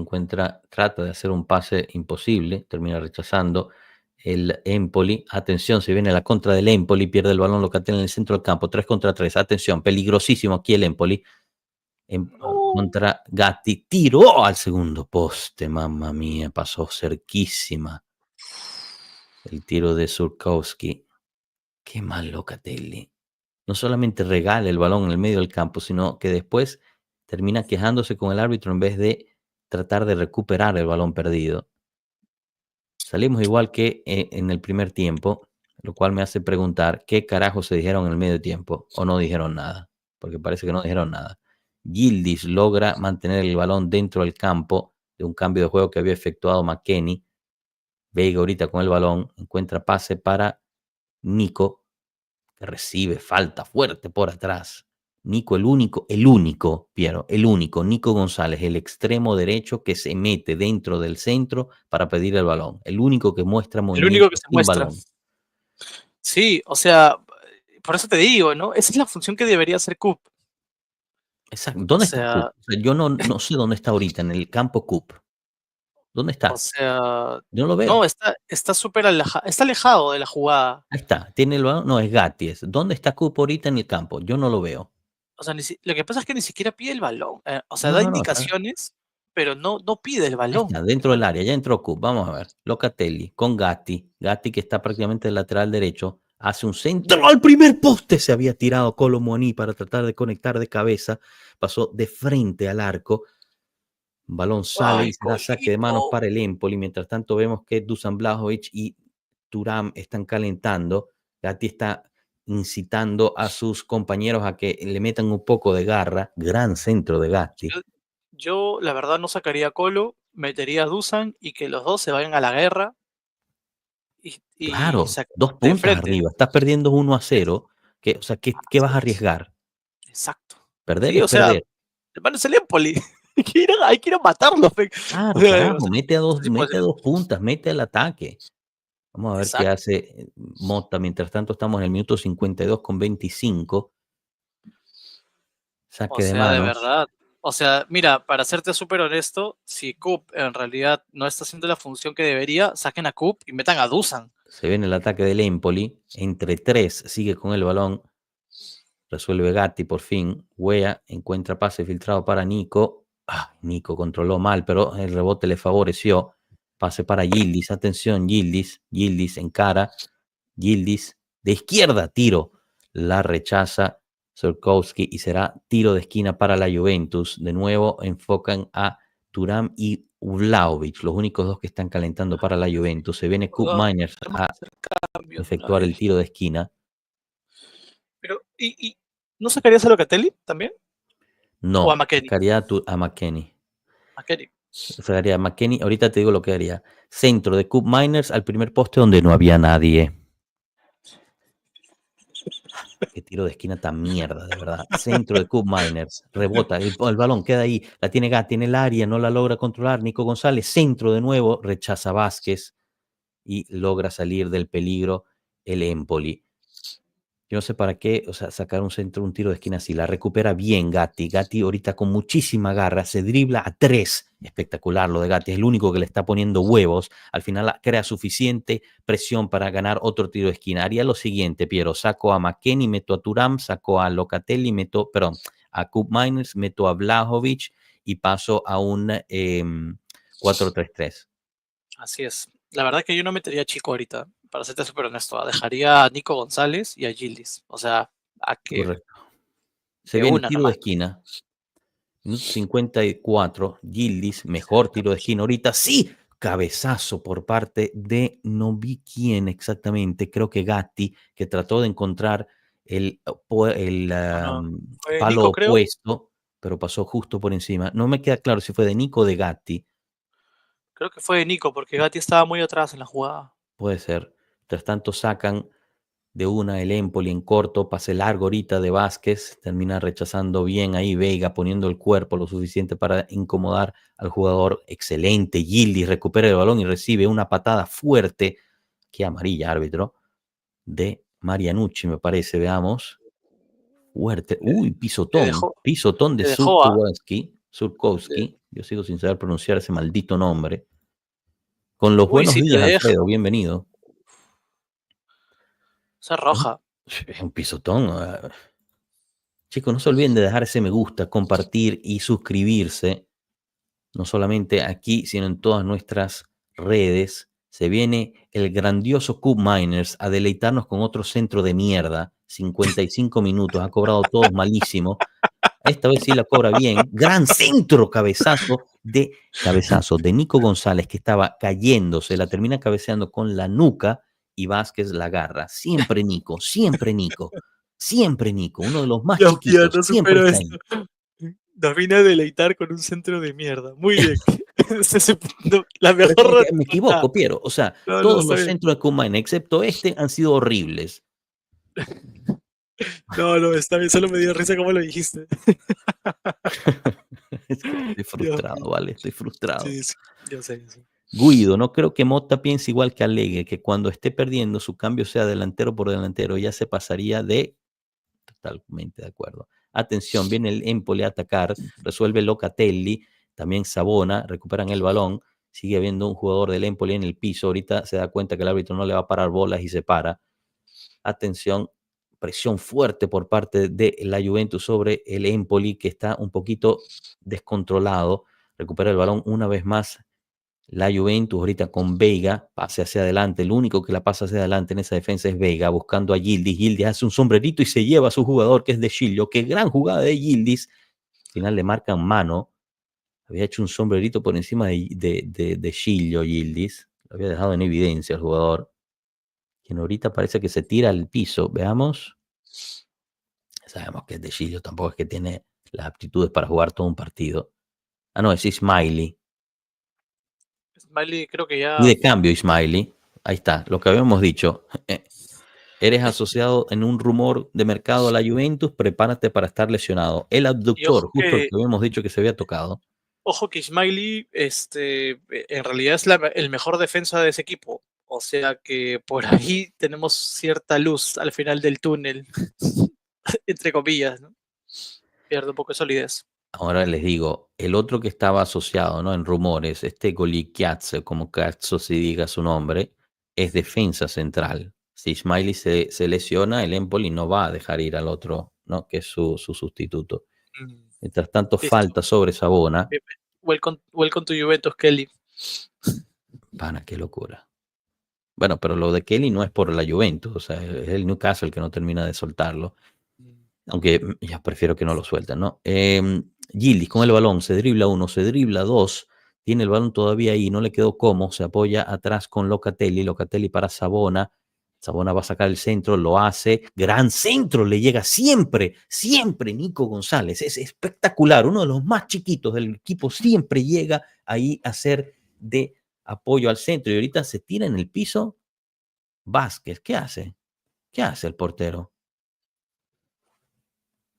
trata de hacer un pase imposible, termina rechazando el Empoli. Atención, se viene la contra del Empoli, pierde el balón Locatelli en el centro del campo, 3 contra 3. Atención, peligrosísimo aquí el Empoli. no. Contra Gatti, tiró al segundo poste, mamma mía, pasó cerquísima. El tiro de Surkowski. Qué mal Locatelli. No solamente regala el balón en el medio del campo, sino que después termina quejándose con el árbitro en vez de tratar de recuperar el balón perdido. Salimos igual que en el primer tiempo, lo cual me hace preguntar qué carajo se dijeron en el medio tiempo o no dijeron nada, porque parece que no dijeron nada. Yildiz logra mantener el balón dentro del campo de un cambio de juego que había efectuado McKennie. Vega ahorita con el balón, encuentra pase para Nico, que recibe falta fuerte por atrás. Nico, el único, Piero, el único, Nico González, el extremo derecho que se mete dentro del centro para pedir el balón. El único que muestra El único movimiento que se sin muestra. balón. Sí, o sea, por eso te digo, ¿no? Esa es la función que debería hacer Coop. Exacto. O ¿Dónde está Cup? sea, O sea, yo no sé dónde está ahorita, en el campo Cup. ¿Dónde o está? sea, Yo no lo no, veo. está súper alejado, está alejado de la jugada. Ahí está. Tiene el balón. No, es Gatti. ¿Dónde está Cup ahorita en el campo? Yo no lo veo. O sea, lo que pasa es que ni siquiera pide el balón. O sea, da No, está. indicaciones, pero no pide el Ahí balón. está, dentro del área, ya entró Cup. Vamos a ver. Locatelli con Gatti. Gatti que está prácticamente del lateral derecho. Hace un centro al primer poste. Se había tirado Colomboani para tratar de conectar de cabeza. Pasó de frente al arco. Balón sale y Ay, será saque de manos Colito. para el Empoli. Mientras tanto vemos que Dusan Blajovic y Thuram están calentando. Gatti está incitando a sus compañeros a que le metan un poco de garra. Gran centro de Gatti. Yo, la verdad, no sacaría a Colo, metería a Dusan y que los dos se vayan a la guerra y Claro, 2 de puntas frente. arriba. Estás perdiendo 1-0. O sea, ¿qué vas a Así es. arriesgar? Exacto. Perder Sí, es o sea, perder. hermano, es el Empoli. Hay que ir a matarlo. Claro, O carajo, sea, sí, pues, mete a 2 puntas, mete al ataque. Vamos a ver qué exacto. hace Mota. Mientras tanto, estamos en el minuto 52 con 25. O Saque de sea, de manos. verdad. O sea, mira, para serte súper honesto, si Coop en realidad no está haciendo la función que debería, saquen a Coop y metan a Dusan. Se viene el ataque del Empoli. Entre 3 sigue con el balón. Resuelve Gatti por fin. Wea encuentra pase filtrado para Nico. Nico controló mal, pero el rebote le favoreció. Pase para Yildiz. Atención, Yildiz. Yildiz encara. Yildiz de izquierda, tiro. La rechaza Surkowski y será tiro de esquina para la Juventus. De nuevo enfocan a Thuram y Vlahovic, los únicos dos que están calentando para la Juventus. Se viene Koop Meiners a Cambios, efectuar el tiro de esquina. Pero, ¿y no sacarías a Locatelli también? No, ¿O a McKennie? sacaría a McKennie. McKennie. Sacaría a McKennie. Ahorita te digo lo que haría. Centro de Koop Meiners al primer poste donde no había nadie. Qué tiro de esquina tan mierda, de verdad. Centro de Koop Meiners. Rebota. El balón queda ahí. La tiene Gatti en el área. No la logra controlar. Nico González. Centro de nuevo. Rechaza Vázquez. Y logra salir del peligro el Empoli. Yo no sé para qué, o sea, sacar un centro, un tiro de esquina así. La recupera bien Gatti. Gatti ahorita con muchísima garra. Se dribla a 3. Espectacular lo de Gatti. Es el único que le está poniendo huevos. Al final crea suficiente presión para ganar otro tiro de esquina. Haría lo siguiente, Piero. Saco a McKennie, meto a Thuram, saco a Locatelli, a Koop Meiners, meto a Vlahovic y paso a un 4-3-3. Así es. La verdad que yo no metería a Chico ahorita, para serte súper honesto. Dejaría a Nico González y a Yildiz. O sea, a que Correcto. Se de viene una tiro de nomás. esquina. Minuto 54. Yildiz, mejor tiro de esquina ahorita. ¡Sí! Cabezazo por parte de no vi quién exactamente. Creo que Gatti, que trató de encontrar el No, fue palo Nico, creo. opuesto, pero pasó justo por encima. No me queda claro si fue de Nico o de Gatti. Creo que fue de Nico, porque Gatti estaba muy atrás en la jugada. Puede ser. Tras tanto sacan de una el Empoli en corto, pase largo ahorita de Vázquez, termina rechazando bien ahí Veiga, poniendo el cuerpo lo suficiente para incomodar al jugador. Excelente, Yildiz recupera el balón y recibe una patada fuerte, que amarilla árbitro, de Marianucci me parece, veamos. Fuerte, uy, pisotón de le dejó a... Surkowski, yo sigo sin saber pronunciar ese maldito nombre. Con los Uy, buenos sí, te días, dejo. Alfredo, bienvenido. Esa roja. Es un pisotón. Chicos, no se olviden de dejar ese me gusta, compartir y suscribirse, no solamente aquí, sino en todas nuestras redes. Se viene el grandioso Koop Meiners a deleitarnos con otro centro de mierda. 55 minutos, ha cobrado todos malísimo. Esta vez sí la cobra bien. Gran centro, cabezazo de Nico González, que estaba cayéndose, la termina cabeceando con la nuca y Vázquez la agarra. Siempre Nico, siempre Nico. Siempre Nico, uno de los más Ya, chiquitos, no siempre supero está ahí. esto. Nos vine a deleitar con un centro de mierda. Muy bien. La Pero mejor. me equivoco, Piero. O sea, No, todos está los bien. centros de Kumain, excepto este, han sido horribles. No, está bien. Solo me dio risa como lo dijiste. Es que estoy Dios frustrado, mío. ¿vale? Estoy frustrado. Sí, yo sé. Guido, no creo que Mota piense igual que Alegre, que cuando esté perdiendo su cambio sea delantero por delantero, ya se pasaría de... Totalmente de acuerdo. Atención, viene el Empoli a atacar, resuelve Locatelli, también Sabona, recuperan el balón, sigue habiendo un jugador del Empoli en el piso, ahorita se da cuenta que el árbitro no le va a parar bolas y se para. Atención, presión fuerte por parte de la Juventus sobre el Empoli, que está un poquito descontrolado, recupera el balón una vez más la Juventus ahorita con Veiga, pase hacia adelante, el único que la pasa hacia adelante en esa defensa es Veiga, buscando a Yildiz. Yildiz hace un sombrerito y se lleva a su jugador, que es De Sciglio. Qué gran jugada de Yildiz. Al final le marcan mano. Había hecho un sombrerito por encima de Sciglio, Yildiz. Lo había dejado en evidencia el jugador, quien ahorita parece que se tira al piso. Veamos. Sabemos que De Sciglio tampoco es que tiene las aptitudes para jugar todo un partido. Ah, no, es Ismaili. Smiley, creo que Y ya. de cambio, Ismaili, ahí está, lo que habíamos dicho. Eres asociado en un rumor de mercado a la Juventus, prepárate para estar lesionado. El Y abductor, ojo justo el que, que habíamos dicho que se había tocado. ojo que Smiley, en realidad es el mejor defensa de ese equipo. O sea que por ahí tenemos cierta luz al final del túnel, entre comillas, ¿no? Pierde un poco de solidez. Ahora les digo, el otro que estaba asociado, ¿no? En rumores, este Golikiatze, como cazzo se diga su nombre, es defensa central. Si Smiley se lesiona, el Empoli no va a dejar ir al otro, ¿no? Que es su sustituto. Mientras tanto, Listo. falta sobre Sabona. Welcome to Juventus, Kelly. Pana, qué locura. Bueno, pero lo de Kelly no es por la Juventus, o sea, es el Newcastle el que no termina de soltarlo. Aunque ya prefiero que no lo suelten, ¿no? Gildis con el balón, se dribla uno, se dribla dos, tiene el balón todavía ahí, no le quedó como, se apoya atrás con Locatelli para Sabona. Sabona va a sacar el centro, lo hace, gran centro, le llega siempre, siempre Nico González, es espectacular, uno de los más chiquitos del equipo, siempre llega ahí a ser de apoyo al centro y ahorita se tira en el piso. Vázquez, ¿qué hace? ¿Qué hace el portero?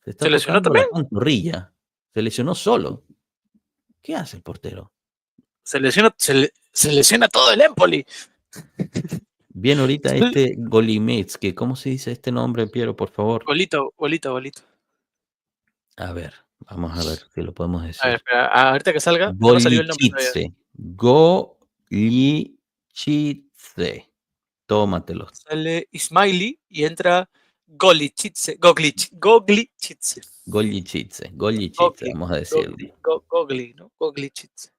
Se está ¿Se lesionó tocando la también? pantorrilla. Se lesionó solo. ¿Qué hace el portero? Se lesiona todo el Empoli. Viene ahorita este Golimets, que ¿cómo se dice este nombre, Piero, por favor? Bolito. A ver, vamos a ver si lo podemos A ver, decir. espera, ahorita que salga, no me salió el nombre todavía. Golichitse. Tómatelos. Sale Ismaili y entra Goglichitse, Golichitse, vamos a decirlo. ¿no? Goglichitse.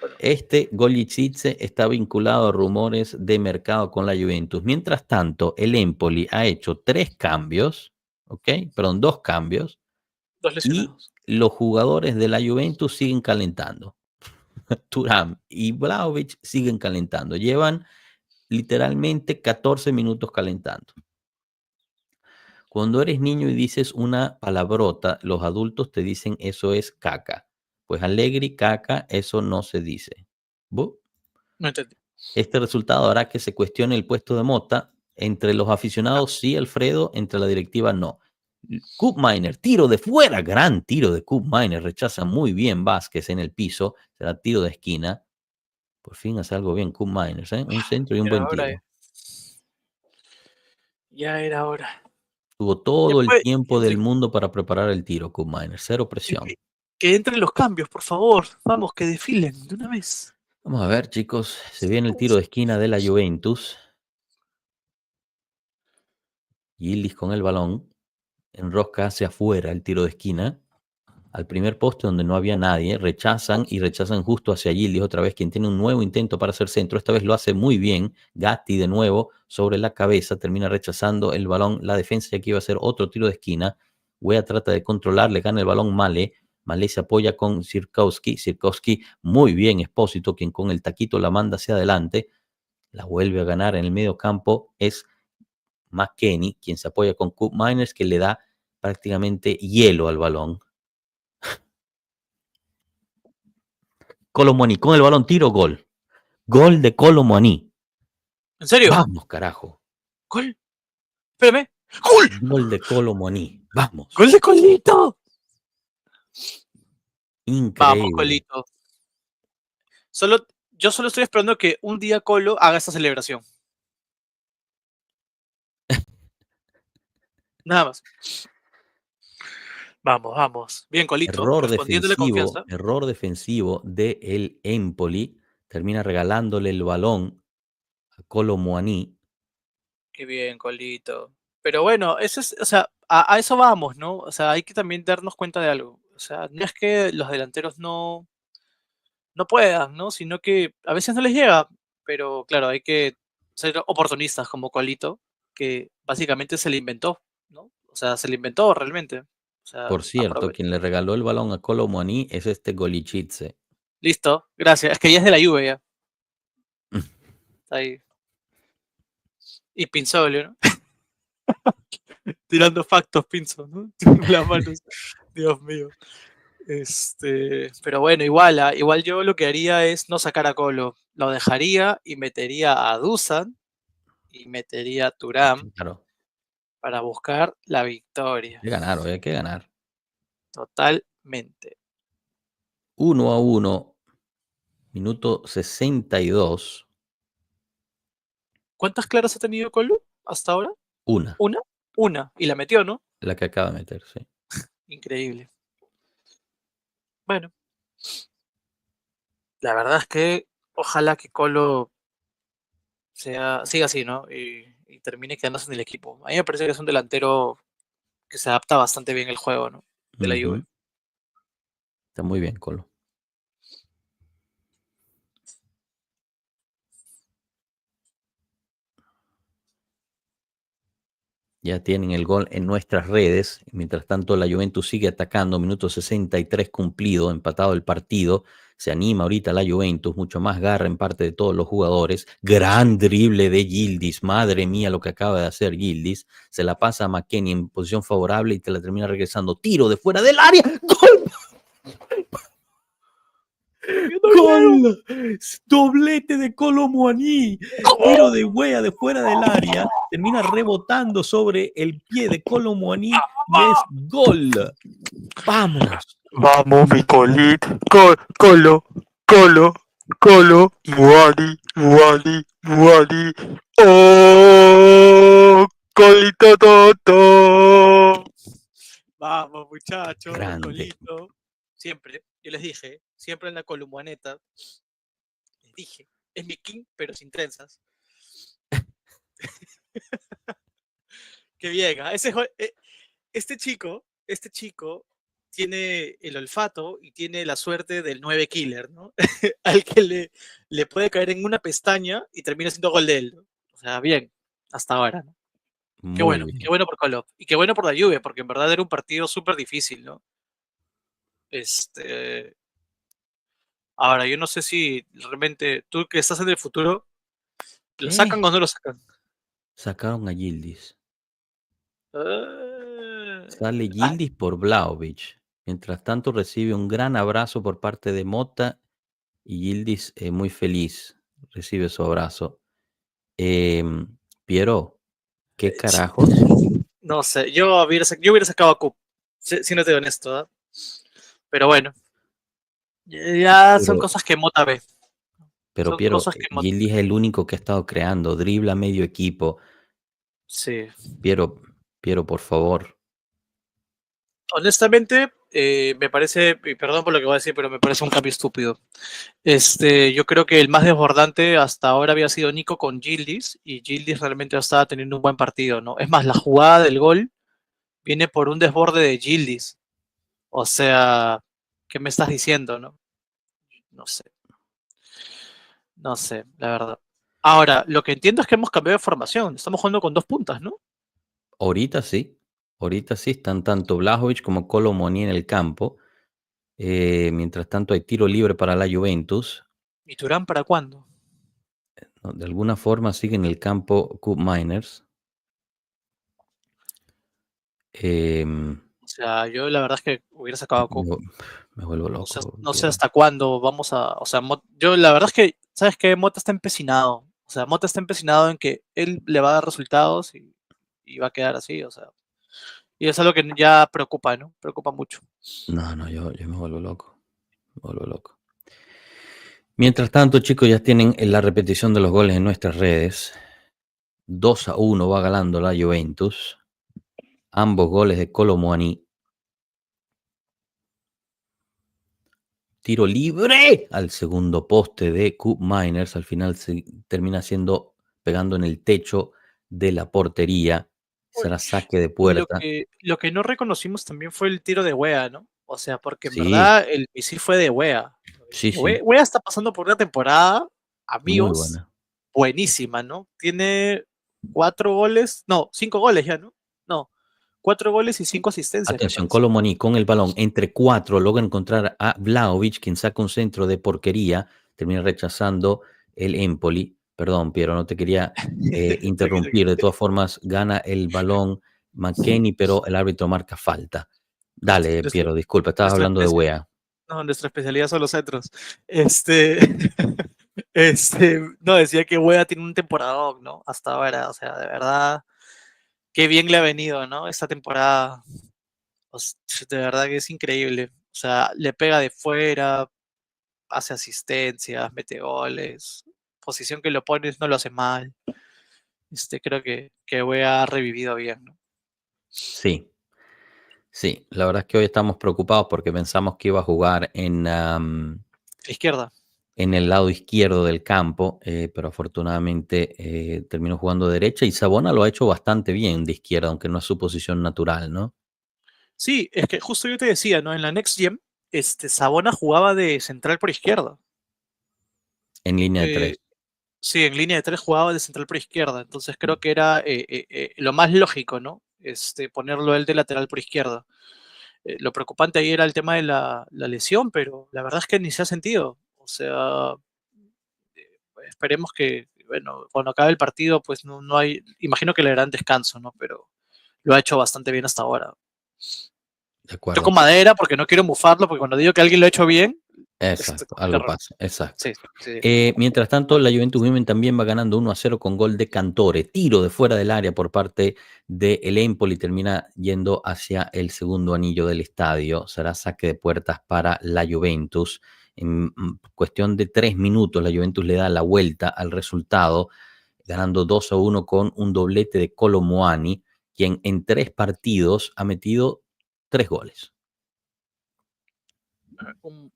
Bueno, Este Golichitse está vinculado a rumores de mercado con la Juventus. Mientras tanto, el Empoli ha hecho 3 cambios, ¿ok? Perdón, 2 cambios, dos y lesionados. los jugadores de la Juventus siguen calentando. Thuram y Vlahovic siguen calentando. Llevan literalmente 14 minutos calentando. Cuando eres niño y dices una palabrota, los adultos te dicen eso es caca. Pues Allegri, caca, eso no se dice. ¿Bu? No entendí. Este resultado hará que se cuestione el puesto de Mota. Entre los aficionados, sí, Alfredo, entre la directiva, no. Koopmeiners, tiro de fuera, gran tiro de Koopmeiners, rechaza muy bien Vázquez en el piso, será tiro de esquina. Por fin hace algo bien Koopmeiners, ¿eh? Un centro y un buen tiro. Ya era hora. Tuvo todo el tiempo del Henry, mundo para preparar el tiro, Koopmeiners, cero presión. que entren los cambios, por favor. Vamos, que desfilen de una vez. Vamos a ver, chicos, se viene el tiro de esquina de la Juventus. Yildiz con el balón, enrosca hacia afuera el tiro de esquina, al primer poste donde no había nadie, rechazan justo hacia Yildiz otra vez, quien tiene un nuevo intento para hacer centro, esta vez lo hace muy bien, Gatti de nuevo sobre la cabeza, termina rechazando el balón, la defensa ya que iba a hacer otro tiro de esquina, Wea trata de controlar, le gana el balón Male se apoya con Sirkowski muy bien Espósito, quien con el taquito la manda hacia adelante, la vuelve a ganar en el medio campo, es McKennie, quien se apoya con Koopmeiners, que le da prácticamente hielo al balón. Colomoni con el balón, tiro, gol. Gol de Colomoni. ¿En serio? Vamos, carajo. ¿Gol? Espérame. ¡Gol! Gol de Colomoni. Vamos. ¡Gol de Colito! Increíble. Vamos, Colito. Yo solo estoy esperando que un día Colo haga esta celebración. Nada más. Vamos. Bien, Colito. Respondiendo la confianza. Error defensivo de el Empoli. Termina regalándole el balón a Colomoni. Qué bien, Colito. Pero bueno, eso es, o sea, a eso vamos, ¿no? O sea, hay que también darnos cuenta de algo. O sea, no es que los delanteros no puedan, ¿no? Sino que a veces no les llega. Pero claro, hay que ser oportunistas como Colito, que básicamente se le inventó, ¿no? O sea, se le inventó realmente. O sea, Por cierto, quien le regaló el balón a Colomoni es este Golichitse. listo, gracias. Es que ya es de la Juve ya. Está ahí. Y Pinzolio, ¿no? Tirando factos, Pinzo, ¿no? Las manos. Dios mío. Pero bueno, igual yo lo que haría es no sacar a Colo. Lo dejaría y metería a Dusan y metería a Thuram Claro. para buscar la victoria. Hay que ganar. Totalmente. 1-1, minuto 62. ¿Cuántas claras ha tenido Colo hasta ahora? Una. Una. Y la metió, ¿no? La que acaba de meter, sí. Increíble. Bueno. La verdad es que ojalá que Colo siga así, ¿no? Y termine quedándose en el equipo. A mí me parece que es un delantero que se adapta bastante bien al juego, ¿no? de la Juve. Está muy bien, Colo. Ya tienen el gol en nuestras redes. Mientras tanto, la Juventus sigue atacando. Minuto 63 cumplido, empatado el partido. Se anima ahorita la Juventus, mucho más garra en parte de todos los jugadores. Gran drible de Yildiz. Madre mía lo que acaba de hacer Yildiz. Se la pasa a McKennie en posición favorable y te la termina regresando. Tiro de fuera del área. ¡Gol! ¡Gol! Doblete de Kolo Muani. Tiro de Wea de fuera del área. Termina rebotando sobre el pie de Kolo Muani y es gol. ¡Vamos! Vamos, mi colito. Colo. Muani. ¡Oh! Colito toto. Vamos, muchachos. Grande. Colito. Siempre, yo les dije, siempre en la columbaneta, les dije, es mi king, pero sin trenzas. Qué bien, ¿ah? Este chico tiene el olfato y tiene la suerte del 9 killer, ¿no? Al que le puede caer en una pestaña y termina siendo gol de él, ¿no? O sea, bien, hasta ahora, ¿no? Qué Muy bueno, bien. qué bueno por Colo. Y qué bueno por la Juve, porque en verdad era un partido súper difícil, ¿no? Ahora, yo no sé si realmente tú que estás en el futuro, ¿lo sacan o no lo sacan? Sacaron a Yildiz. Ah, Sale Yildiz por Vlahovic. Mientras tanto recibe un gran abrazo por parte de Mota y Yildiz muy feliz recibe su abrazo. Piero, ¿qué carajos? No sé, yo hubiera sacado a Cup, siéndote honesto, ¿ah? Pero bueno, ya son Pero, cosas que Mota ve. pero Son Piero, cosas que Mota. Yildiz es el único que ha estado creando, dribla medio equipo. Sí. Piero, por favor. Honestamente, me parece, y perdón por lo que voy a decir, pero me parece un cambio estúpido. Yo creo que el más desbordante hasta ahora había sido Nico con Yildiz, y Yildiz realmente estaba teniendo un buen partido, ¿no? Es más, la jugada del gol viene por un desborde de Yildiz. O sea, ¿qué me estás diciendo, no? No sé. No sé, la verdad. Ahora, lo que entiendo es que hemos cambiado de formación. Estamos jugando con 2 puntas, ¿no? Ahorita sí están tanto Vlahovic como Kolo Muani en el campo. Mientras tanto hay tiro libre para la Juventus. ¿Y Turán para cuándo? ¿No? De alguna forma sigue en el campo Cup Miners. O sea, yo la verdad es que hubiera sacado a Cook. Me vuelvo loco. No sé hasta cuándo vamos a. O sea, yo la verdad es que, ¿sabes qué? Mota está empecinado. O sea, Mota está empecinado en que él le va a dar resultados y va a quedar así, o sea. Y es algo que ya preocupa, ¿no? Preocupa mucho. No, yo me vuelvo loco. Me vuelvo loco. Mientras tanto, chicos, ya tienen la repetición de los goles en nuestras redes. 2-1 va ganando la Juventus. Ambos goles de Kolo Muani. Tiro libre al segundo poste de Cup Miners. Al final se termina pegando en el techo de la portería. Será saque de puerta. Lo que no reconocimos también fue el tiro de Wea, ¿no? O sea, porque en Sí. verdad el misil fue de Wea. Sí. Wea está pasando por una temporada, amigos, Muy buena. buenísima, ¿no? Tiene 4 goles, no, 5 goles ya, ¿no? No, 4 goles y 5 asistencias. Atención, Kolo Muani con el balón entre 4 logra encontrar a Vlahovic, quien saca un centro de porquería, termina rechazando el Empoli. Perdón, Piero, no te quería interrumpir. De todas formas, gana el balón McKennie, pero el árbitro marca falta. Dale, Piero, disculpa, estabas hablando de Wea. No, nuestra especialidad son los centros. No, decía que Wea tiene un temporadón, ¿no? Hasta ahora, o sea, de verdad, qué bien le ha venido, ¿no? Esta temporada, de verdad que es increíble. O sea, le pega de fuera, hace asistencias, mete goles, posición que lo pones no lo hace mal. Creo que Wea ha revivido bien, ¿no? Sí, la verdad es que hoy estamos preocupados porque pensamos que iba a jugar en Izquierda. En el lado izquierdo del campo, pero afortunadamente terminó jugando de derecha y Sabona lo ha hecho bastante bien de izquierda, aunque no es su posición natural, ¿no? Sí, es que justo yo te decía, ¿no? En la Next Gen, Sabona jugaba de central por izquierda. En línea de Eh, 3. sí, en línea de 3 jugaba de central por izquierda. Entonces creo que era lo más lógico, ¿no? Ponerlo él de lateral por izquierda. Lo preocupante ahí era el tema de la lesión, pero la verdad es que ni se ha sentido. O sea, esperemos que, bueno, cuando acabe el partido, pues no hay, imagino que le darán descanso, ¿no? Pero lo ha hecho bastante bien hasta ahora. De Toco acuerdo. madera porque no quiero mufarlo, porque cuando digo que alguien lo ha hecho bien, Exacto, comete algo error. pasa, exacto. Sí, sí, definitivamente. Mientras tanto, la Juventus Women también va ganando 1-0 con gol de Cantore. Tiro de fuera del área por parte del Empoli. Termina yendo hacia el segundo anillo del estadio. Será saque de puertas para la Juventus. En cuestión de 3 minutos, la Juventus le da la vuelta al resultado, ganando 2-1 con un doblete de Kolo Muani, quien en 3 partidos ha metido 3 goles. Un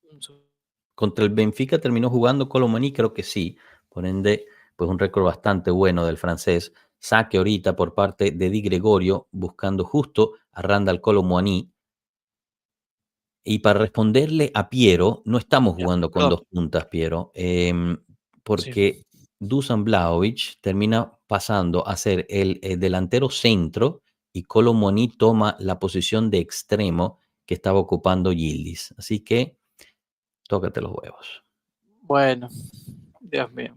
Contra el Benfica terminó jugando Kolo Muani, creo que sí. Por ende, pues un récord bastante bueno del francés. Saque ahorita por parte de Di Gregorio, buscando justo a Randall Kolo Muani. Y para responderle a Piero, no estamos ya, jugando con perdón. 2 puntas, Piero, Sí. porque Dusan Vlahovic termina pasando a ser el delantero centro y Kolo Muani toma la posición de extremo que estaba ocupando Yildiz. Así que tócate los huevos. Bueno, Dios mío.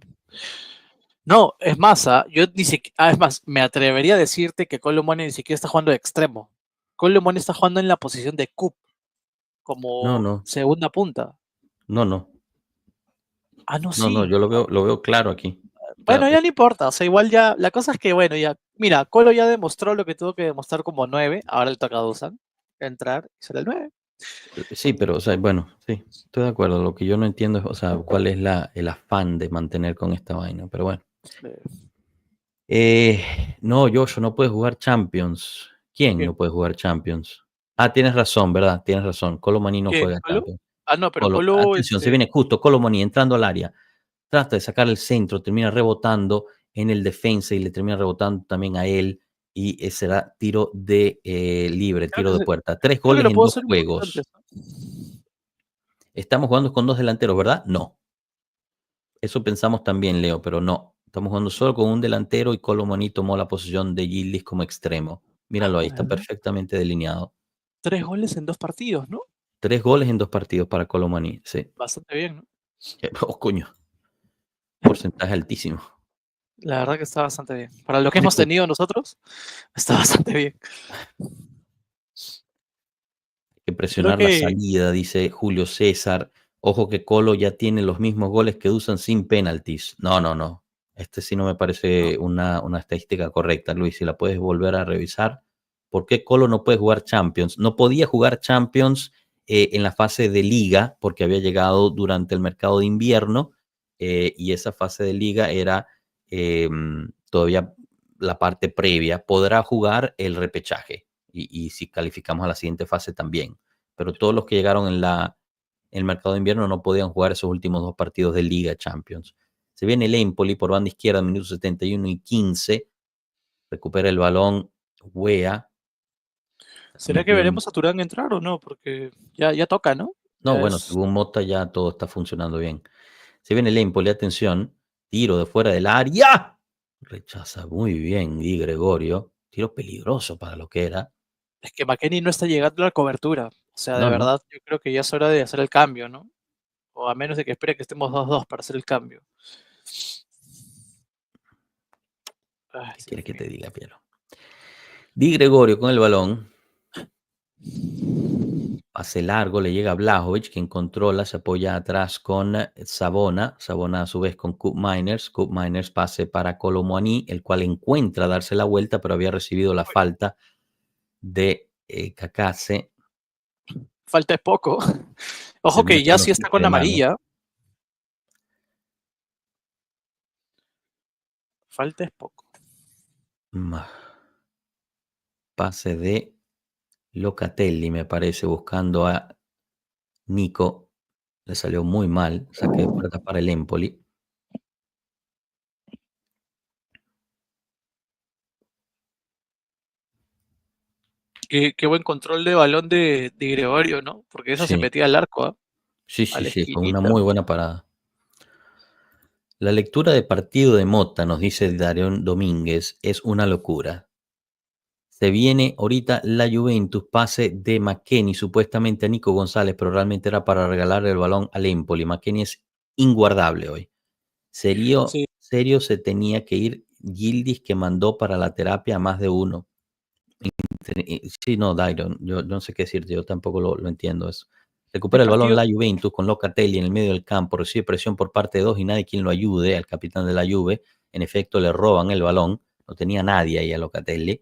No, es más, yo ni siquiera, es más, me atrevería a decirte que Colomani ni siquiera está jugando de extremo. Colomani está jugando en la posición de Cup, No, como no, segunda punta. no, no. Ah, no, No, no, sí. yo lo veo claro aquí. Bueno, Claro. ya no importa, o sea, igual ya, la cosa es que, bueno, ya, mira, Colo ya demostró lo que tuvo que demostrar como 9, ahora le toca a Dusan entrar y ser el 9. Sí, pero, o sea, bueno, sí, estoy de acuerdo. Lo que yo no entiendo es, o sea, cuál es el afán de mantener con esta vaina, pero bueno. No, Joshua, no puedes jugar Champions. ¿Quién ¿Quién? no puede jugar Champions? Ah, tienes razón, ¿verdad? Tienes razón. Kolo Muani no ¿Quién? juega ¿Colo? Champions. Ah, no, pero Colo, Atención, se viene justo Kolo Muani entrando al área. Trata de sacar el centro, termina rebotando en el defensa y le termina rebotando también a él. Y será tiro de libre, creo tiro de que, puerta. 3 creo que goles lo en puedo 2 hacer un poquito antes, juegos. ¿no? Estamos jugando con 2 delanteros, ¿verdad? No. Eso pensamos también, Leo, pero no. Estamos jugando solo con un delantero y Kolo Muani tomó la posición de Gildis como extremo. Míralo ahí, está Bueno, perfectamente delineado. 3 goles en 2 partidos, ¿no? 3 goles en 2 partidos para Kolo Muani, sí. Bastante bien, ¿no? Oh, coño, porcentaje altísimo. La verdad que está bastante bien. Para lo que Hay hemos que, tenido nosotros, está bastante bien. hay que Creo presionar la que salida, dice Julio César. Ojo que Colo ya tiene los mismos goles que usan sin penaltis. No, no, no. Este sí no me no, parece una estadística correcta, Luis. Si la puedes volver a revisar. ¿Por qué Colo no puede jugar Champions? No podía jugar Champions en la fase de liga porque había llegado durante el mercado de invierno y esa fase de liga era eh, todavía la parte previa. Podrá jugar el repechaje y si calificamos a la siguiente fase también. Pero todos los que llegaron en el mercado de invierno no podían jugar esos últimos 2 partidos de Liga Champions. Se viene el Empoli por banda izquierda, minutos 71 y 15. Recupera el balón Wea. ¿será que veremos a Turán entrar o no? Porque ya toca, ¿no? No, Ya bueno, es. según Mota ya todo está funcionando bien. Se viene el Empoli, atención. Tiro de fuera del área. Rechaza muy bien Di Gregorio. Tiro peligroso para lo que era. Es que McKennie no está llegando a la cobertura. O sea, de No, no. verdad, yo creo que ya es hora de hacer el cambio, ¿no? O a menos de que espere que estemos 2-2 para hacer el cambio. Ay, ¿Qué Dios quieres que mío. te diga, Piero? Di Gregorio con el balón. Pase largo, le llega a Blajovic, quien controla, se apoya atrás con Sabona. Sabona a su vez con Cup Miners. Cup Miners pase para Kolo Muani, el cual encuentra darse la vuelta, pero había recibido la falta de Kakase. Falta es poco. Se Ojo que muestran ya los sí está piques con de mano. amarilla. Falta es poco. Pase de Locatelli, me parece, buscando a Nico. Le salió muy mal. Saque de puerta para el Empoli. Qué buen control de balón de Gregorio, ¿no? Porque esa se Sí, metía al arco, ¿ah? sí, A sí, la sí, con una esquinita. muy buena parada. La lectura de partido de Mota, nos dice Darión Domínguez, es una locura. Se viene ahorita la Juventus, pase de McKennie supuestamente a Nico González, pero realmente era para regalarle el balón al Empoli. McKennie es inguardable hoy. Serio, Sí, serio se tenía que ir Gildis, que mandó para la terapia a más de uno. Sí, no, Dairon, yo no sé qué decirte, yo tampoco lo entiendo eso. hay Recupera el balón partidos. la Juventus con Locatelli en el medio del campo, recibe presión por parte de dos y nadie quien lo ayude, al capitán de la Juve. En efecto, le roban el balón, no tenía nadie ahí a Locatelli.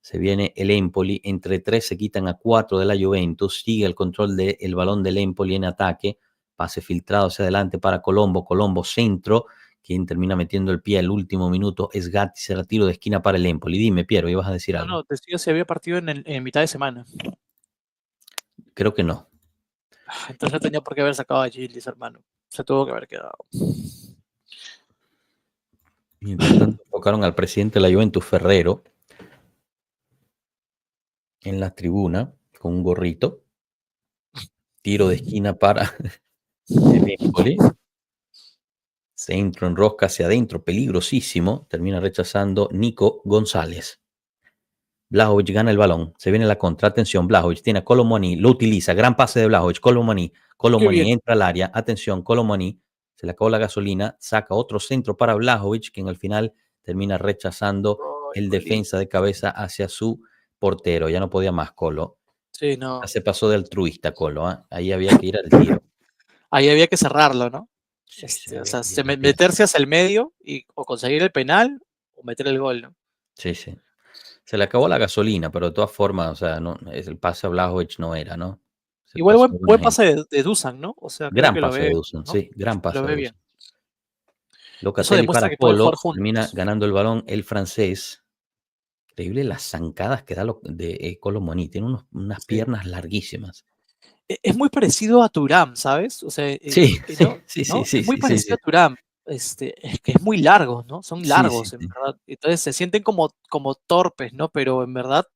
Se viene el Empoli, entre tres se quitan a cuatro de la Juventus, sigue el control del balón del Empoli en ataque, pase filtrado hacia adelante para Colombo, Colombo centro, quien termina metiendo el pie al último minuto es Gatti, será tiro de esquina para el Empoli. Dime, Piero, ibas a decir No, algo. no, decía si había partido en mitad de semana. Creo que no. Entonces no tenía por qué haber sacado a Gildis, hermano. Se tuvo que haber quedado. Mientras tanto, tocaron al presidente de la Juventus, Ferrero, en la tribuna, con un gorrito. Tiro de esquina para el Empoli. Centro, enrosca hacia adentro, peligrosísimo. Termina rechazando Nico González. Blajovic gana el balón, se viene la contra, atención, Blajovic tiene a Colomani, lo utiliza, gran pase de Blajovic, Colomani Qué bien. entra al área, atención, Colomani, se le acabó la gasolina, saca otro centro para Blajovic, que en el final termina rechazando Ay, el defensa Colito. de cabeza hacia su portero, ya no podía más Colo, Sí, ya no. se pasó de altruista Colo, ¿eh? Ahí había que ir al tiro, Ahí había que cerrarlo, ¿no? sí, sí, O había, sea, había que ir, meterse hacia el medio y o conseguir el penal o meter el gol, ¿no? sí, sí, se le acabó la gasolina, pero de todas formas, o sea, no, el pase a Blajovic no era, ¿no? Se Igual pasó buen alguna gente. pase de Dusan, ¿no? O sea, creo Gran que lo pase de ve, Dusan, ¿no? sí, gran Lo pase de ve bien. Dusan. Eso Locatelli demuestra para que pueden jugar Colo, termina juntos. ganando el balón el francés. Increíble las zancadas que da de Colo Muani. Tiene unas Sí. piernas larguísimas. Es muy parecido a Thuram, ¿sabes? O sea, Sí, sí, no, sí, sí, ¿no? sí, Es muy sí, sí, parecido sí. a Thuram. Es que es muy largo, ¿no? Son Sí, sí, largos, en sí. verdad. Entonces se sienten como torpes, ¿no? Pero en verdad,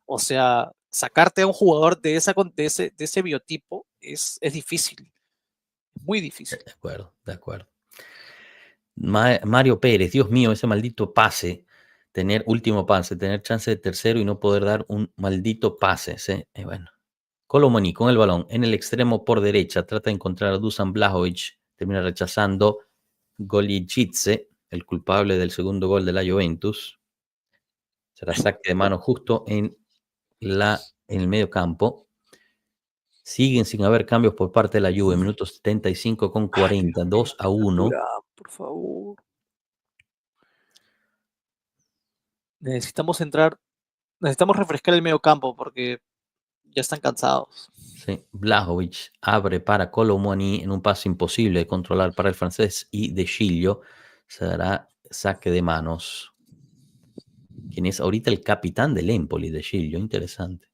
o sea, sacarte a un jugador de ese biotipo es difícil, es muy difícil. De acuerdo, de acuerdo. Mario Pérez, Dios mío, ese maldito pase. Tener último pase, tener chance de tercero y no poder dar un maldito pase. ¿Sí? Bueno. Colo Muani con el balón en el extremo por derecha. Trata de encontrar a Dusan Blajovic. Termina rechazando Goljičice, el culpable del segundo gol de la Juventus. Será saque de mano justo en el medio campo. Siguen sin haber cambios por parte de la Juve. Minutos 75 con Ay, Dios 40, mío, 2 a 1. Thuram, por favor. Necesitamos entrar, necesitamos refrescar el medio campo porque ya están cansados. Sí. Blajovic abre para Colo Muani en un pase imposible de controlar para el francés y De Sciglio. Será saque de manos. Quien es ahorita el capitán del Empoli, De Sciglio. Interesante.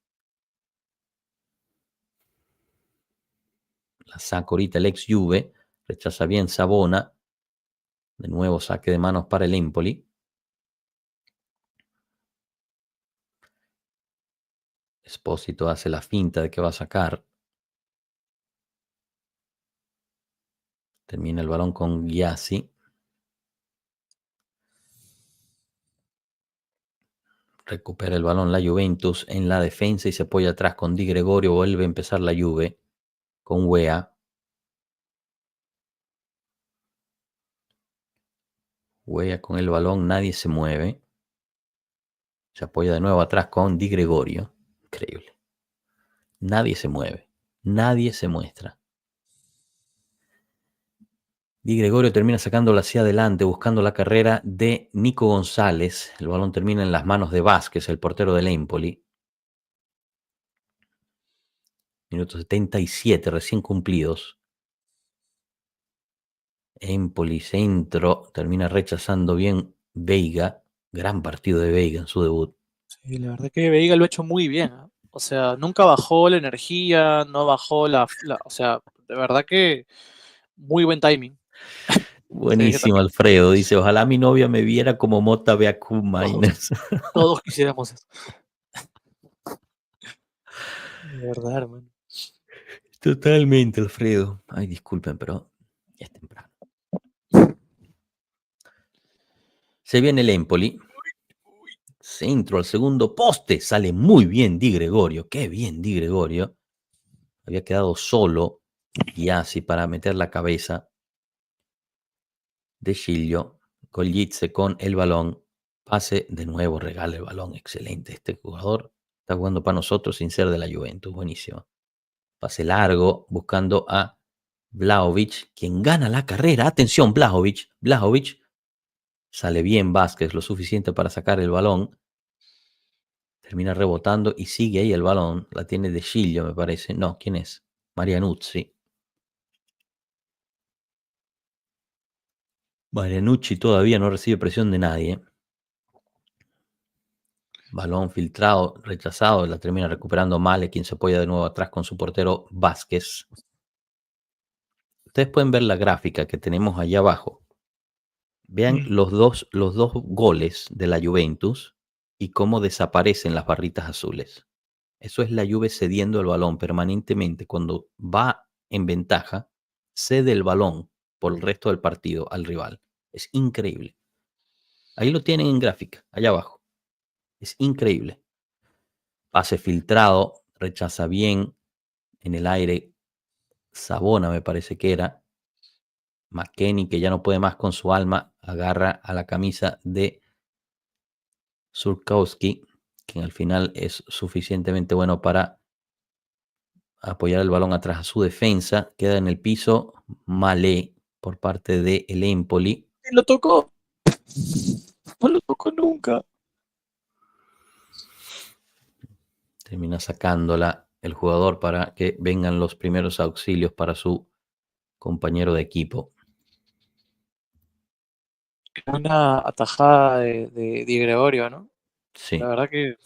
La saca ahorita el ex Juve. Rechaza bien Sabona. De nuevo saque de manos para el Empoli. Espósito hace la finta de que va a sacar. Termina el balón con Gyasi. Recupera el balón la Juventus en la defensa y se apoya atrás con Di Gregorio. Vuelve a empezar la Juve con Wea. Wea con el balón, nadie se mueve. Se apoya de nuevo atrás con Di Gregorio. Increíble. Nadie se mueve. Nadie se muestra. Di Gregorio termina sacándola hacia adelante, buscando la carrera de Nico González. El balón termina en las manos de Vázquez, el portero del Empoli. Minutos 77 recién cumplidos. Empoli centro, termina rechazando bien Veiga. Gran partido de Veiga en su debut. Sí, la verdad que Veiga lo ha hecho muy bien, ¿ah? O sea, nunca bajó la energía, no bajó o sea, de verdad que muy buen timing. Sí, yo Buenísimo, también. Alfredo. Dice, ojalá mi novia me viera como Mota ve a Kool Todos, Miners. todos quisiéramos eso. De verdad, hermano. Totalmente, Alfredo. Ay, disculpen, pero es temprano. Se viene el Empoli. Centro al segundo poste. Sale muy bien Di Gregorio. Qué bien Di Gregorio. Había quedado solo Biasi para meter la cabeza. De Giglio. Gollitze con el balón. Pase de nuevo, regala el balón. Excelente. Este jugador está jugando para nosotros sin ser de la Juventus. Buenísimo. Pase largo buscando a Vlahovic, quien gana la carrera. Atención, Vlahovic. Vlahovic. Sale bien Vázquez, lo suficiente para sacar el balón. Termina rebotando y sigue ahí el balón. La tiene De Giglio, me parece. No, ¿quién es? Marianucci. Marianucci todavía no recibe presión de nadie. Balón filtrado, rechazado. La termina recuperando Male, quien se apoya de nuevo atrás con su portero Vázquez. Ustedes pueden ver la gráfica que tenemos allá abajo. Vean los dos goles de la Juventus y cómo desaparecen las barritas azules. Eso es la Juve cediendo el balón permanentemente. Cuando va en ventaja, cede el balón por el resto del partido al rival. Es increíble. Ahí lo tienen en gráfica, allá abajo. Es increíble. Pase filtrado, rechaza bien en el aire. Sabona me parece que era. McKennie, que ya no puede más con su alma, agarra a la camisa de Surkowski, que al final es suficientemente bueno para apoyar el balón atrás a su defensa. Queda en el piso Malé por parte de el Empoli. ¿Lo tocó? No lo tocó nunca. Termina sacándola el jugador para que vengan los primeros auxilios para su compañero de equipo. Una atajada de Di Gregorio, ¿no? Sí. La verdad que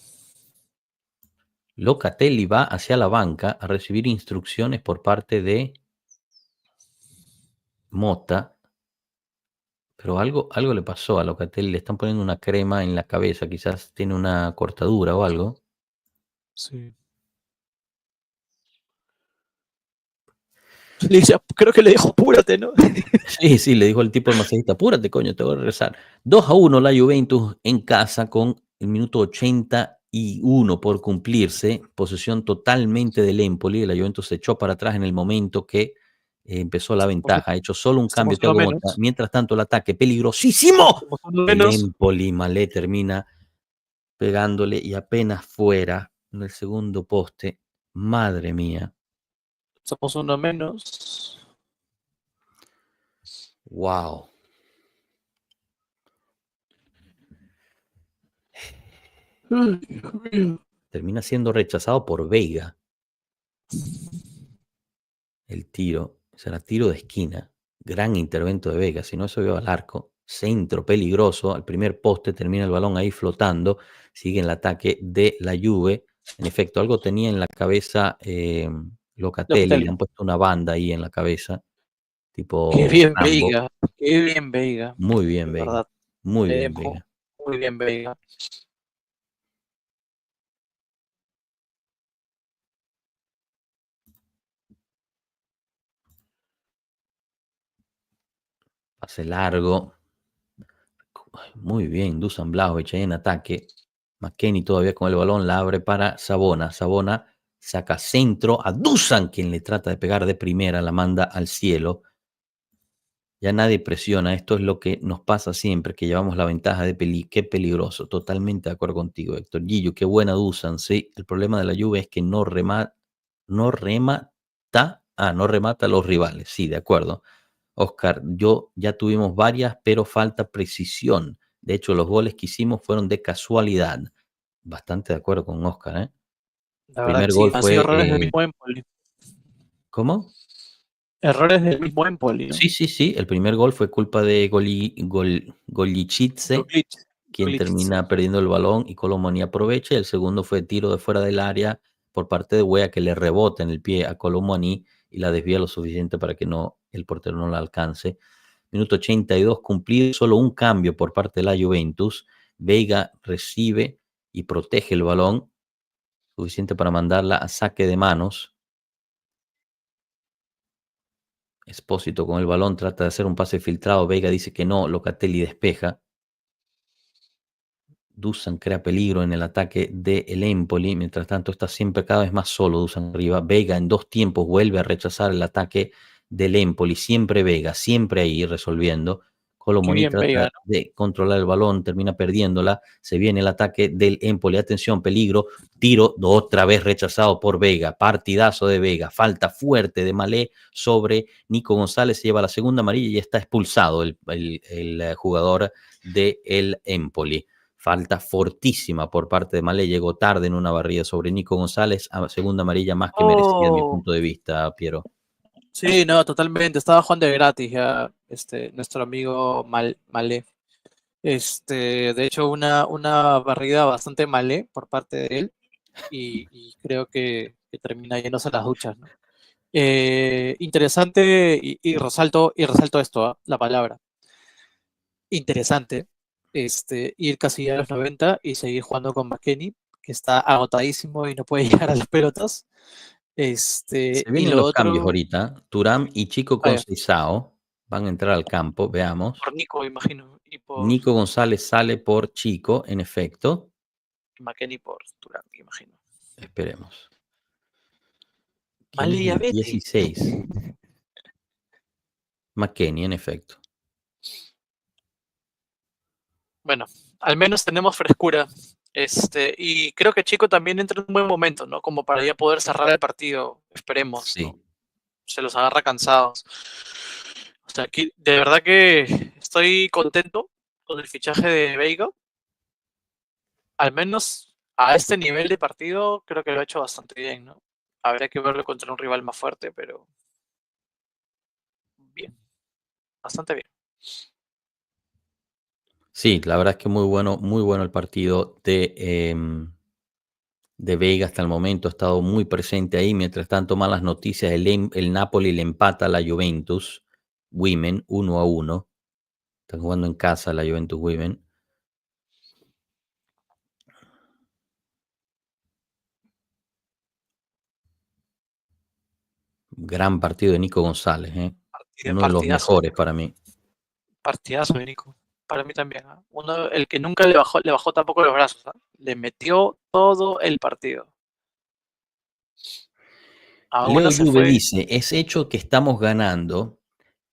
Locatelli va hacia la banca a recibir instrucciones por parte de Motta, pero algo le pasó a Locatelli. Le están poniendo una crema en la cabeza, quizás tiene una cortadura o algo. sí. Creo que le dijo apúrate, ¿no? Sí, le dijo el tipo al masajista, apúrate, coño, te voy a regresar. 2-1 la Juventus en casa con el minuto 81 por cumplirse. Posesión totalmente del Empoli. La Juventus se echó para atrás en el momento que empezó la ventaja. Ha hecho solo un cambio Thiago Motta. Mientras tanto, el ataque peligrosísimo. El Empoli, Malé termina pegándole y apenas fuera en el segundo poste. Madre mía. Somos uno menos. Wow. Termina siendo rechazado por Veiga. El tiro, será tiro de esquina. Gran intervento de Veiga, si no se vio al arco. Centro peligroso, al primer poste, termina el balón ahí flotando. Sigue el ataque de la Juve. En efecto, algo tenía en la cabeza Locatelli. Le han puesto una banda ahí en la cabeza. Tipo Qué bien Rambo. Veiga, qué bien Veiga. Muy bien Veiga. Verdad. Muy bien Veiga. Muy bien Veiga. Pase largo. Muy bien, Dusan Vlahovic ahí en ataque. McKennie todavía con el balón, la abre para Sabona. Sabona saca centro a Dusan, quien le trata de pegar de primera, la manda al cielo. Ya nadie presiona, esto es lo que nos pasa siempre, que llevamos la ventaja de qué peligroso. Totalmente de acuerdo contigo, Héctor. Guillo, qué buena Dusan, sí. El problema de la Juve es que no remata a los rivales, sí, de acuerdo. Oscar, ya tuvimos varias, pero falta precisión. De hecho, los goles que hicimos fueron de casualidad. Bastante de acuerdo con Oscar, ¿eh? La verdad que sí, han sido errores del mismo Empoli. ¿Cómo? Errores del mismo Empoli, ¿no? Sí. El primer gol fue culpa de Gollicitze, quien termina perdiendo el balón y Colomoni aprovecha. El segundo fue tiro de fuera del área por parte de Wea, que le rebota en el pie a Colomoni y la desvía lo suficiente para que el portero no la alcance. Minuto 82 cumplido, solo un cambio por parte de la Juventus. Veiga recibe y protege el balón. suficiente para mandarla a saque de manos. Espósito con el balón trata de hacer un pase filtrado. Veiga dice que no. Locatelli despeja. Dusan crea peligro en el ataque del Empoli. Mientras tanto está siempre cada vez más solo Dusan arriba. Veiga en 2 tiempos vuelve a rechazar el ataque del Empoli. Siempre Veiga, siempre ahí resolviendo. Qué Colomoni bien trata Veiga, ¿no? de controlar el balón, termina perdiéndola. Se viene el ataque del Empoli. Atención, peligro. Tiro otra vez rechazado por Veiga. Partidazo de Veiga. Falta fuerte de Malé sobre Nico González. Se lleva la segunda amarilla y está expulsado el jugador del Empoli. Falta fortísima por parte de Malé. Llegó tarde en una barrida sobre Nico González. Segunda amarilla más que merecida, a mi punto de vista, Piero. Sí, no, totalmente. Estaba jugando de gratis ya, nuestro amigo Malé. De hecho, una barrida bastante malé por parte de él y creo que termina yéndose a las duchas, ¿no? Interesante y resalto esto, la palabra. Interesante, ir casi a los 90 y seguir jugando con McKennie, que está agotadísimo y no puede llegar a las pelotas. Se Y vienen lo los cambios otro, ahorita. Turam y Chico vaya, Conceição van a entrar al campo. Veamos. por Nico, imagino, y por Nico González sale por Chico, en efecto. McKennie por Turán, imagino. Esperemos. ¿Quién es Vale, ya el vete. 16? McKennie, en efecto. Bueno, al menos tenemos frescura. Y creo que Chico también entra en un buen momento, ¿no? Como para ya poder cerrar el partido, esperemos, Sí. ¿no? Se los agarra cansados. O sea, aquí, de verdad que estoy contento con el fichaje de Veiga. Al menos a este nivel de partido, creo que lo ha hecho bastante bien, ¿no? Habría que verlo contra un rival más fuerte, pero bien, bastante bien. Sí, la verdad es que muy bueno el partido de Veiga hasta el momento. Ha estado muy presente ahí. Mientras tanto, malas noticias. El Napoli le empata a la Juventus Women 1-1. Están jugando en casa la Juventus Women. Gran partido de Nico González, ¿eh? Uno de los Partidazo, mejores para mí. partidazo de Nico. Para mí también, ¿eh? El que nunca le bajó tampoco los brazos, ¿eh? Le metió todo el partido. A Leo una se Juve fue. dice, es hecho que estamos ganando.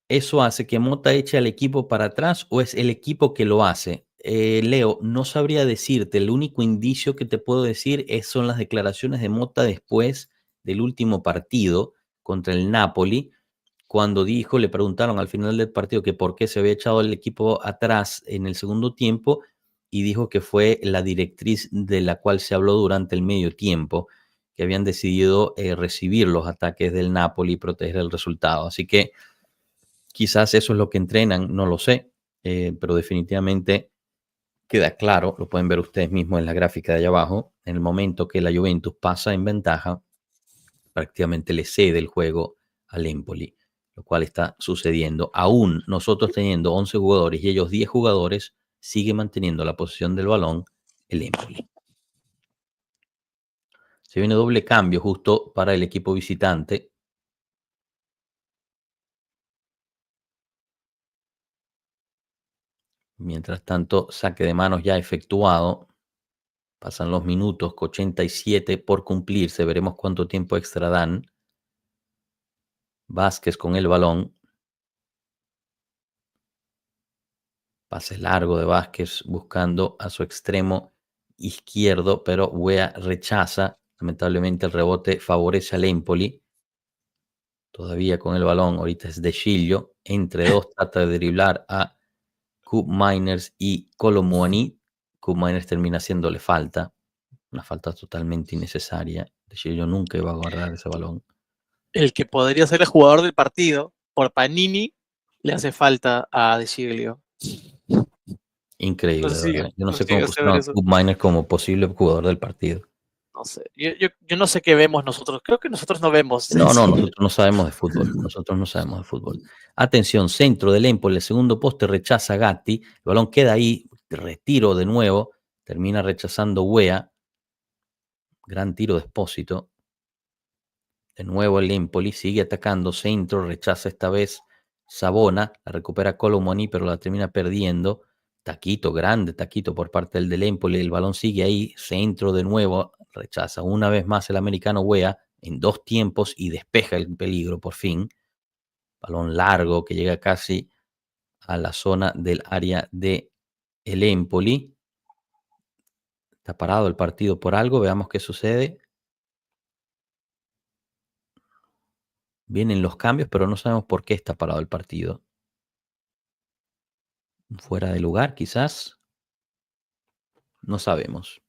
¿Eso hace que Mota eche al equipo para atrás o es el equipo que lo hace? Leo, no sabría decirte. El único indicio que te puedo decir son las declaraciones de Mota después del último partido contra el Napoli, cuando dijo, le preguntaron al final del partido que por qué se había echado el equipo atrás en el segundo tiempo y dijo que fue la directriz de la cual se habló durante el medio tiempo, que habían decidido recibir los ataques del Napoli y proteger el resultado. Así que quizás eso es lo que entrenan, no lo sé, pero definitivamente queda claro, lo pueden ver ustedes mismos en la gráfica de allá abajo, en el momento que la Juventus pasa en ventaja, prácticamente le cede el juego al Empoli, lo cual está sucediendo. Aún nosotros teniendo 11 jugadores y ellos 10 jugadores, sigue manteniendo la posición del balón el Empoli. Se viene doble cambio justo para el equipo visitante. Mientras tanto, saque de manos ya efectuado. Pasan los minutos, 87 por cumplirse. Veremos cuánto tiempo extra dan. Vázquez con el balón. Pase largo de Vázquez buscando a su extremo izquierdo, pero Wea rechaza. Lamentablemente el rebote favorece al Empoli. Todavía con el balón, ahorita es De Sciglio. Entre dos trata de driblar a Koopmeiners y Colomoni. Koopmeiners termina haciéndole falta. Una falta totalmente innecesaria. De Sciglio nunca iba a agarrar ese balón. El que podría ser el jugador del partido, por Panini, le hace falta a De Sciglio. Increíble, No de sé si, verdad. Yo no no sé sé si cómo llegaste a ver pusieron a eso. Koopmeiners como posible jugador del partido. No sé. Yo no sé qué vemos nosotros. Creo que nosotros no vemos. No, nosotros no sabemos de fútbol. Nosotros no sabemos de fútbol. Atención, centro del Empoli, el segundo poste rechaza Gatti. El balón queda ahí, retiro de nuevo. Termina rechazando Wea. Gran tiro de Espósito. De nuevo el Empoli sigue atacando, centro, rechaza esta vez Sabona, la recupera Colomoni, pero la termina perdiendo. Taquito, grande taquito por parte del Empoli, el balón sigue ahí, centro de nuevo, rechaza una vez más el americano Wea en 2 tiempos y despeja el peligro por fin. Balón largo que llega casi a la zona del área de el Empoli. Está parado el partido por algo, veamos qué sucede. Vienen los cambios, pero no sabemos por qué está parado el partido. Fuera de lugar, quizás. No sabemos.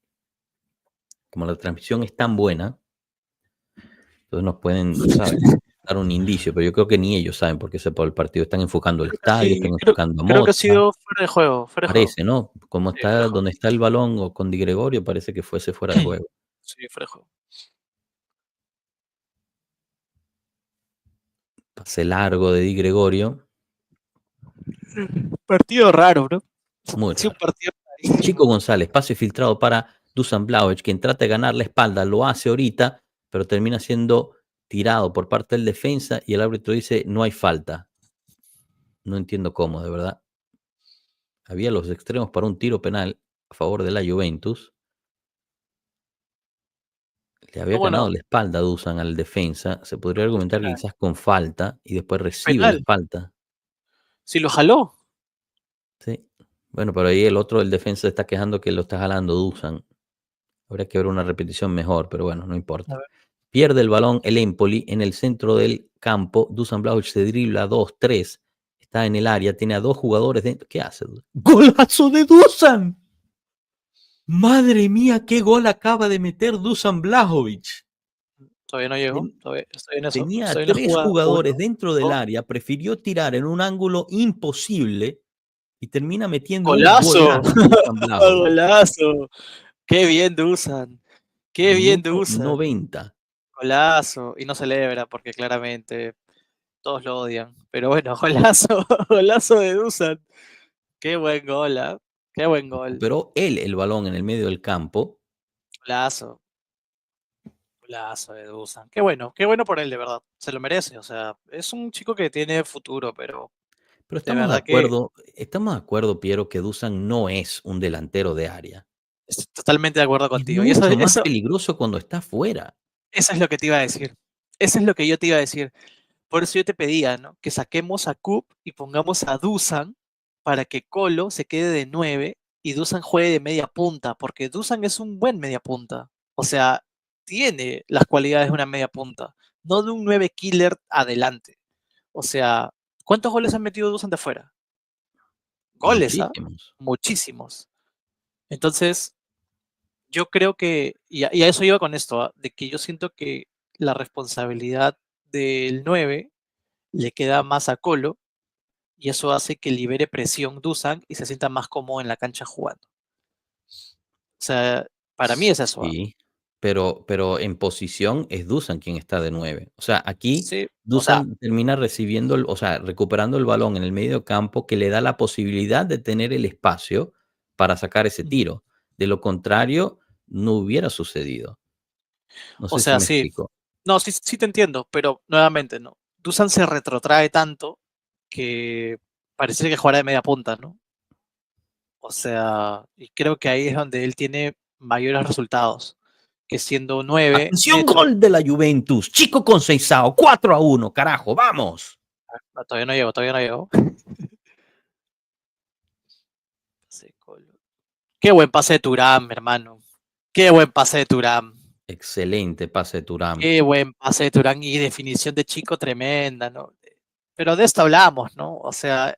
Como la transmisión es tan buena, entonces nos pueden, ¿sabes?, dar un indicio, pero yo creo que ni ellos saben por qué se paró el partido. Están enfocando el estadio, Sí, están enfocando a creo que ha Mota. sido fuera de juego. Parece, ¿no? Como Sí, fuera de está, juego. donde está el balón o con Di Gregorio, parece que fuese fuera de juego. Sí, fuera de juego. Pase largo de Di Gregorio. Partido raro, ¿no? Muy Sí, un raro. partido Chico rarísimo. González, pase filtrado para Dusan Blaovic, quien trata de ganar la espalda, lo hace ahorita, pero termina siendo tirado por parte del defensa y el árbitro dice no hay falta. No entiendo cómo, de verdad. Había los extremos para un tiro penal a favor de la Juventus. Le había ganado Bueno, la espalda a Dusan al defensa. Se podría es argumentar que penal. quizás con falta y después recibe la Penal. falta. Si lo jaló. Sí. Bueno, pero ahí el defensa está quejando que lo está jalando Dusan. Habría que ver una repetición mejor, pero bueno, no A importa. ver. Pierde el balón el Empoli en el centro del campo. Dusan Vlahovic se dribla 2-3. Está en el área, tiene a 2 jugadores dentro. ¿Qué hace? ¡Golazo de Dusan! Madre mía, qué gol acaba de meter Dusan Vlahovic. Todavía no llegó. Ten- Todavía estoy en eso. Tenía Estoy a en la 3 jugada. jugadores Uno, dentro del dos. área, prefirió tirar en un ángulo imposible y termina metiendo un ¡Golazo! golazo Dusan Vlahovic. ¡Golazo! ¡Qué bien Dusan! ¡Qué bien Minuto Dusan! 90. Golazo. Y no celebra porque claramente todos lo odian. Pero bueno, golazo. Golazo de Dusan. Qué buen gol, ¿ah? Qué buen gol. Recuperó él el balón en el medio del campo. Golazo. Golazo de Dusan. Qué bueno por él, de verdad. Se lo merece. O sea, es un chico que tiene futuro, pero Pero de verdad que estamos de acuerdo, Piero, que Dusan no es un delantero de área. estoy totalmente de acuerdo Es contigo. Y eso, mucho más eso, peligroso cuando está fuera. eso es lo que te iba a decir. Eso es lo que yo te iba a decir. Por eso yo te pedía, ¿no? Que saquemos a Coop y pongamos a Dusan para que Colo se quede de 9 y Dusan juegue de media punta, porque Dusan es un buen media punta. O sea, tiene las cualidades de una media punta, no de un 9 killer adelante. O sea, ¿cuántos goles han metido Dusan de afuera? Goles, ¿ah? Muchísimos. Muchísimos. Entonces, yo creo que, y a eso iba con esto, ¿ah? De que yo siento que la responsabilidad del 9 le queda más a Colo y eso hace que libere presión Dusan y se sienta más cómodo en la cancha jugando. O sea, para mí es eso. ¿Ah? Sí, pero en posición es Dusan quien está de 9. O sea, aquí Sí, o sea, Dusan termina recibiendo, o sea, recuperando el balón en el medio campo que le da la posibilidad de tener el espacio para sacar ese tiro. De lo contrario, no hubiera sucedido. No o sé si sea, me sí. explico. No, sí, sí te entiendo, pero nuevamente, ¿no? Dusan se retrotrae tanto que parece que jugará de media punta, ¿no? O sea, y creo que ahí es donde él tiene mayores resultados, que siendo 9 Atención, neto. gol de la Juventus. Chico Conceizao, 4-1, carajo, vamos. No, todavía no llegó, todavía no llegó. Qué buen pase de Turán, hermano. Qué buen pase de Turán. Excelente pase de Thuram. Qué buen pase de Turán y definición de Chico tremenda, ¿no? Pero de esto hablamos, ¿no? O sea,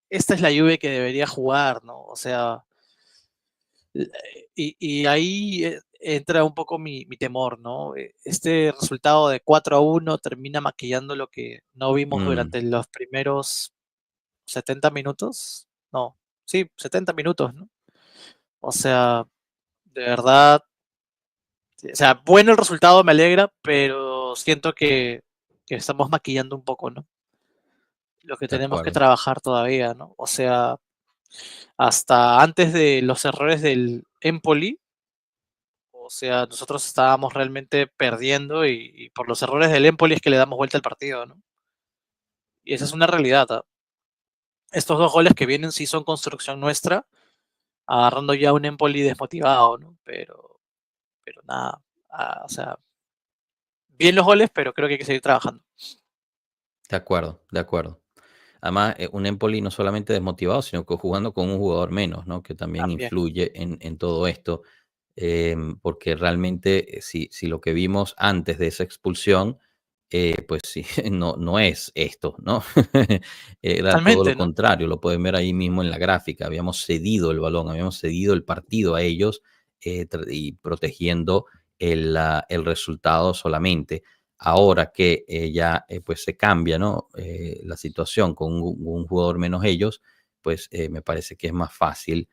esta es la Juve que debería jugar, ¿no? O sea, y ahí entra un poco mi temor, ¿no? Este resultado de 4-1 termina maquillando lo que no vimos Mm, durante los primeros 70 minutos. No, sí, 70 minutos, ¿no? O sea, de verdad, o sea, bueno el resultado, me alegra, pero siento que estamos maquillando un poco, ¿no? Lo que de tenemos que acuerdo. trabajar todavía, ¿no? O sea, hasta antes de los errores del Empoli, O sea, nosotros estábamos realmente perdiendo y por los errores del Empoli es que le damos vuelta al partido, ¿no? Y esa es una realidad, ¿ah? Estos 2 goles que vienen sí son construcción nuestra, agarrando ya un Empoli desmotivado, ¿no? Pero nada, o sea, bien los goles, pero creo que hay que seguir trabajando. De acuerdo, de acuerdo. Además, un Empoli no solamente desmotivado, sino que jugando con un jugador menos, ¿no? Que también También. influye en todo esto. Porque realmente, si lo que vimos antes de esa expulsión, pues sí, no es esto, ¿no? Era todo lo Totalmente, ¿no? contrario, lo pueden ver ahí mismo en la gráfica. Habíamos cedido el balón, habíamos cedido el partido a ellos y protegiendo el resultado solamente. Ahora que ya pues se cambia, ¿no? La situación con un jugador menos ellos, pues me parece que es más fácil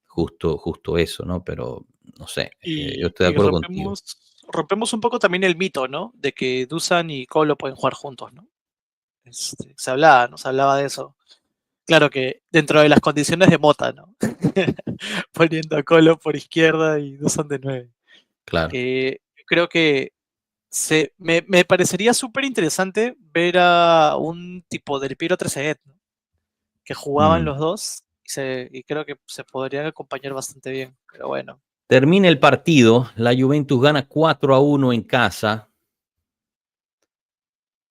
justo eso, ¿no? Pero no sé, yo estoy de Y acuerdo contigo. rompemos un poco también el mito, ¿no? De que Dusan y Colo pueden jugar juntos, ¿no? Se hablaba, ¿no? Se hablaba de eso. Claro que dentro de las condiciones de Mota, ¿no? Poniendo a Colo por izquierda y Dusan de 9. Claro. Creo que me parecería súper interesante ver a un tipo del Piero Trezeguet, ¿no? Que jugaban Mm. los dos y creo que se podrían acompañar bastante bien. Pero bueno, Termina el partido, la Juventus gana 4-1 en casa.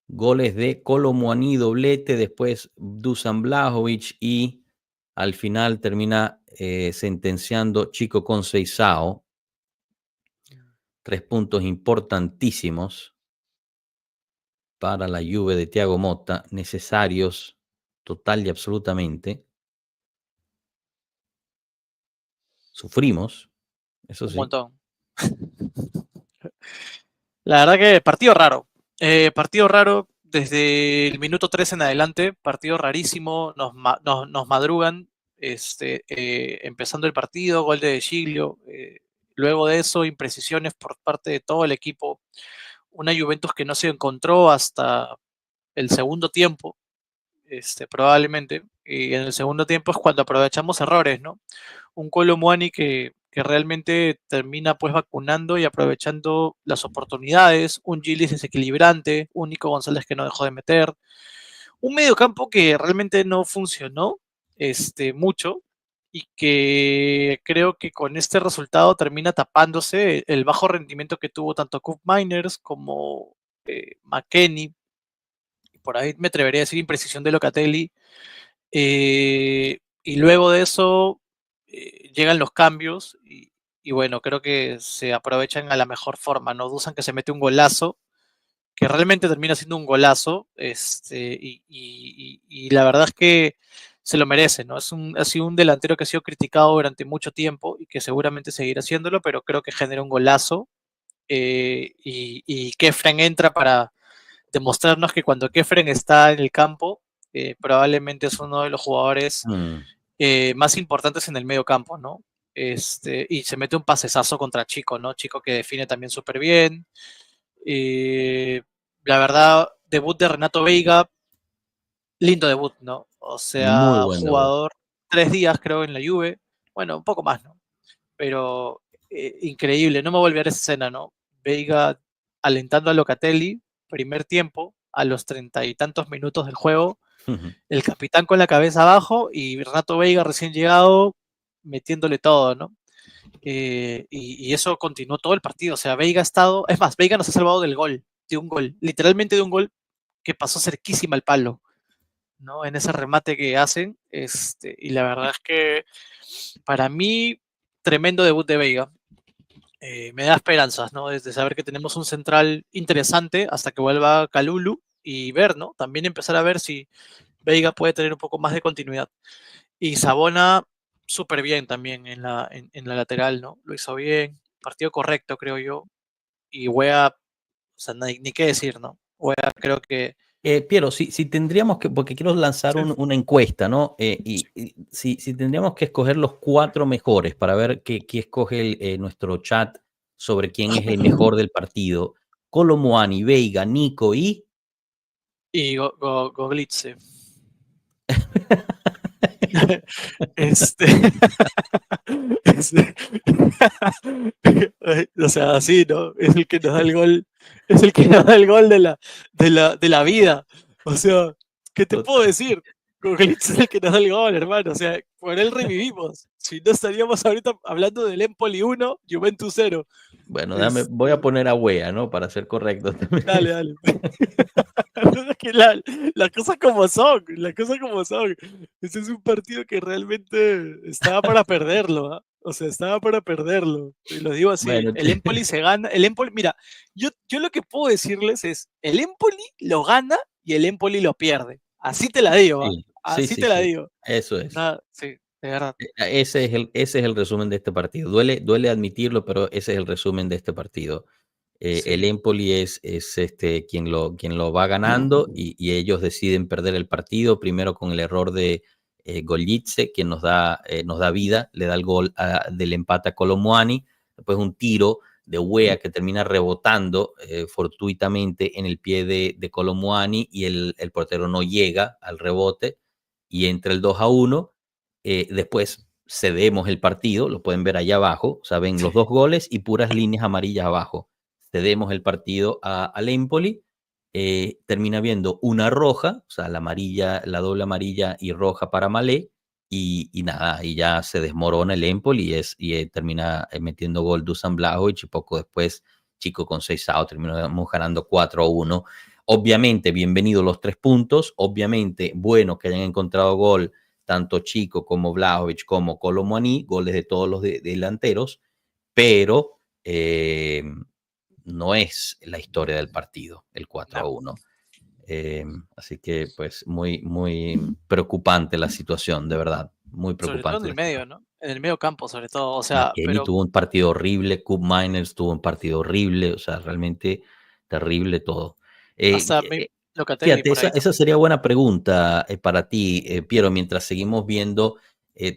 Goles de Kolo Muani, doblete, después Dusan Blajovic y al final termina sentenciando Chico Conceição. 3 puntos importantísimos para la Juve de Thiago Motta, necesarios total y absolutamente. Sufrimos, eso un sí. montón. La verdad que partido raro. Partido raro desde el minuto 3 en adelante. Partido rarísimo. Nos madrugan empezando el partido. Gol de Giglio. Luego de eso, imprecisiones por parte de todo el equipo. Una Juventus que no se encontró hasta el segundo tiempo, probablemente. Y en el segundo tiempo es cuando aprovechamos errores, ¿no? Un Kolo Muani que realmente termina pues vacunando y aprovechando las oportunidades, un Gilis desequilibrante, un Nico González que no dejó de meter, un mediocampo que realmente no funcionó mucho y que creo que con este resultado termina tapándose el bajo rendimiento que tuvo tanto Cup Miners como McKennie, y por ahí me atrevería a decir imprecisión de Locatelli, y luego de eso llegan los cambios y bueno, creo que se aprovechan a la mejor forma, ¿no? Dusan que se mete un golazo, que realmente termina siendo un golazo, y la verdad es que se lo merece, ¿no? Ha sido un delantero que ha sido criticado durante mucho tiempo y que seguramente seguirá haciéndolo, pero creo que genera un golazo, y Kefren entra para demostrarnos que cuando Kefren está en el campo, probablemente es uno de los jugadores Mm. más importantes en el medio campo, ¿no? Y se mete un pasesazo contra Chico, ¿no? Chico que define también súper bien. La verdad, debut de Renato Veiga, lindo debut, ¿no? O Muy sea, buen debut. jugador 3 días creo en la Juve, bueno, un poco más, ¿no? Pero increíble, no me voy a olvidar esa escena, ¿no? Veiga alentando a Locatelli, primer tiempo, a los 30 y tantos minutos del juego, el capitán con la cabeza abajo y Renato Veiga recién llegado metiéndole todo, ¿no? Y eso continuó todo el partido, o sea, Veiga ha estado, es más, Veiga nos ha salvado de un gol, literalmente de un gol que pasó cerquísima al palo, ¿no? En ese remate que hacen, y la verdad es que para mí, tremendo debut de Veiga. Me da esperanzas, ¿no? Desde saber que tenemos un central interesante hasta que vuelva Kalulu y ver, ¿no? También empezar a ver si Veiga puede tener un poco más de continuidad. Y Sabona, súper bien también en la lateral, ¿no? Lo hizo bien, partido correcto, creo yo. Y Wea, o sea, ni qué decir, ¿no? Wea, creo que. Piero, si tendríamos que, porque quiero lanzar Sí. una encuesta, ¿no? Y si tendríamos que escoger los 4 mejores para ver qué escoge nuestro chat sobre quién es el mejor del partido. Kolo Muani, Veiga, Nico y... Y Goglitze. este, Este, o sea, así, ¿no? Es el que nos da el gol, es el que nos da el gol de la vida. O sea, ¿qué te puedo decir? Glitch es el que nos da el gol, hermano. O sea, por él revivimos. Si no estaríamos ahorita hablando del Empoli 1, Juventus 0. Bueno, voy a poner a Wea, ¿no? Para ser correcto también. Dale. Es que las cosas como son, las cosas como son. Ese es un partido que realmente estaba para perderlo, ¿ah? O sea, estaba para perderlo. Y lo digo así, Bueno, el Empoli se gana, el Empoli, mira, yo lo que puedo decirles es, el Empoli lo gana y el Empoli lo pierde. Así te la digo, ¿ah? sí, Así sí, te la sí. digo. Eso es. Nada, sí, de verdad. Ese es el resumen de este partido. Duele admitirlo, pero ese es el resumen de este partido. El Sí. Empoli es quien lo va ganando y ellos deciden perder el partido, primero con el error de Golice, quien nos da vida, le da el gol del empate a Kolo Muani, después un tiro de Wea que termina rebotando fortuitamente en el pie de Kolo Muani y el portero no llega al rebote y entra el 2-1. Después cedemos el partido, lo pueden ver allá abajo, saben los dos goles y puras líneas amarillas abajo. Cedemos el partido al Empoli, termina viendo una roja, o sea, la doble amarilla y roja para Malé, y nada, y ya se desmorona el Empoli y termina metiendo gol Dusan Blajovic y poco después, Chico con 6-0, terminamos ganando 4-1. Obviamente, bienvenidos los 3 puntos, obviamente, bueno que hayan encontrado gol tanto Chico como Vlahovic como Kolo Muani, goles de todos los delanteros, pero no es la historia del partido, el 4-1. Así que, pues, muy preocupante la situación, de verdad. Muy Sobre todo preocupante. en el medio, ¿no? En el medio campo, sobre todo. O sea, McKennie tuvo un partido horrible, Cup Miners tuvo un partido horrible, o sea, realmente terrible todo. hasta Locatelli Fíjate, por ahí esa también. sería buena pregunta para ti, Piero, mientras seguimos viendo,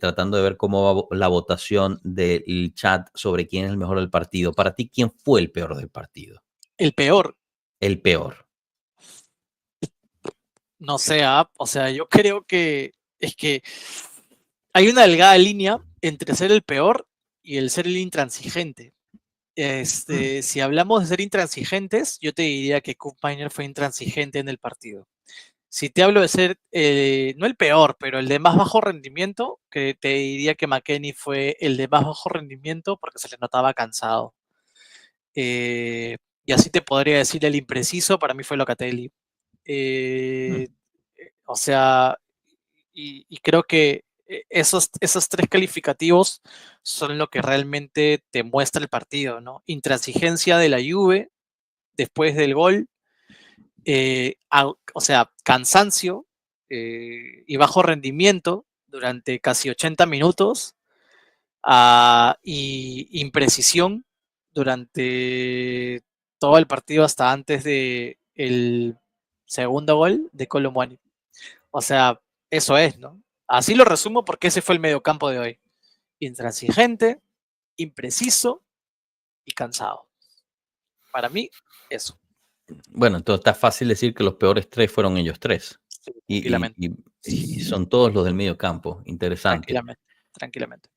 tratando de ver cómo va la votación del chat sobre quién es el mejor del partido. Para ti, ¿quién fue el peor del partido? El peor, El peor. no sé, o sea, yo creo que es que hay una delgada línea entre ser el peor y el ser el intransigente. Si hablamos de ser intransigentes, yo te diría que Cup Miner fue intransigente en el partido. Si te hablo de ser, no el peor, pero el de más bajo rendimiento, que te diría que McKennie fue el de más bajo rendimiento porque se le notaba cansado. Y así te podría decir el impreciso, para mí fue Locatelli. O sea, y creo que esos 3 calificativos son lo que realmente te muestra el partido, ¿no? Intransigencia de la Juve después del gol, o sea, cansancio y bajo rendimiento durante casi 80 minutos y imprecisión durante todo el partido hasta antes de el segundo gol de Kolo Muani. O sea, eso es, ¿no? Así lo resumo porque ese fue el mediocampo de hoy. Intransigente, impreciso y cansado. Para mí, eso. Bueno, entonces está fácil decir que los peores 3 fueron ellos 3. Sí, Y, tranquilamente. y son todos los del medio campo. Interesante. Tranquilamente.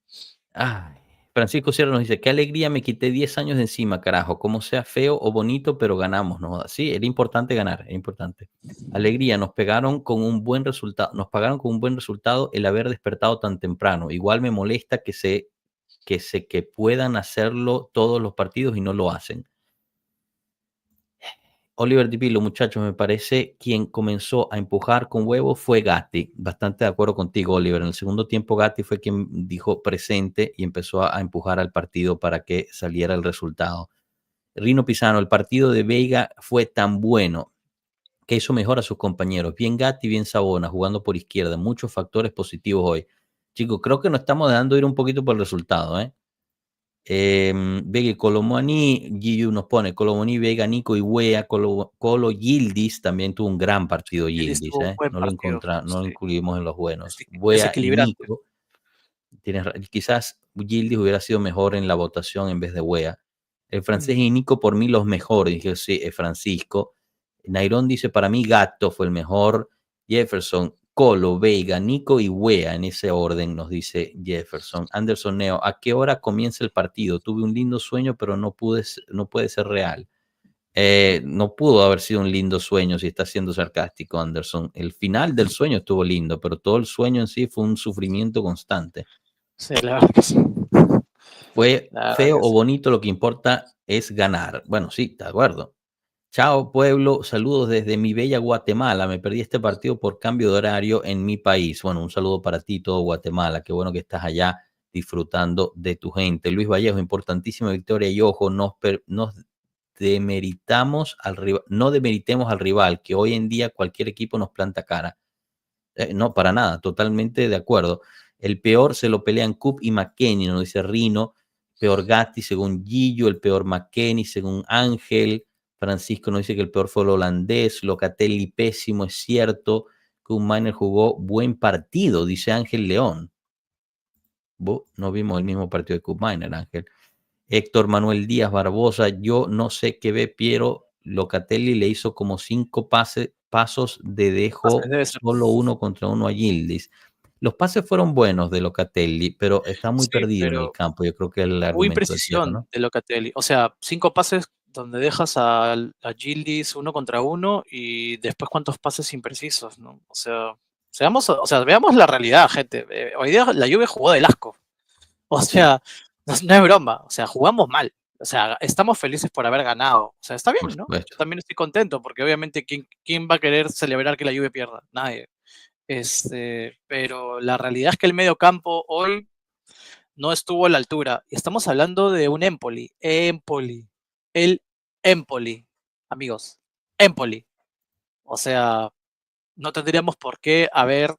Ay, Francisco Sierra nos dice, qué alegría, me quité 10 años de encima, carajo, como sea feo o bonito, pero ganamos, ¿no? Sí, era importante ganar, era importante. Alegría, nos pagaron con un buen resultado el haber despertado tan temprano. Igual me molesta que puedan hacerlo todos los partidos y no lo hacen. Oliver Di Pillo, muchachos, me parece quien comenzó a empujar con huevos fue Gatti. Bastante de acuerdo contigo, Oliver. En el segundo tiempo, Gatti fue quien dijo presente y empezó a empujar al partido para que saliera el resultado. Rino Pisano, el partido de Veiga fue tan bueno que hizo mejor a sus compañeros. Bien Gatti, bien Sabona, jugando por izquierda. Muchos factores positivos hoy. Chicos, creo que nos estamos dejando ir un poquito por el resultado, ¿eh? Vega y Kolo Muani, Giyu nos pone Kolo Muani, Vega, Nico y Wea, Colo Yildiz también tuvo un gran partido Yildiz, Estuvo un buen no lo partido. no lo Sí. incluimos en los buenos. Wea y Desequilibrante. Nico, quizás Yildiz hubiera sido mejor en la votación en vez de Wea. El francés y Nico por mí los mejores, dije sí, Francisco. Nairón dice para mí Gato fue el mejor. Jefferson, Colo, Veiga, Nico y Wea, en ese orden, nos dice Jefferson. Anderson Neo, ¿a qué hora comienza el partido? Tuve un lindo sueño, pero no puede ser real. No pudo haber sido un lindo sueño si está siendo sarcástico, Anderson. El final del sueño estuvo lindo, pero todo el sueño en sí fue un sufrimiento constante. Sí, la verdad que sí. Fue La verdad feo que o sí. bonito, lo que importa es ganar. Bueno, sí, de acuerdo. Chao, pueblo. Saludos desde mi bella Guatemala. Me perdí este partido por cambio de horario en mi país. Bueno, un saludo para ti, todo Guatemala. Qué bueno que estás allá disfrutando de tu gente. Luis Vallejo, importantísima victoria y ojo, nos demeritamos al rival, no demeritemos al rival, que hoy en día cualquier equipo nos planta cara. No, para nada, totalmente de acuerdo. El peor se lo pelean Coop y McKennie, nos dice Rino. Peor Gatti según Gillo, el peor McKennie según Ángel. Francisco nos dice que el peor fue el holandés. Locatelli pésimo, es cierto. Que un Miner jugó buen partido, dice Ángel León. No vimos el mismo partido de Coop Miner, Ángel. Héctor Manuel Díaz Barbosa, yo no sé qué ve, Piero. Locatelli le hizo como 5 pasos de dejo Debe ser. solo 1 contra 1 a Yildiz. Los pases fueron buenos de Locatelli, pero está muy Sí, perdido en el pero campo. Yo creo que es el hubo argumento de Piero, imprecisión ¿no? de Locatelli. O sea, 5 pases donde dejas a Yildiz 1 contra 1 y después cuántos pases imprecisos, ¿no? O sea, veamos la realidad, gente. Hoy día la Juve jugó del asco. O Sí, sea, no es broma. O sea, jugamos mal. O sea, estamos felices por haber ganado. O sea, está por bien, ¿no? Yo supuesto. también estoy contento porque obviamente ¿quién va a querer celebrar que la Juve pierda? Nadie. Pero la realidad es que el medio campo hoy no estuvo a la altura. Y estamos hablando de un Empoli. El Empoli, amigos. Empoli. O sea, no tendríamos por qué haber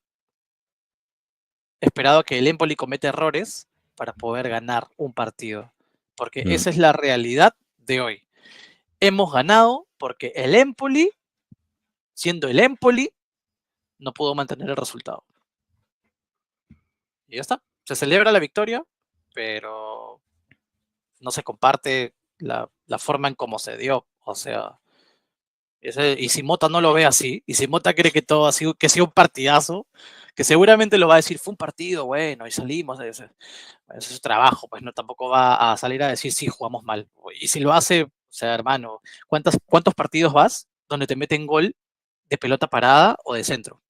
esperado a que el Empoli cometa errores para poder ganar un partido. Porque esa es la realidad de hoy. Hemos ganado porque el Empoli, siendo el Empoli, no pudo mantener el resultado. Y ya está. Se celebra la victoria, pero no se comparte la forma en cómo se dio. O sea, y si Mota no lo ve así, y si Mota cree que todo ha sido un partidazo, que seguramente lo va a decir, fue un partido bueno y salimos, ese es su trabajo, pues no tampoco va a salir a decir, sí, jugamos mal. Y si lo hace, o sea, hermano, ¿cuántos partidos vas donde te meten gol de pelota parada o de centro?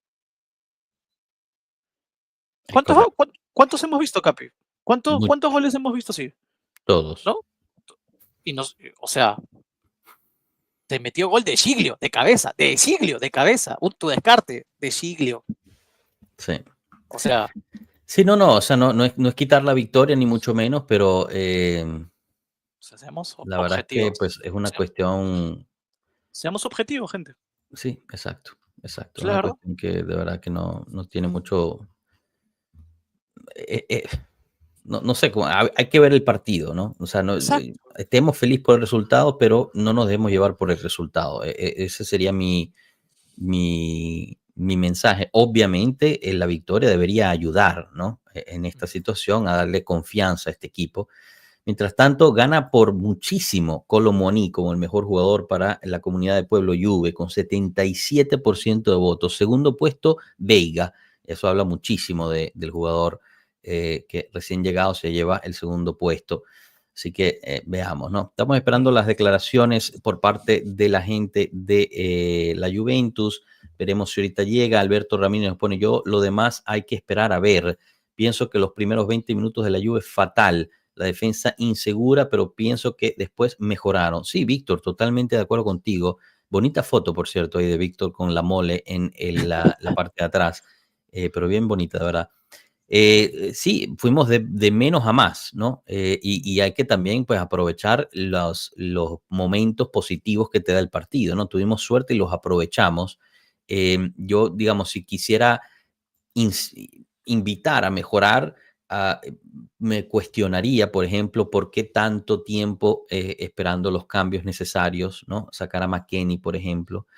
Es correcto. ¿Cuántos hemos visto, Capi? ¿Cuántos goles hemos visto así? Todos. ¿No? O sea, te metió gol de Giglio, de cabeza, tu descarte, de Giglio. Sí. O sea. Sí, no, o sea, no es quitar la victoria, ni mucho menos, pero Seamos la verdad es que objetivos. pues, es una cuestión. Seamos objetivos, gente. Sí, exacto. Es Es la una verdad. cuestión que de verdad que no tiene mucho. No sé, hay que ver el partido, ¿no? O sea, Exacto. estemos felices por el resultado, pero no nos debemos llevar por el resultado. Ese sería mi mensaje. Obviamente, la victoria debería ayudar, ¿no? En esta situación, a darle confianza a este equipo. Mientras tanto, gana por muchísimo Kolo Muani como el mejor jugador para la comunidad de Pueblo Juve, con 77% de votos. Segundo puesto, Veiga. Eso habla muchísimo del jugador que recién llegado se lleva el segundo puesto. Así que veamos, ¿no? Estamos esperando las declaraciones por parte de la gente de la Juventus. Veremos si ahorita llega. Alberto Ramírez nos pone yo. Lo demás hay que esperar a ver. Pienso que los primeros 20 minutos de la Juve es fatal. La defensa insegura, pero pienso que después mejoraron. Sí, Víctor, totalmente de acuerdo contigo. Bonita foto, por cierto, ahí de Víctor con la mole en la parte de atrás, pero bien bonita, de verdad. Sí, fuimos de menos a más, ¿no? Y hay que también pues, aprovechar los momentos positivos que te da el partido, ¿no? Tuvimos suerte y los aprovechamos. Yo, digamos, si quisiera invitar a mejorar, me cuestionaría, por ejemplo, por qué tanto tiempo esperando los cambios necesarios, ¿no? Sacar a McKennie, por ejemplo.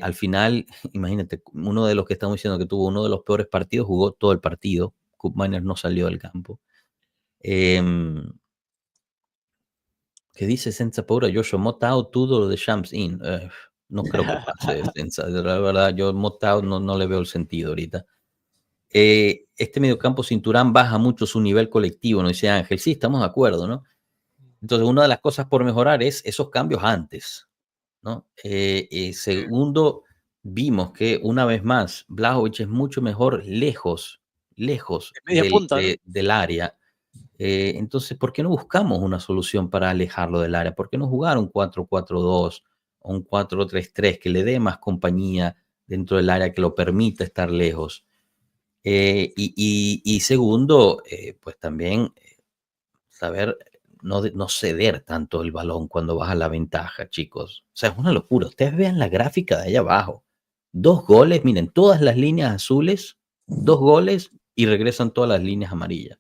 Al final, imagínate, uno de los que estamos diciendo que tuvo uno de los peores partidos, jugó todo el partido. Koop Miner no salió del campo. ¿Qué dice senza paura? Joshua Mota out todo lo de Champs in. no creo que pase. La verdad, yo Motao no le veo el sentido ahorita. Este mediocampo sin Turán baja mucho su nivel colectivo, ¿no? Dice Ángel. Sí, estamos de acuerdo, ¿no? Entonces, una de las cosas por mejorar es esos cambios antes, ¿no? Segundo, vimos que una vez más, Blajovic es mucho mejor lejos De media punta, ¿no? del área. Entonces, ¿por qué no buscamos una solución para alejarlo del área? ¿Por qué no jugar un 4-4-2 o un 4-3-3 que le dé más compañía dentro del área, que lo permita estar lejos? Y segundo, pues también saber no ceder tanto el balón cuando vas a la ventaja, chicos. O sea, es una locura. Ustedes vean la gráfica de allá abajo. 2 goles, miren, todas las líneas azules, 2 goles y regresan todas las líneas amarillas.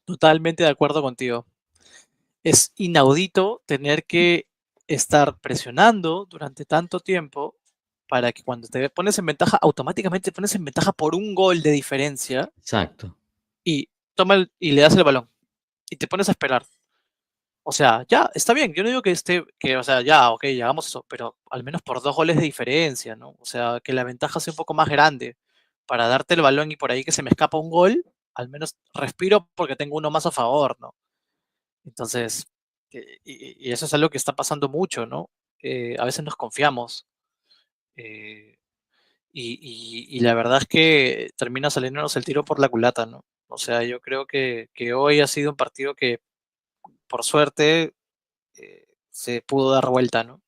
Totalmente de acuerdo contigo. Es inaudito tener que estar presionando durante tanto tiempo para que cuando te pones en ventaja, automáticamente te pones en ventaja por un gol de diferencia Exacto. y, y le das el balón y te pones a esperar. O sea, ya, está bien. Yo no digo o sea, ya, ok, hagamos eso, pero al menos por 2 goles de diferencia, ¿no? O sea, que la ventaja sea un poco más grande para darte el balón y por ahí que se me escapa un gol, al menos respiro porque tengo uno más a favor, ¿no? Entonces, y eso es algo que está pasando mucho, ¿no? A veces nos confiamos. eh, y la verdad es que termina saliéndonos el tiro por la culata, ¿no? O sea, yo creo que hoy ha sido un partido que, por suerte, se pudo dar vuelta, ¿no?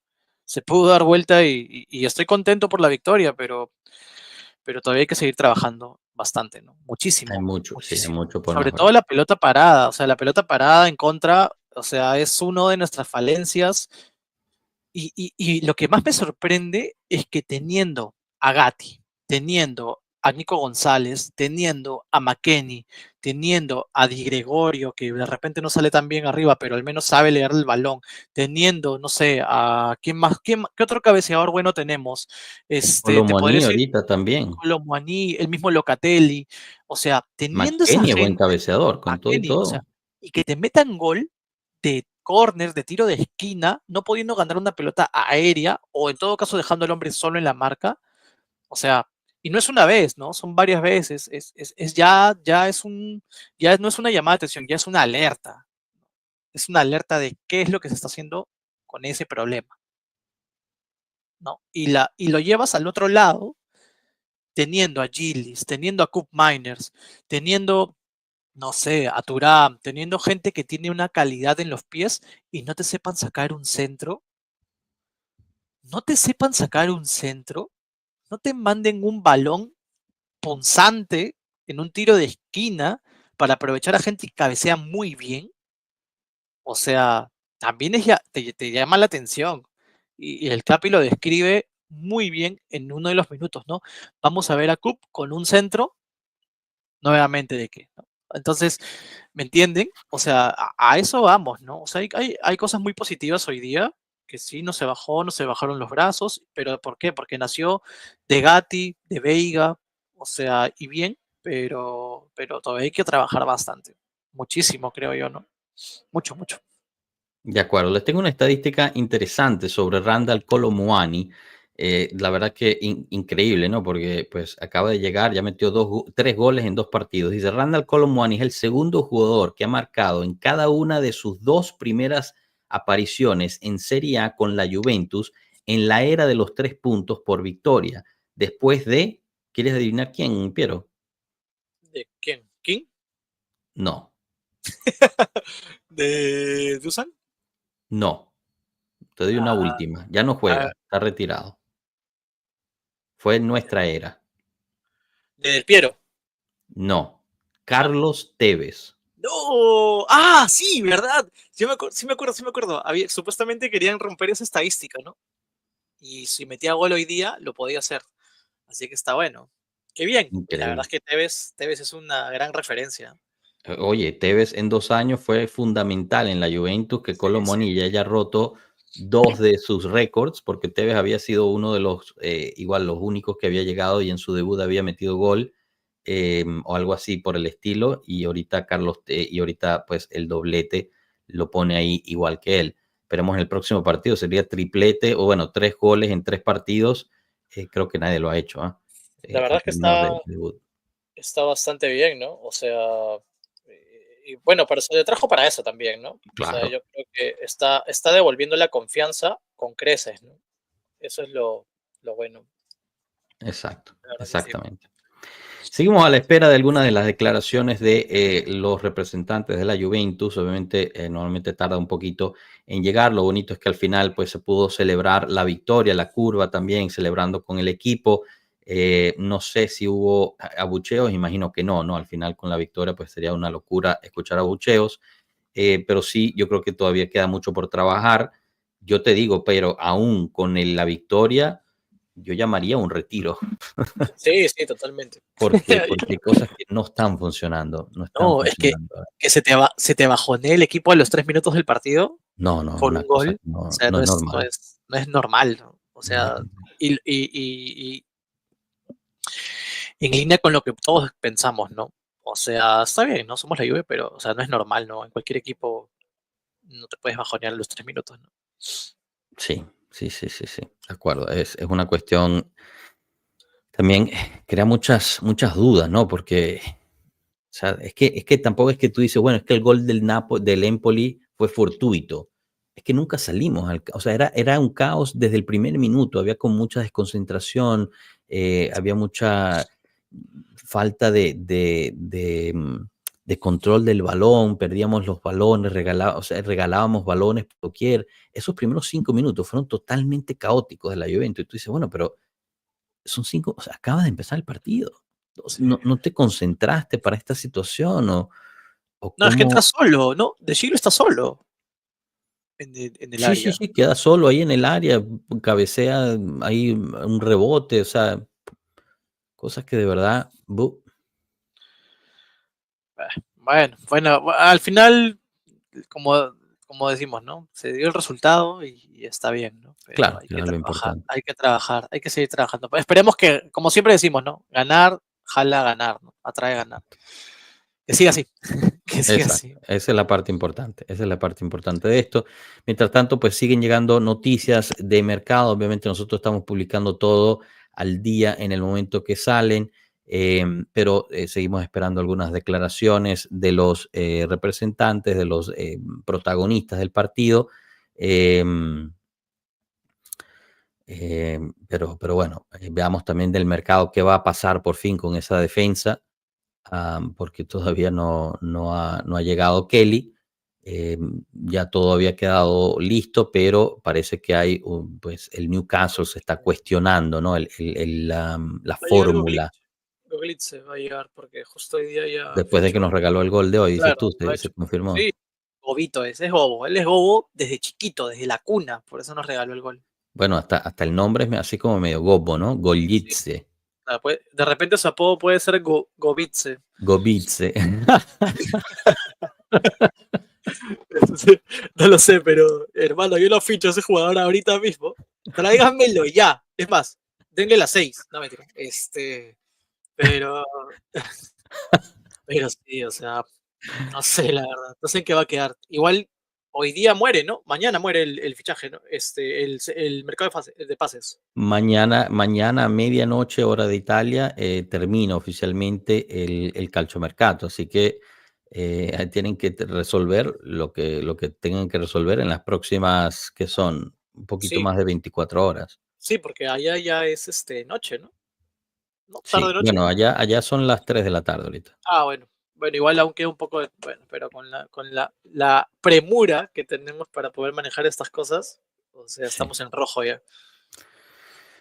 Se pudo dar vuelta y estoy contento por la victoria, pero todavía hay que seguir trabajando bastante, ¿no? Hay Muchísimo, mucho, sí, hay muchísimo. mucho por Sobre mejorar. todo la pelota parada, o sea, la pelota parada en contra, o sea, es uno de nuestras falencias. Y lo que más me sorprende es que teniendo a Gatti, teniendo a Nico González, teniendo a McKennie, teniendo a Di Gregorio, que de repente no sale tan bien arriba, pero al menos sabe leer el balón, teniendo, no sé, a quién más, qué otro cabeceador bueno tenemos. Te podría Colomoni decir ahorita también. Colomboani, el mismo Locatelli, o sea, teniendo esa McKennie es buen gente, cabeceador, con todo y McKennie, o sea, todo. y que te metan gol de córner, de tiro de esquina, no pudiendo ganar una pelota aérea, o en todo caso dejando al hombre solo en la marca, o sea, y no es una vez, ¿no? Son varias veces, ya no es una llamada de atención, ya es una alerta de qué es lo que se está haciendo con ese problema, ¿no? Y lo llevas al otro lado, teniendo a Gillis, teniendo a Cup Miners, teniendo, no sé, a Thuram, teniendo gente que tiene una calidad en los pies y no te sepan sacar un centro, no te sepan sacar un centro, no te manden un balón punzante en un tiro de esquina para aprovechar a gente que cabecea muy bien. O sea, también te llama la atención. Y el Capi lo describe muy bien en uno de los minutos, ¿no? Vamos a ver a Cup con un centro nuevamente de qué, ¿no? Entonces, ¿me entienden? O sea, a eso vamos, ¿no? O sea, hay cosas muy positivas hoy día, que sí, no se bajó, no se bajaron los brazos, pero ¿por qué? Porque nació de Gatti, de Veiga, o sea, y bien, pero todavía hay que trabajar bastante, muchísimo, creo yo, ¿no? Mucho, mucho. De acuerdo, les tengo una estadística interesante sobre Randall Kolo Muani. La verdad que increíble, ¿no? Porque pues acaba de llegar, ya metió 3 goles en 2 partidos. Dice, Randall Kolo Muani es el segundo jugador que ha marcado en cada una de sus 2 primeras apariciones en Serie A con la Juventus en la era de los 3 puntos por victoria. Después de, ¿quieres adivinar quién, Piero? ¿De quién? ¿King? No, ¿De Dusan? no. Te doy una Ah, última. Ya no ah, juega, está retirado. Fue en nuestra era. de Del Piero. No. Ah, Carlos Tevez. no, ah, sí, ¿verdad? Sí me acuerdo, sí me acuerdo. Supuestamente querían romper esa estadística, ¿no? Y si metía gol hoy día, lo podía hacer. Así que está bueno. Qué bien. La verdad Increíble. es que Tevez es una gran referencia. Oye, Tevez en 2 años fue fundamental en la Juventus, que Sí, sí, Colomoni ya haya roto 2 de sus récords, porque Tevez había sido uno de los, igual los únicos que había llegado y en su debut había metido gol, o algo así por el estilo, y ahorita y ahorita pues el doblete lo pone ahí igual que él. esperemos en el próximo partido, sería triplete, o bueno, 3 goles en 3 partidos. Creo que nadie lo ha hecho, La verdad en es que términos de debut. está bastante bien, ¿no? O sea, y bueno, pero se le trajo para eso también, ¿no? O sea, Claro, yo creo que está devolviendo la confianza con creces, ¿no? Eso es lo bueno, exacto, la verdad que sí. exactamente. Seguimos a la espera de algunas de las declaraciones de los representantes de la Juventus. Obviamente, normalmente tarda un poquito en llegar. Lo bonito es que al final pues, se pudo celebrar la victoria, la curva también, celebrando con el equipo. No sé si hubo abucheos, imagino que no, ¿no? Al final con la victoria pues sería una locura escuchar abucheos. Pero sí, yo creo que todavía queda mucho por trabajar. Yo te digo, pero aún con la victoria, yo llamaría un retiro. Sí, sí, totalmente. Porque hay cosas que no están funcionando, no están No, es funcionando. que se te bajonee el equipo a los 3 minutos del partido No, no, por una un cosa gol. que O no, sea, no es normal. no es normal, ¿no? O No es sea, normal. y en línea con lo que todos pensamos, ¿no? O sea, está bien, ¿no? Somos la Juve, pero, o sea, no es normal, ¿no? En cualquier equipo no te puedes bajonear a los 3 minutos, ¿no? Sí, sí, sí, sí, sí, de acuerdo. Es una cuestión, también crea muchas dudas, ¿no? Porque, o sea, es que tampoco es que tú dices, bueno, es que el gol del Empoli fue fortuito. Es que nunca salimos o sea, era un caos desde el primer minuto, había con mucha desconcentración, había mucha falta de control del balón, perdíamos los balones, o sea, regalábamos balones por doquier. Esos primeros 5 minutos fueron totalmente caóticos de la Juventus. Y tú dices, bueno, pero son 5, o sea, acaba de empezar el partido. Sí. No te concentraste para esta situación o No, es que entra cómo. solo, ¿no? De Chilo está solo en el Sí, sí, área. sí, queda solo ahí en el área, cabecea ahí un rebote, o sea, cosas que de verdad. Bueno, al final, como, como decimos, ¿no? Se dio el resultado y está bien, ¿no? Pero Claro, hay que que era lo trabajar, importante. hay que trabajar, hay que seguir trabajando. Pues esperemos que, como siempre decimos, ¿no? Ganar, jala ganar, ¿no? Atrae ganar. Que siga así, que siga Exacto, así. esa es la parte importante, esa es la parte importante de esto. Mientras tanto, pues siguen llegando noticias de mercado, obviamente nosotros estamos publicando todo al día en el momento que salen, pero seguimos esperando algunas declaraciones de los representantes, de los protagonistas del partido, em, pero bueno, veamos también del mercado qué va a pasar por fin con esa defensa, porque todavía no ha llegado Kelly. Ya todo había quedado listo, pero parece que hay, pues el Newcastle se está cuestionando, ¿no? La Va a llegar fórmula, Goglitz va a llegar porque justo hoy día ya después de que nos fichó. regaló el gol de hoy, dices Claro, tú, lo ha se hecho. confirmó. Sí, bobito es bobo. Él es bobo desde chiquito, desde la cuna, por eso nos regaló el gol. Bueno, hasta el nombre es así como medio gobo, ¿no? Sí. Golitze, De repente su apodo puede ser Gobitze. Gobitze. Entonces, no lo sé, pero hermano, yo lo ficho a ese jugador ahorita mismo. Tráiganmelo ya. Es más, denle las 6. No, mentira. Pero, pero sí, o sea, no sé, la verdad. No sé en qué va a quedar. Igual, hoy día muere, ¿no? Mañana muere el fichaje, ¿no? El mercado de pases. Mañana a medianoche, hora de Italia, termina oficialmente el calciomercato, así que ahí tienen que resolver lo que tengan que resolver en las próximas, que son un poquito Sí, más de 24 horas. sí, porque allá ya es noche, ¿no? ¿No? Sí, Tarde noche. bueno, allá son las 3 de la tarde ahorita. Ah, bueno. Bueno, igual aún queda un poco de, bueno, pero la premura que tenemos para poder manejar estas cosas, o sea, Sí. estamos en rojo ya.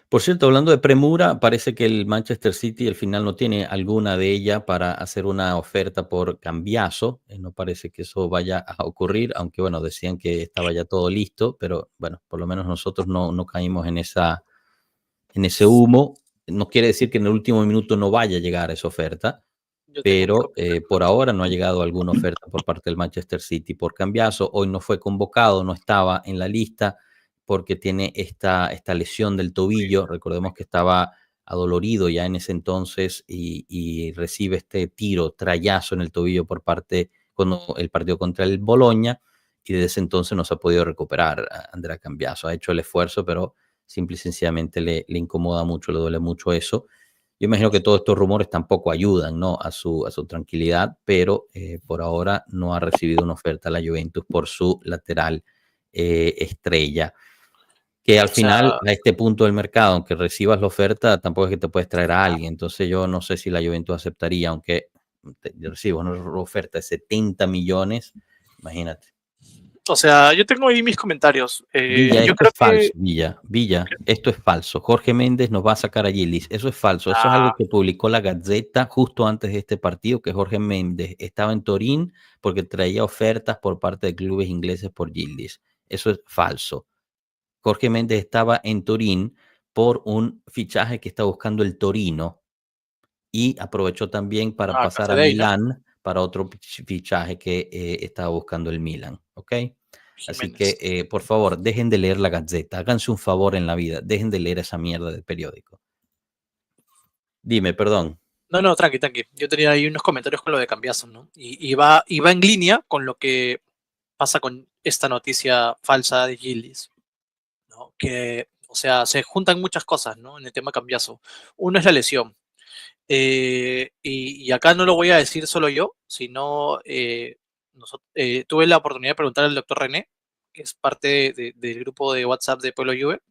Por cierto, hablando de premura, parece que el Manchester City al final no tiene alguna de ella para hacer una oferta por Cambiaso. No parece que eso vaya a ocurrir, aunque bueno, decían que estaba ya todo listo, pero bueno, por lo menos nosotros no caímos en ese humo. No quiere decir que en el último minuto no vaya a llegar esa oferta, Yo tengo mi pero comentario. por ahora no ha llegado alguna oferta por parte del Manchester City por Cambiaso. Hoy no fue convocado, no estaba en la lista porque tiene esta lesión del tobillo. Recordemos que estaba adolorido ya en ese entonces y recibe este tiro, trayazo en el tobillo por parte cuando el partido contra el Bologna. y desde ese entonces no se ha podido recuperar. Andrea Cambiaso ha hecho el esfuerzo, pero simple y sencillamente le incomoda mucho, le duele mucho eso. Yo imagino que todos estos rumores tampoco ayudan, ¿no?, a su tranquilidad, pero por ahora no ha recibido una oferta a la Juventus por su lateral estrella. Que al O sea, final, a este punto del mercado, aunque recibas la oferta, tampoco es que te puedes traer a alguien. Entonces yo no sé si la Juventus aceptaría, aunque recibo una oferta de 70 millones, imagínate. yo tengo ahí mis comentarios. Villa, Yo esto creo es falso, que Villa, esto es falso. Jorge Méndez nos va a sacar a Gillis, eso es falso. Eso es algo ah, que publicó la Gazzetta justo antes de este partido, que Jorge Méndez estaba en Turín porque traía ofertas por parte de clubes ingleses por Gillis. Eso es falso. Jorge Méndez estaba en Turín por un fichaje que está buscando el Torino y aprovechó también para pasar a Casadei, ¿no? Milán para otro fichaje que estaba buscando el Milán, ¿ok? Así que, Jiménez. por favor, dejen de leer la Gazzetta, háganse un favor en la vida, dejen de leer esa mierda de periódico. Dime, perdón. No, no, tranqui, tranqui. Yo tenía ahí unos comentarios con lo de Cambiaso, ¿no? Y va en línea con lo que pasa con esta noticia falsa de Gillis, ¿no? Que, o sea, se juntan muchas cosas, ¿no? En el tema Cambiaso. Uno es la lesión. Y acá no lo voy a decir solo yo, sino tuve la oportunidad de preguntar al doctor René, que es parte del grupo de WhatsApp de Pueblo Juve,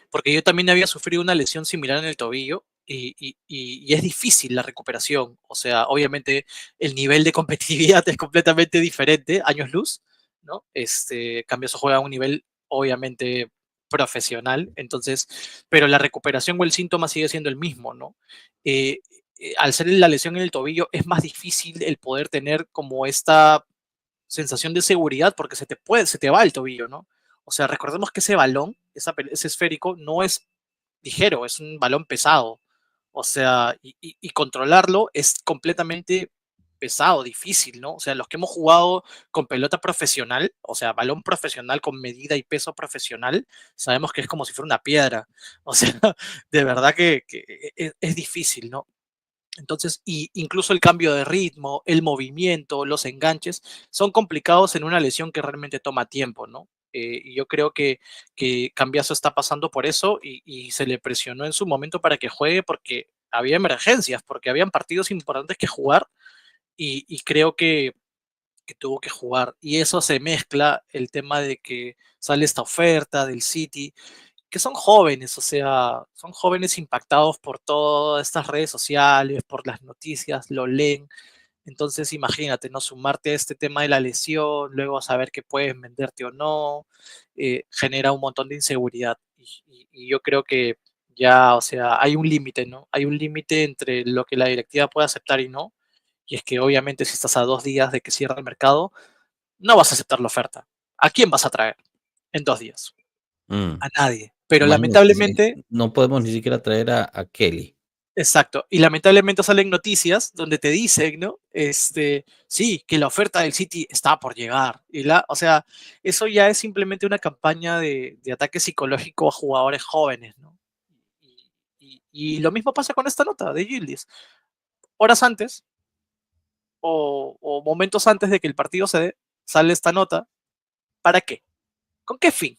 porque yo también había sufrido una lesión similar en el tobillo y es difícil la recuperación. O sea, obviamente el nivel de competitividad es completamente diferente, años luz, ¿no? Cambiaso juega a un nivel obviamente profesional, entonces, pero la recuperación o el síntoma sigue siendo el mismo, ¿no? Eh, Al ser la lesión en el tobillo es más difícil el poder tener como esta sensación de seguridad porque se te va el tobillo, ¿no? O sea, recordemos que ese balón, ese esférico, no es ligero, es un balón pesado. O sea, y controlarlo es completamente pesado, difícil, ¿no? O sea, los que hemos jugado con pelota profesional, o sea, balón profesional con medida y peso profesional, sabemos que es como si fuera una piedra. O sea, de verdad que es difícil, ¿no? Entonces, y incluso el cambio de ritmo, el movimiento, los enganches, son complicados en una lesión que realmente toma tiempo, ¿no? Y yo creo que Cambiaso está pasando por eso y se le presionó en su momento para que juegue porque había emergencias, porque habían partidos importantes que jugar y creo que tuvo que jugar. Y eso se mezcla el tema de que sale esta oferta del City, que son jóvenes, o sea, son jóvenes impactados por todas estas redes sociales, por las noticias, lo leen. Entonces, imagínate, ¿no? Sumarte a este tema de la lesión, luego saber que puedes venderte o no, genera un montón de inseguridad. Y yo creo que ya, o sea, hay un límite, ¿no? Hay un límite entre lo que la directiva puede aceptar y no. Y es que obviamente si estás a 2 días de que cierre el mercado, no vas a aceptar la oferta. ¿A quién vas a traer en 2 días? Mm, A nadie. Pero imagínate, lamentablemente, no podemos ni siquiera traer a Kelly. exacto, y lamentablemente salen noticias donde te dicen, ¿no? Sí, que la oferta del City está por llegar. O sea, eso ya es simplemente una campaña de ataque psicológico a jugadores jóvenes, ¿no? Y lo mismo pasa con esta nota de Gildis. Horas antes o momentos antes de que el partido se dé, sale esta nota. ¿Para qué? ¿Con qué fin?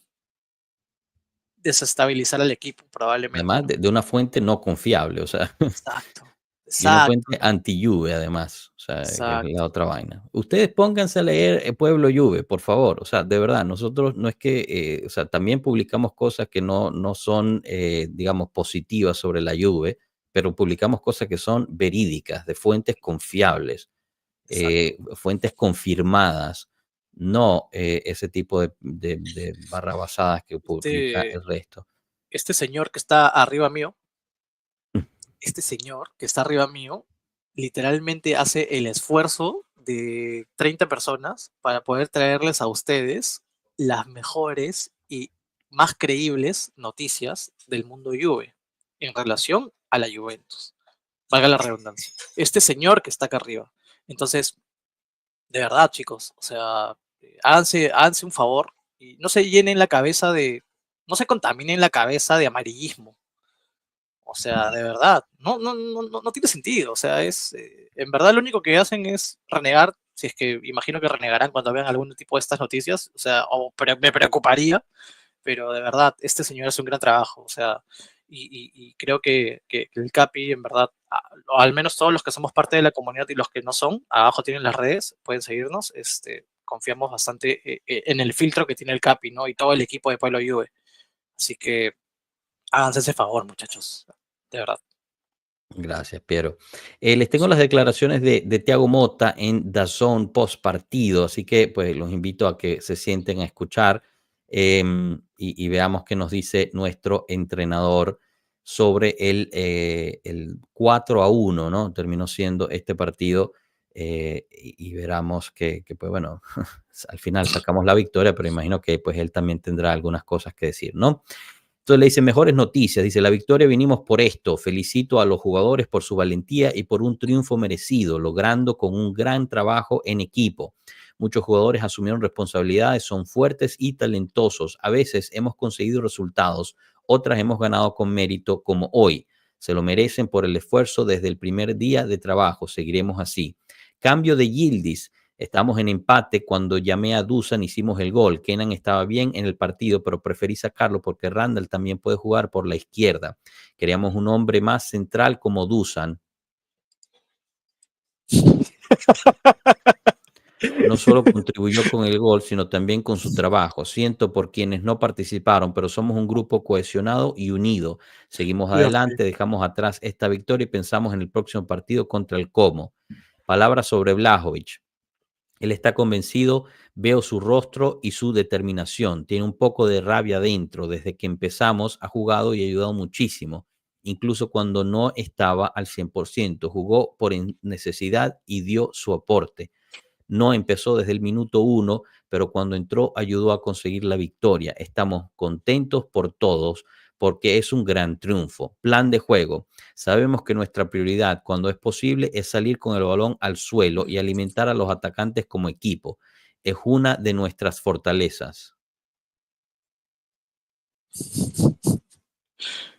Desestabilizar al equipo, probablemente, Además ¿no? de una fuente no confiable, o sea, Exacto, y una exacto, fuente anti-Juve además, o sea, es la exacto. otra vaina. Ustedes pónganse a leer Pueblo Juve, por favor, o sea, de verdad, nosotros no es que, o sea, también publicamos cosas que no son, digamos, positivas sobre la Juve, pero publicamos cosas que son verídicas, de fuentes confiables, Exacto. fuentes confirmadas, no ese tipo de barrabasadas que publica Este, el resto. este señor que está arriba mío, este señor que está arriba mío, literalmente hace el esfuerzo de 30 personas para poder traerles a ustedes las mejores y más creíbles noticias del mundo Juve en relación a la Juventus. Valga la redundancia. Este señor que está acá arriba. Entonces, de verdad, chicos, o sea, háganse un favor y no se llenen la cabeza no se contaminen la cabeza de amarillismo. O sea, de verdad, no tiene sentido. O sea, en verdad lo único que hacen es renegar Si es que imagino que renegarán cuando vean algún tipo de estas noticias, o sea, me preocuparía, pero de verdad, este señor hace un gran trabajo, o sea, y creo que el Capi, en verdad, o al menos todos los que somos parte de la comunidad y los que no son, abajo tienen las redes, pueden seguirnos, confiamos bastante en el filtro que tiene el Capi, ¿no? Y todo el equipo de Pueblo Juve. Así que háganse ese favor, muchachos, de verdad. Gracias, Piero. Les tengo las declaraciones de Thiago Motta en DAZN post partido, así que pues los invito a que se sienten a escuchar y veamos qué nos dice nuestro entrenador sobre el 4-1, ¿no? Terminó siendo este partido y veramos que, pues bueno, al final sacamos la victoria, pero imagino que pues él también tendrá algunas cosas que decir, ¿no? Entonces le dice mejores noticias, dice la victoria vinimos por esto, felicito a los jugadores por su valentía y por un triunfo merecido, logrando con un gran trabajo en equipo. Muchos jugadores asumieron responsabilidades, son fuertes y talentosos. A veces hemos conseguido resultados, otras hemos ganado con mérito como hoy. Se lo merecen por el esfuerzo desde el primer día de trabajo, seguiremos así. Cambio de Yildiz. Estamos en empate. Cuando llamé a Dusan hicimos el gol. Kenan estaba bien en el partido, pero preferí sacarlo porque Randall también puede jugar por la izquierda. Queríamos un hombre más central como Dusan. No solo contribuyó con el gol, sino también con su trabajo. Siento por quienes no participaron, pero somos un grupo cohesionado y unido. Seguimos adelante, dejamos atrás esta victoria y pensamos en el próximo partido contra el Como. Palabras sobre Vlahovic. Él está convencido, veo su rostro y su determinación. Tiene un poco de rabia dentro. Desde que empezamos ha jugado y ha ayudado muchísimo. Incluso cuando no estaba al 100%. Jugó por necesidad y dio su aporte. No empezó desde el minuto 1, pero cuando entró ayudó a conseguir la victoria. Estamos contentos por todos porque es un gran triunfo. Plan de juego. Sabemos que nuestra prioridad cuando es posible es salir con el balón al suelo y alimentar a los atacantes como equipo. Es una de nuestras fortalezas.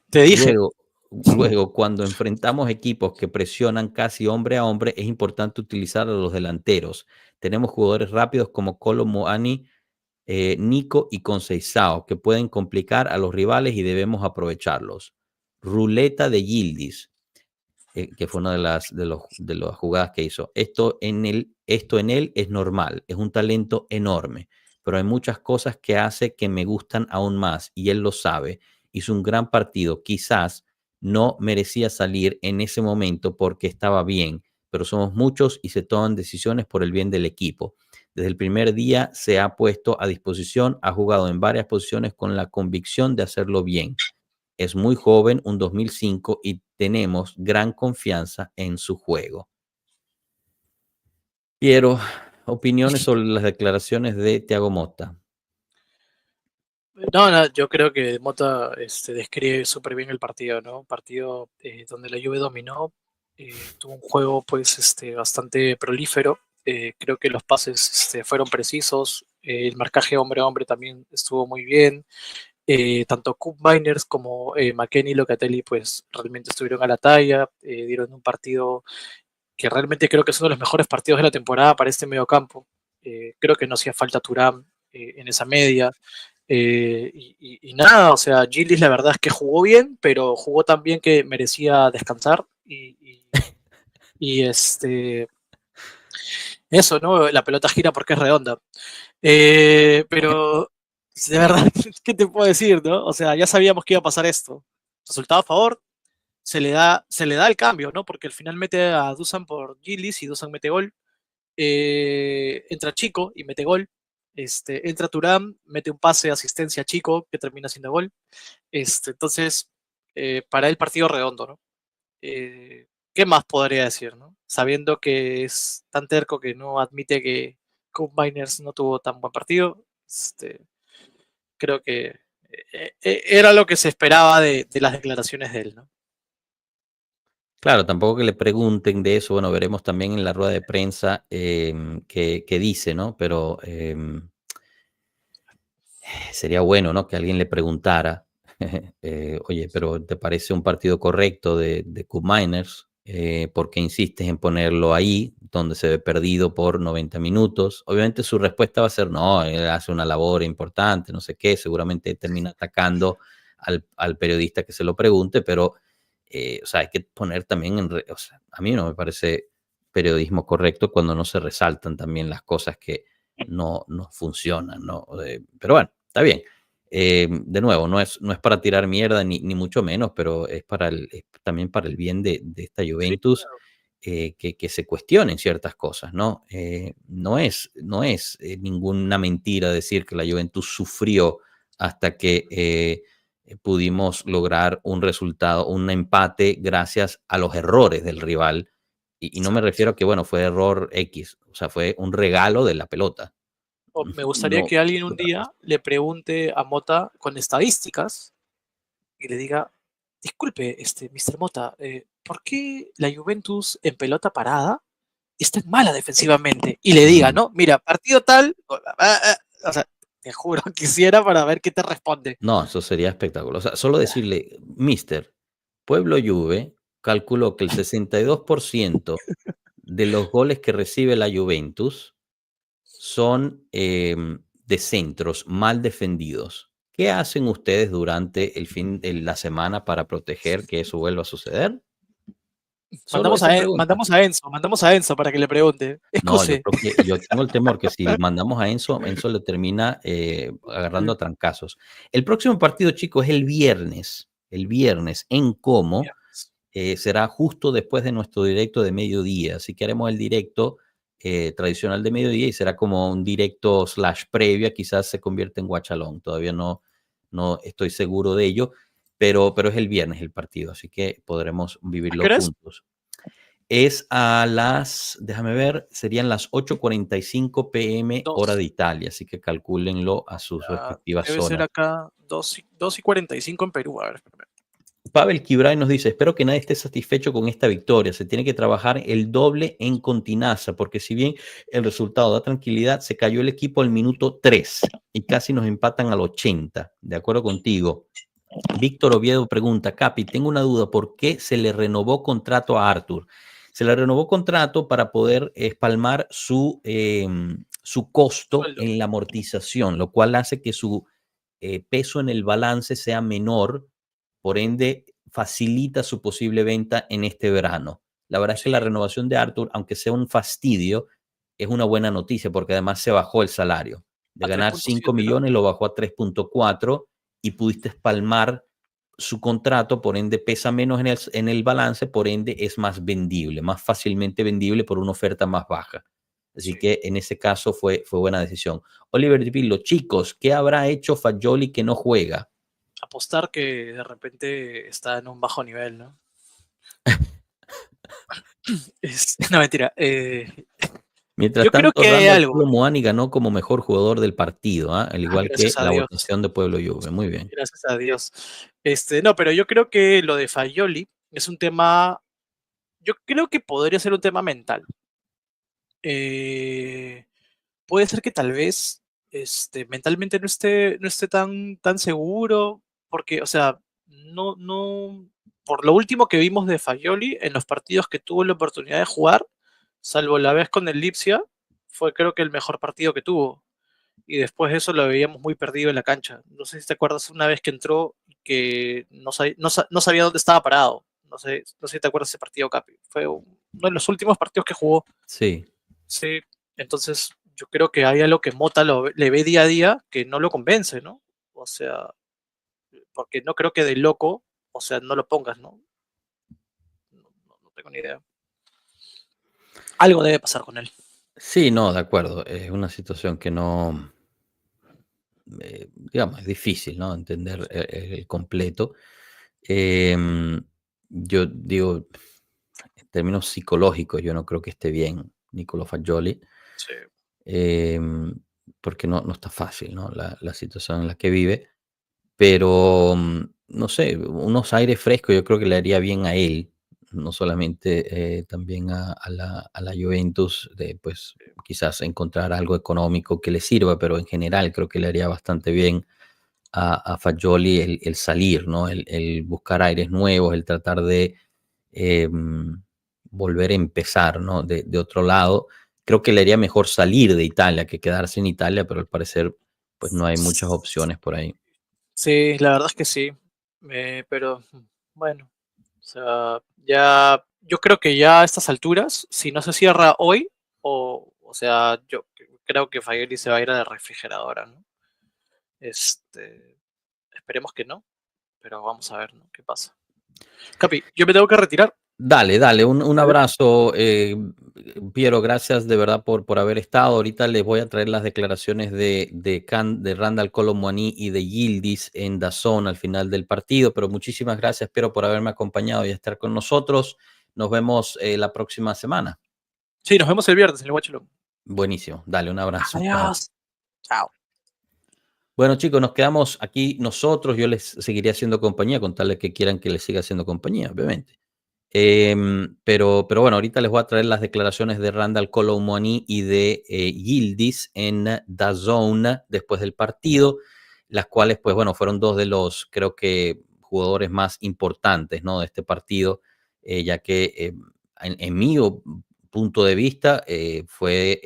Te dije. Luego, cuando enfrentamos equipos que presionan casi hombre a hombre, es importante utilizar a los delanteros. Tenemos jugadores rápidos como Kolo Muani, Nico y Conceição, que pueden complicar a los rivales y debemos aprovecharlos. Ruleta de Yildiz, que fue una de las jugadas que hizo. Esto en él es normal, es un talento enorme, pero hay muchas cosas que hace que me gustan aún más y él lo sabe. Hizo un gran partido, quizás no merecía salir en ese momento porque estaba bien, pero somos muchos y se toman decisiones por el bien del equipo. Desde el primer día se ha puesto a disposición, ha jugado en varias posiciones con la convicción de hacerlo bien. Es muy joven, un 2005, y tenemos gran confianza en su juego. Quiero opiniones sobre las declaraciones de Thiago Motta. No, yo creo que Motta describe súper bien el partido, ¿no? Un partido donde la Juve dominó, tuvo un juego pues bastante prolífero. Creo que los pases fueron precisos, el marcaje hombre a hombre también estuvo muy bien. Tanto Koop Meiners como McKennie y Locatelli pues realmente estuvieron a la talla, dieron un partido que realmente creo que es uno de los mejores partidos de la temporada para este mediocampo. Creo que no hacía falta Thuram en esa media. Y nada, o sea, Gillis la verdad es que jugó bien, pero jugó tan bien que merecía descansar. Eso, ¿no? La pelota gira porque es redonda. Pero de verdad, ¿qué te puedo decir, no? O sea, ya sabíamos que iba a pasar esto. Resultado a favor, se le da el cambio, ¿no? Porque al final mete a Dusan por Gillis y Dusan mete gol. Entra Chico y mete gol. Entra Thuram, mete un pase de asistencia a Chico que termina siendo gol. Entonces, para el partido redondo, ¿no? ¿Qué más podría decir, no? Sabiendo que es tan terco que no admite que Koop Meiners no tuvo tan buen partido, creo que era lo que se esperaba de las declaraciones de él, ¿no? Claro, tampoco que le pregunten de eso. Bueno, veremos también en la rueda de prensa qué dice, ¿no? Pero sería bueno, ¿no? Que alguien le preguntara, oye, pero ¿te parece un partido correcto de Koop Meiners? ¿Por qué insistes en ponerlo ahí? donde se ve perdido por 90 minutos. Obviamente su respuesta va a ser, no, él hace una labor importante, no sé qué, seguramente termina atacando al periodista que se lo pregunte, pero o sea, hay que poner también o sea, a mí no me parece periodismo correcto cuando no se resaltan también las cosas que no funcionan, ¿no? Pero bueno, está bien. De nuevo, no es para tirar mierda ni mucho menos, pero es también para el bien de esta Sí, Juventus, claro. que se cuestionen ciertas cosas, ¿no? No es ninguna mentira decir que la Juventus sufrió hasta que pudimos lograr un resultado, un empate gracias a los errores del rival. Y no me Exacto. refiero a que, bueno, fue error X, o sea, fue un regalo de la pelota. Me gustaría No, que alguien un otra cosa. día le pregunte a Mota con estadísticas y le diga, disculpe, Mr. Mota, ¿por qué la Juventus en pelota parada es tan mala defensivamente? Y le diga, ¿no? Mira, partido tal, o sea, te juro, quisiera para ver qué te responde. No, eso sería espectacular. O sea, solo decirle, Mister, Pueblo Juve calculó que el 62% de los goles que recibe la Juventus son de centros mal defendidos. ¿Qué hacen ustedes durante el fin de la semana para proteger que eso vuelva a suceder? Solo esa pregunta. Mandamos a Enzo para que le pregunte. No, yo Excuse. creo que yo tengo el temor que si mandamos a Enzo, Enzo le termina agarrando a trancazos. El próximo partido, chicos, es el viernes en Como. Será justo después de nuestro directo de mediodía, así que haremos el directo tradicional de mediodía y será como un directo / previa, quizás se convierte en Guachalón, todavía no estoy seguro de ello, pero es el viernes el partido, así que podremos ¿A qué vivirlo hora es? juntos. Es a las, déjame ver, serían las 8:45 p.m. hora Dos. de Italia, así que calcúlenlo a sus respectivas Debe ser zonas. acá 2:45 en Perú. A ver, espérame. Pavel Kibray nos dice, espero que nadie esté satisfecho con esta victoria. Se tiene que trabajar el doble en Continaza, porque si bien el resultado da tranquilidad, se cayó el equipo al minuto 3 y casi nos empatan al 80. De acuerdo contigo. Víctor Oviedo pregunta, Capi, tengo una duda, ¿por qué se le renovó contrato a Arthur? Se le renovó contrato para poder espalmar su costo Sueldo. en la amortización, lo cual hace que su peso en el balance sea menor, por ende facilita su posible venta en este verano. La verdad es que Sí, la renovación de Arthur, aunque sea un fastidio, es una buena noticia porque además se bajó el salario. De a ganar 5 3.7, ¿no? millones lo bajó a 3.4 y pudiste espalmar su contrato, por ende pesa menos en el balance, por ende es más vendible, más fácilmente vendible por una oferta más baja. Así Sí. que en ese caso fue buena decisión. Oliver Di Pillo, chicos, ¿qué habrá hecho Fagioli que no juega? Apostar que de repente está en un bajo nivel, ¿no? No, mentira. Mientras Yo creo tanto, que hay Randall algo. Polo Muani ganó como mejor jugador del partido, al igual que Gracias a la Dios. votación de Pueblo Juve. Muy bien. Gracias a Dios. No, pero yo creo que lo de Fagioli es un tema. Yo creo que podría ser un tema mental. Eh, Puede ser que tal vez mentalmente no esté tan seguro, porque, o sea, no, por lo último que vimos de Fagioli en los partidos que tuvo la oportunidad de jugar, salvo la vez con el Lipsia, fue creo que el mejor partido que tuvo. Y después de eso lo veíamos muy perdido en la cancha. No sé si te acuerdas una vez que entró que no sabía dónde estaba parado. No sé si te acuerdas de ese partido, Capi. Fue uno de los últimos partidos que jugó. Sí. Sí, entonces yo creo que hay algo que Mota le ve día a día que no lo convence, ¿no? O sea, porque no creo que de loco, o sea, no lo pongas, ¿no? No tengo ni idea. Algo debe pasar con él. Sí, no, de acuerdo. Es una situación que no, digamos, es difícil, ¿no? Entender el completo. Yo digo, en términos psicológicos, yo no creo que esté bien Niccolò Fagioli, Sí, porque no está fácil, ¿no? La situación en la que vive, pero no sé, unos aires frescos yo creo que le haría bien a él, no solamente también a la Juventus, de pues quizás encontrar algo económico que le sirva, pero en general creo que le haría bastante bien a Fagioli el salir, ¿no? El buscar aires nuevos, el tratar de, volver a empezar, ¿no? De otro lado, creo que le haría mejor salir de Italia que quedarse en Italia, pero al parecer, pues no hay muchas opciones por ahí. Sí, la verdad es que sí. Pero bueno, o sea, ya, yo creo que ya a estas alturas, si no se cierra hoy, o sea, yo creo que Fageli se va a ir a la refrigeradora, ¿no? Este, esperemos que no, pero vamos a ver, ¿no? ¿Qué pasa? Capi, yo me tengo que retirar. Dale, dale, un ¿Vale? abrazo, Piero, gracias de verdad por haber estado. Ahorita les voy a traer las declaraciones de Randall Kolo Muani y de Yildiz en DAZN al final del partido, pero muchísimas gracias, Piero, por haberme acompañado y estar con nosotros. Nos vemos la próxima semana. Sí, nos vemos el viernes en el Guachelón. Buenísimo, dale, un abrazo. Chao. Adiós. Chao. Bueno, chicos, nos quedamos aquí nosotros. Yo les seguiría haciendo compañía con tal de que quieran que les siga haciendo compañía, obviamente. Pero bueno, ahorita les voy a traer las declaraciones de Randall Kolo Muani y de Yildiz en DAZN después del partido, las cuales, pues bueno, fueron dos de los, creo que, jugadores más importantes, ¿no? De este partido, ya que en mi punto de vista fue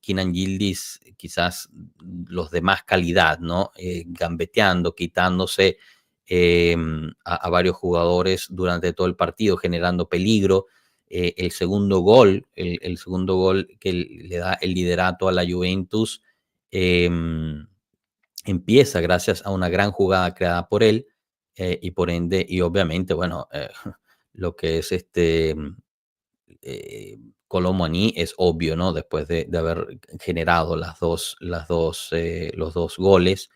Keenan Yildiz quizás los de más calidad, ¿no? Gambeteando, quitándose a varios jugadores durante todo el partido, generando peligro. El segundo gol, el segundo gol que le da el liderato a la Juventus, eh, empieza gracias a una gran jugada creada por él y por ende, y obviamente, bueno, lo que es Kolo Muani es obvio, ¿no? Después de haber generado los dos goles,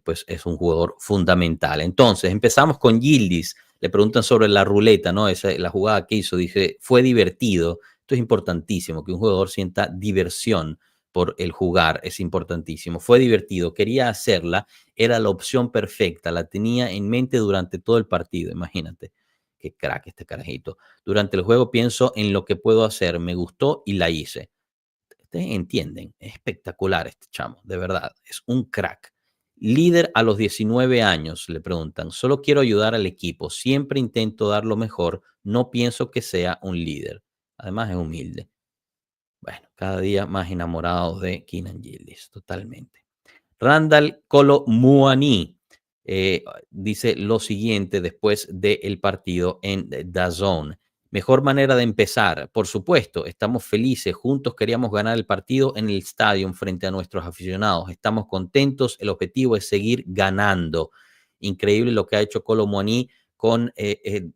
pues es un jugador fundamental. Entonces, empezamos con Yildiz. Le preguntan sobre la ruleta, ¿no? La jugada que hizo, dice, fue divertido. Esto es importantísimo, que un jugador sienta diversión por el jugar, es importantísimo. Fue divertido, quería hacerla, era la opción perfecta, la tenía en mente durante todo el partido, imagínate. Qué crack este carajito. Durante el juego pienso en lo que puedo hacer, me gustó y la hice. Ustedes entienden, es espectacular este chamo, de verdad, es un crack. Líder a los 19 años, le preguntan, solo quiero ayudar al equipo, siempre intento dar lo mejor, no pienso que sea un líder. Además es humilde. Bueno, cada día más enamorado de Keenan Yildiz, totalmente. Randall Kolo Muani dice lo siguiente después del partido en DAZN. Mejor manera de empezar, por supuesto, estamos felices, juntos queríamos ganar el partido en el estadio frente a nuestros aficionados, estamos contentos, el objetivo es seguir ganando. Increíble lo que ha hecho Kolo Muani con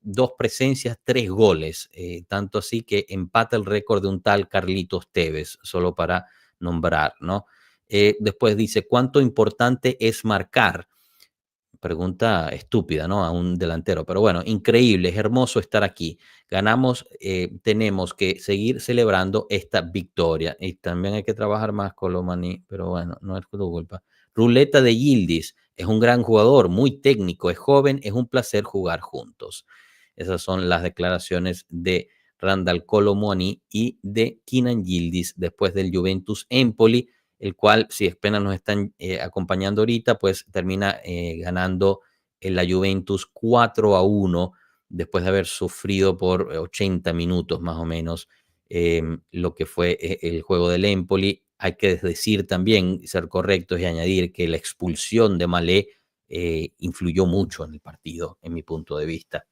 dos presencias, 3 goles, tanto así que empata el récord de un tal Carlitos Tevez, solo para nombrar, ¿no? Después dice, ¿cuánto importante es marcar? Pregunta estúpida, ¿no? A un delantero. Pero bueno, increíble, es hermoso estar aquí. Ganamos, tenemos que seguir celebrando esta victoria. Y también hay que trabajar más con Colomani, pero bueno, no es tu culpa. Ruleta de Yildiz, es un gran jugador, muy técnico, es joven, es un placer jugar juntos. Esas son las declaraciones de Randall Kolo Muani y de Keenan Yildiz después del Juventus Empoli, el cual, si apenas nos están acompañando ahorita, pues termina ganando en la Juventus 4-1, después de haber sufrido por 80 minutos más o menos lo que fue el juego del Empoli. Hay que decir también, ser correctos y añadir que la expulsión de Malé influyó mucho en el partido, en mi punto de vista.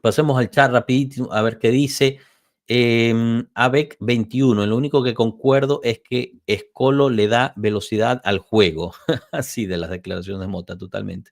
Pasemos al chat rapidito a ver qué dice. ABEC 21, lo único que concuerdo es que Escolo le da velocidad al juego. Así de las declaraciones de Mota, totalmente.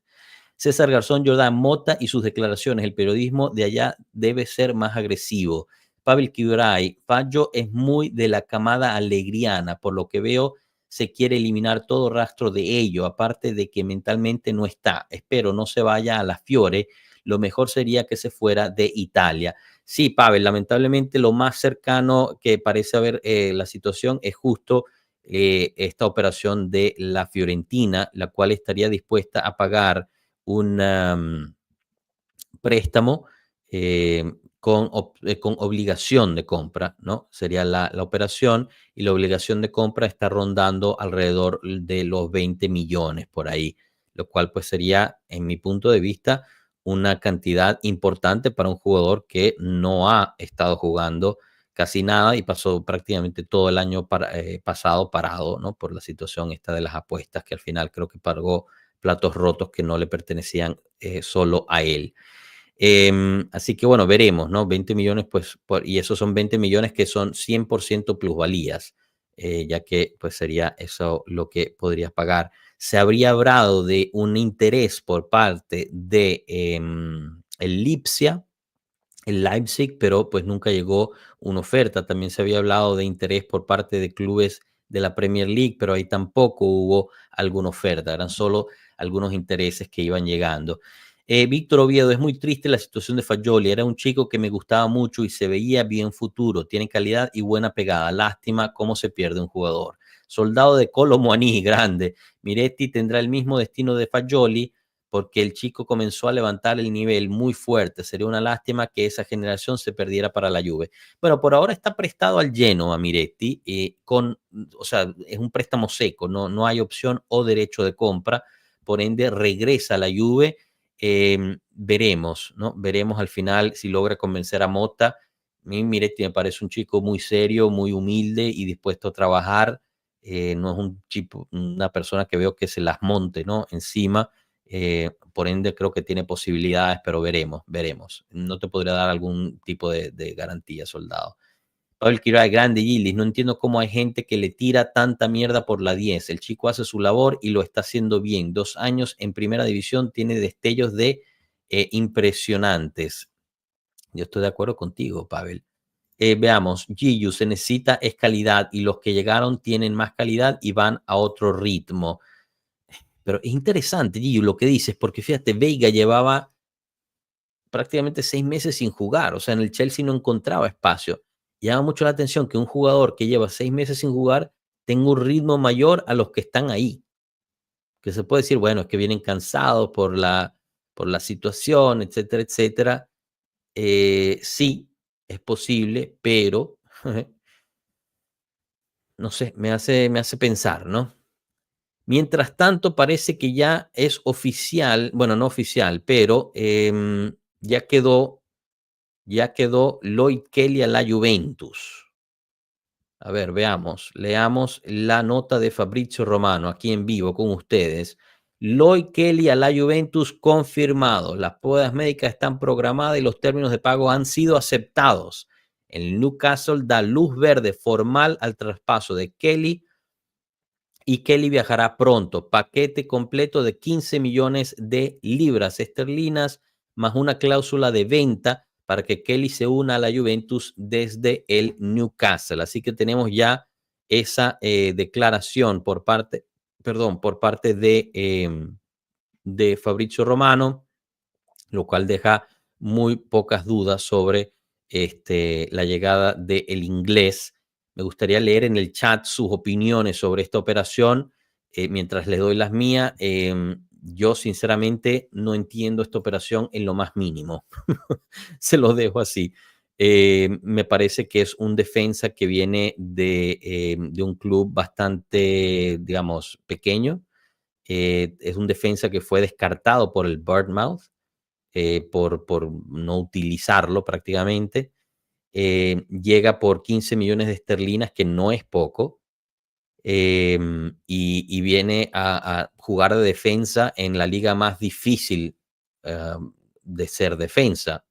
César Garzón, Jordán Mota y sus declaraciones. El periodismo de allá debe ser más agresivo. Pavel Kibray, Fallo es muy de la camada alegriana, por lo que veo se quiere eliminar todo rastro de ello, aparte de que mentalmente no está. Espero no se vaya a la Fiore, lo mejor sería que se fuera de Italia. Sí, Pavel, lamentablemente lo más cercano que parece haber la situación es justo esta operación de la Fiorentina, la cual estaría dispuesta a pagar un préstamo con obligación de compra, ¿no? Sería la operación y la obligación de compra está rondando alrededor de los 20 millones por ahí, lo cual pues sería, en mi punto de vista, una cantidad importante para un jugador que no ha estado jugando casi nada y pasó prácticamente todo el año pasado parado, ¿no? Por la situación esta de las apuestas, que al final creo que pagó platos rotos que no le pertenecían solo a él. Así que bueno, veremos, ¿no? 20 millones, pues, y esos son 20 millones que son 100% plusvalías, ya que pues sería eso lo que podrías pagar. Se habría hablado de un interés por parte de el Lipsia, el Leipzig, pero pues nunca llegó una oferta. También se había hablado de interés por parte de clubes de la Premier League, pero ahí tampoco hubo alguna oferta, eran solo algunos intereses que iban llegando. Víctor Oviedo, es muy triste la situación de Fagioli, era un chico que me gustaba mucho y se veía bien futuro, tiene calidad y buena pegada, lástima cómo se pierde un jugador. Soldado de Colo Muaní, grande, Miretti tendrá el mismo destino de Fagioli, porque el chico comenzó a levantar el nivel muy fuerte. Sería una lástima que esa generación se perdiera para la Juve. Bueno, por ahora está prestado al Genoa Miretti, o sea, es un préstamo seco, no hay opción o derecho de compra, por ende regresa a la Juve. Veremos, ¿no? Veremos al final si logra convencer a Motta. A mí Miretti me parece un chico muy serio, muy humilde y dispuesto a trabajar. No es un chico, una persona que veo que se las monte, ¿no? Encima. Por ende creo que tiene posibilidades, pero veremos. No te podría dar algún tipo de garantía, soldado. Pablo Quiroga, grande Gillis, no entiendo cómo hay gente que le tira tanta mierda por la 10. El chico hace su labor y lo está haciendo bien. 2 años en primera división, tiene destellos de impresionantes. Yo estoy de acuerdo contigo, Pavel. Veamos, Giyu, se necesita es calidad y los que llegaron tienen más calidad y van a otro ritmo. Pero es interesante, Gillo, lo que dices, porque fíjate, Veiga llevaba prácticamente 6 meses sin jugar, o sea, en el Chelsea no encontraba espacio. Llama mucho la atención que un jugador que lleva 6 meses sin jugar tenga un ritmo mayor a los que están ahí. Que se puede decir, bueno, es que vienen cansados por la situación, etcétera, etcétera. Sí, es posible, pero no sé, me hace pensar, ¿no? Mientras tanto, parece que ya es oficial, bueno, no oficial, pero ya quedó Lloyd Kelly a la Juventus. A ver, leamos la nota de Fabrizio Romano aquí en vivo con ustedes. Lloyd Kelly a la Juventus confirmado. Las pruebas médicas están programadas y los términos de pago han sido aceptados. El Newcastle da luz verde formal al traspaso de Kelly y Kelly viajará pronto. Paquete completo de 15 millones de libras esterlinas más una cláusula de venta para que Kelly se una a la Juventus desde el Newcastle. Así que tenemos ya esa declaración por parte de Fabrizio Romano, lo cual deja muy pocas dudas sobre la llegada del inglés. Me gustaría leer en el chat sus opiniones sobre esta operación mientras les doy las mías. Yo sinceramente no entiendo esta operación en lo más mínimo. Se lo dejo así. Me parece que es un defensa que viene de un club bastante, digamos, pequeño. Es un defensa que fue descartado por el Bournemouth por no utilizarlo prácticamente. Llega por 15 millones de esterlinas, que no es poco, y viene a jugar de defensa en la liga más difícil de ser defensa,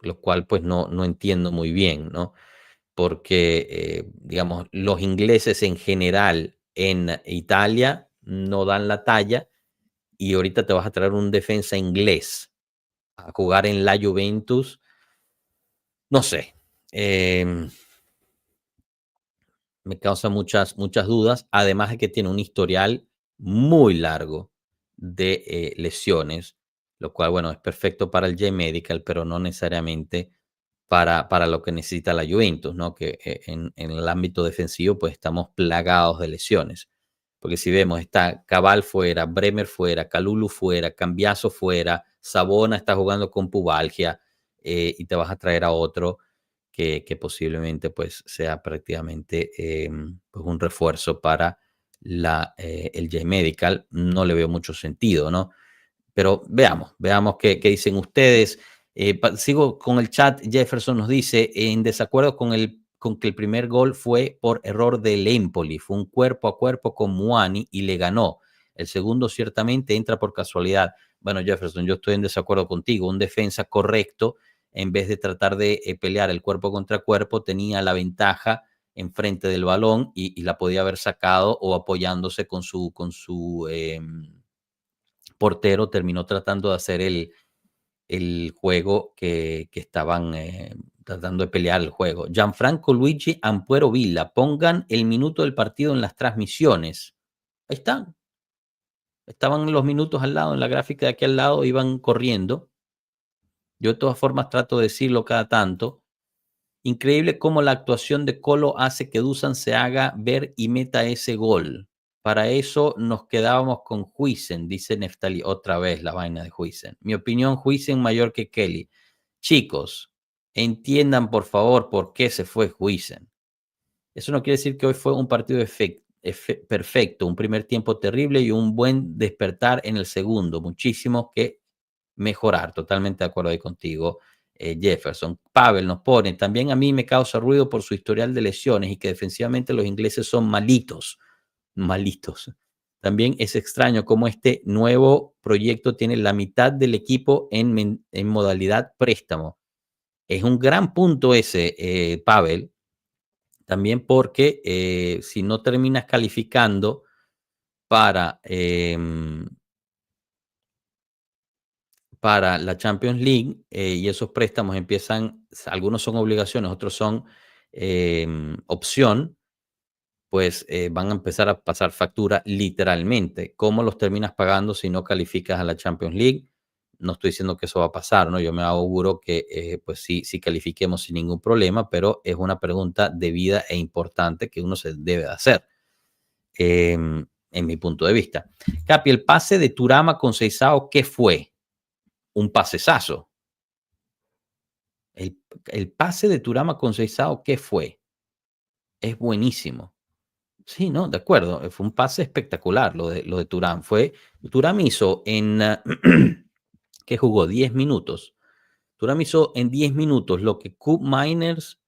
lo cual pues no entiendo muy bien, ¿no? Porque, digamos, los ingleses en general en Italia no dan la talla y ahorita te vas a traer un defensa inglés a jugar en la Juventus. No sé. Me causa muchas dudas, además de que tiene un historial muy largo de lesiones, lo cual, bueno, es perfecto para el J-Medical, pero no necesariamente para lo que necesita la Juventus, ¿no? Que en el ámbito defensivo, pues estamos plagados de lesiones. Porque si vemos, está Cabal fuera, Bremer fuera, Kalulu fuera, Cambiaso fuera, Sabona está jugando con pubalgia y te vas a traer a otro que posiblemente pues sea prácticamente pues un refuerzo para el J-Medical. No le veo mucho sentido, ¿no? Pero veamos qué dicen ustedes. Sigo con el chat. Jefferson nos dice, en desacuerdo con que el primer gol fue por error del Empoli. Fue un cuerpo a cuerpo con Muani y le ganó. El segundo ciertamente entra por casualidad. Bueno, Jefferson, yo estoy en desacuerdo contigo. Un defensa correcto, en vez de tratar de pelear el cuerpo contra cuerpo, tenía la ventaja enfrente del balón y la podía haber sacado o apoyándose con su portero, terminó tratando de hacer el juego que estaban tratando de pelear el juego. Gianfranco Luigi Ampuero Villa, pongan el minuto del partido en las transmisiones. Ahí están. Estaban los minutos al lado, en la gráfica de aquí al lado, iban corriendo. Yo de todas formas trato de decirlo cada tanto. Increíble cómo la actuación de Colo hace que Dusan se haga ver y meta ese gol. Para eso nos quedábamos con Huijsen, dice Neftali. Otra vez la vaina de Huijsen. Mi opinión, Huijsen mayor que Kelly. Chicos, entiendan por favor por qué se fue Huijsen. Eso no quiere decir que hoy fue un partido perfecto, un primer tiempo terrible y un buen despertar en el segundo. Muchísimo que mejorar. Totalmente de acuerdo ahí contigo, Jefferson. Pavel nos pone, también a mí me causa ruido por su historial de lesiones y que defensivamente los ingleses son malitos. También es extraño cómo este nuevo proyecto tiene la mitad del equipo en modalidad préstamo. Es un gran punto ese, Pavel, también porque si no terminas calificando para la Champions League y esos préstamos empiezan, algunos son obligaciones, otros son opción, pues van a empezar a pasar factura literalmente. ¿Cómo los terminas pagando si no calificas a la Champions League? No estoy diciendo que eso va a pasar, ¿no? Yo me auguro que pues sí califiquemos sin ningún problema, pero es una pregunta debida e importante que uno se debe de hacer, en mi punto de vista. Capi, el pase de Turama con Seisao, ¿qué fue? Un pasesazo. El pase de Turama con Seisao, ¿qué fue? Es buenísimo. Sí, no, de acuerdo. Fue un pase espectacular lo de Turán. Turán hizo ¿qué jugó? 10 minutos. Turán hizo en 10 minutos lo que Koop Miners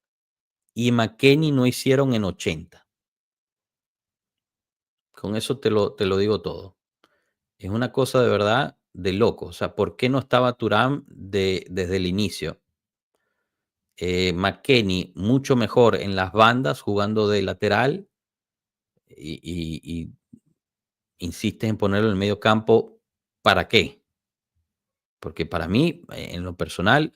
y McKennie no hicieron en 80. Con eso te lo digo todo. Es una cosa de verdad de loco. O sea, ¿por qué no estaba Turán desde el inicio? McKennie mucho mejor en las bandas jugando de lateral y insistes en ponerlo en el medio campo. ¿Para qué? Porque para mí, en lo personal,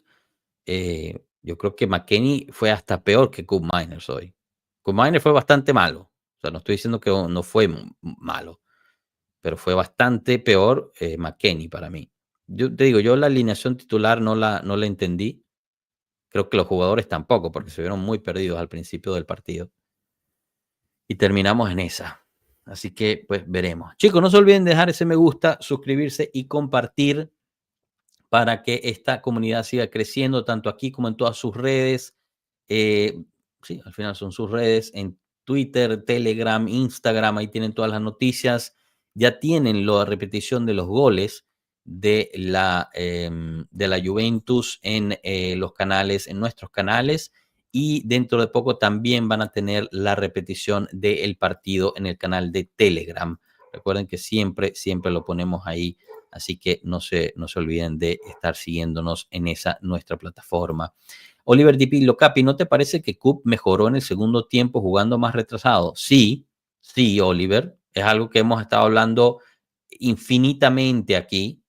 yo creo que McKennie fue hasta peor que Koop Miners hoy. Koop Miners fue bastante malo. O sea, no estoy diciendo que no fue malo, pero fue bastante peor McKennie para mí. Yo te digo, yo la alineación titular no la entendí. Creo que los jugadores tampoco, porque se vieron muy perdidos al principio del partido. Y terminamos en esa. Así que, pues, veremos. Chicos, no se olviden de dejar ese me gusta, suscribirse y compartir para que esta comunidad siga creciendo, tanto aquí como en todas sus redes. Sí, al final son sus redes, en Twitter, Telegram, Instagram, ahí tienen todas las noticias. Ya tienen la repetición de los goles de la Juventus en los canales, en nuestros canales, y dentro de poco también van a tener la repetición del partido en el canal de Telegram. Recuerden que siempre lo ponemos ahí, así que no se olviden de estar siguiéndonos en esa nuestra plataforma. Oliver Di Capi, ¿no te parece que Koop mejoró en el segundo tiempo jugando más retrasado? Sí, Oliver. Es algo que hemos estado hablando infinitamente aquí,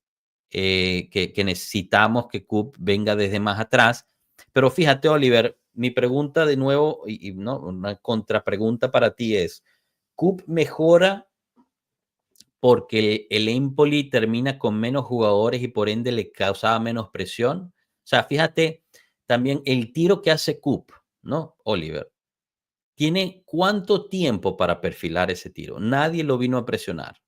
que necesitamos que Koop venga desde más atrás. Pero fíjate, Oliver, mi pregunta de nuevo, y no, una contrapregunta para ti es, ¿Koop mejora porque el Empoli termina con menos jugadores y por ende le causaba menos presión? O sea, fíjate también el tiro que hace Koop, ¿no, Oliver? ¿Tiene cuánto tiempo para perfilar ese tiro? Nadie lo vino a presionar.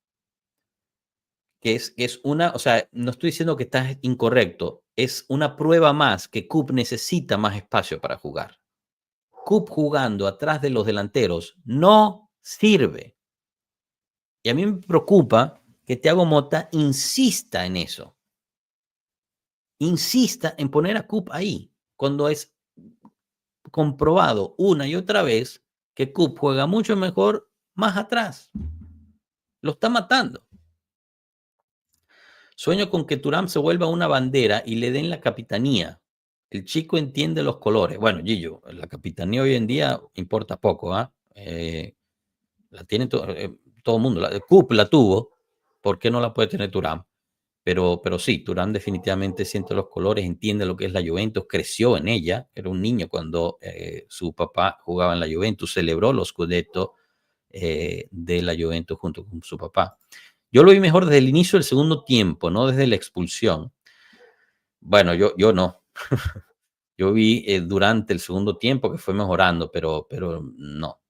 Que es una, o sea, no estoy diciendo que estás incorrecto, es una prueba más que Koop necesita más espacio para jugar. Koop jugando atrás de los delanteros no sirve. Y a mí me preocupa que Thiago Motta insista en eso. Insista en poner a Kup ahí, cuando es comprobado una y otra vez que Kup juega mucho mejor más atrás. Lo está matando. Sueño con que Thuram se vuelva una bandera y le den la capitanía. El chico entiende los colores. Bueno, Gillo, la capitanía hoy en día importa poco, ¿ah? La tiene todo el mundo. Kup la tuvo, ¿por qué no la puede tener Thuram? Pero sí, Thuram definitivamente siente los colores, entiende lo que es la Juventus, creció en ella, era un niño cuando su papá jugaba en la Juventus, celebró los Scudetto de la Juventus junto con su papá. Yo lo vi mejor desde el inicio del segundo tiempo, no desde la expulsión. Bueno, yo no. Yo vi durante el segundo tiempo que fue mejorando, pero no.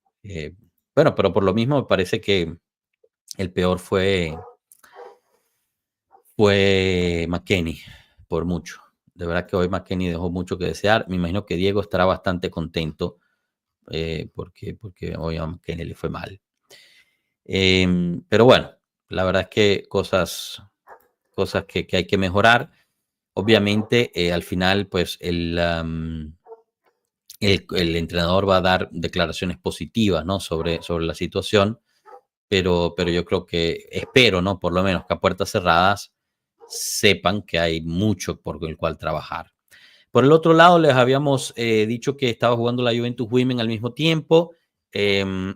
Bueno, pero por lo mismo me parece que el peor fue McKennie, por mucho. De verdad que hoy McKennie dejó mucho que desear. Me imagino que Diego estará bastante contento porque hoy a McKennie le fue mal. Pero bueno, la verdad es que cosas que hay que mejorar. Obviamente, al final, pues el entrenador va a dar declaraciones positivas, ¿no? sobre la situación, pero yo creo que, espero, ¿no? Por lo menos que a puertas cerradas sepan que hay mucho por el cual trabajar. Por el otro lado, les habíamos dicho que estaba jugando la Juventus Women al mismo tiempo.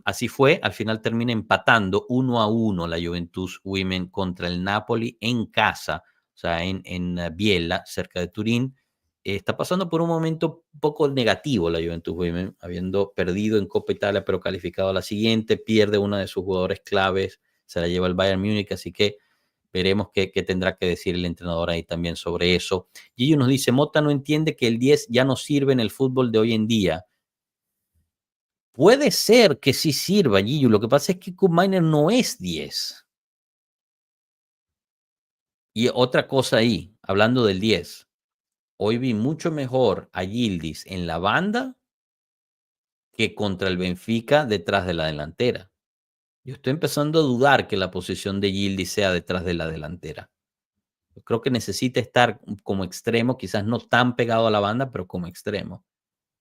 Así fue, al final termina empatando 1-1 la Juventus Women contra el Napoli en casa, o sea, en Biella, cerca de Turín. Está pasando por un momento un poco negativo la Juventus Women, habiendo perdido en Copa Italia, pero calificado a la siguiente, pierde una de sus jugadores claves, se la lleva el Bayern Múnich, así que veremos qué tendrá que decir el entrenador ahí también sobre eso. Gillo nos dice, Motta no entiende que el 10 ya no sirve en el fútbol de hoy en día. Puede ser que sí sirva, Gillo. Lo que pasa es que Koop Miner no es 10. Y otra cosa ahí, hablando del 10. Hoy vi mucho mejor a Yildiz en la banda que contra el Benfica detrás de la delantera. Yo estoy empezando a dudar que la posición de Yildiz sea detrás de la delantera. Yo creo que necesita estar como extremo, quizás no tan pegado a la banda, pero como extremo.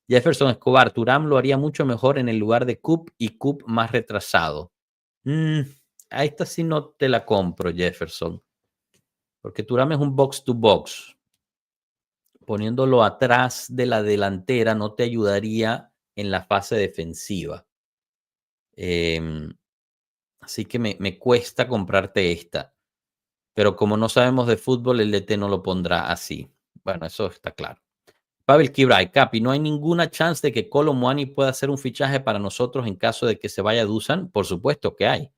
Jefferson Escobar, Thuram lo haría mucho mejor en el lugar de Kup y Kup más retrasado. A esta sí no te la compro, Jefferson, porque Thuram es un box to box. Poniéndolo atrás de la delantera no te ayudaría en la fase defensiva. Así que me cuesta comprarte esta. Pero como no sabemos de fútbol, el DT no lo pondrá así. Bueno, eso está claro. Pavel Kibray, Capi, ¿no hay ninguna chance de que Kolo Muani pueda hacer un fichaje para nosotros en caso de que se vaya Dusan? Por supuesto que hay.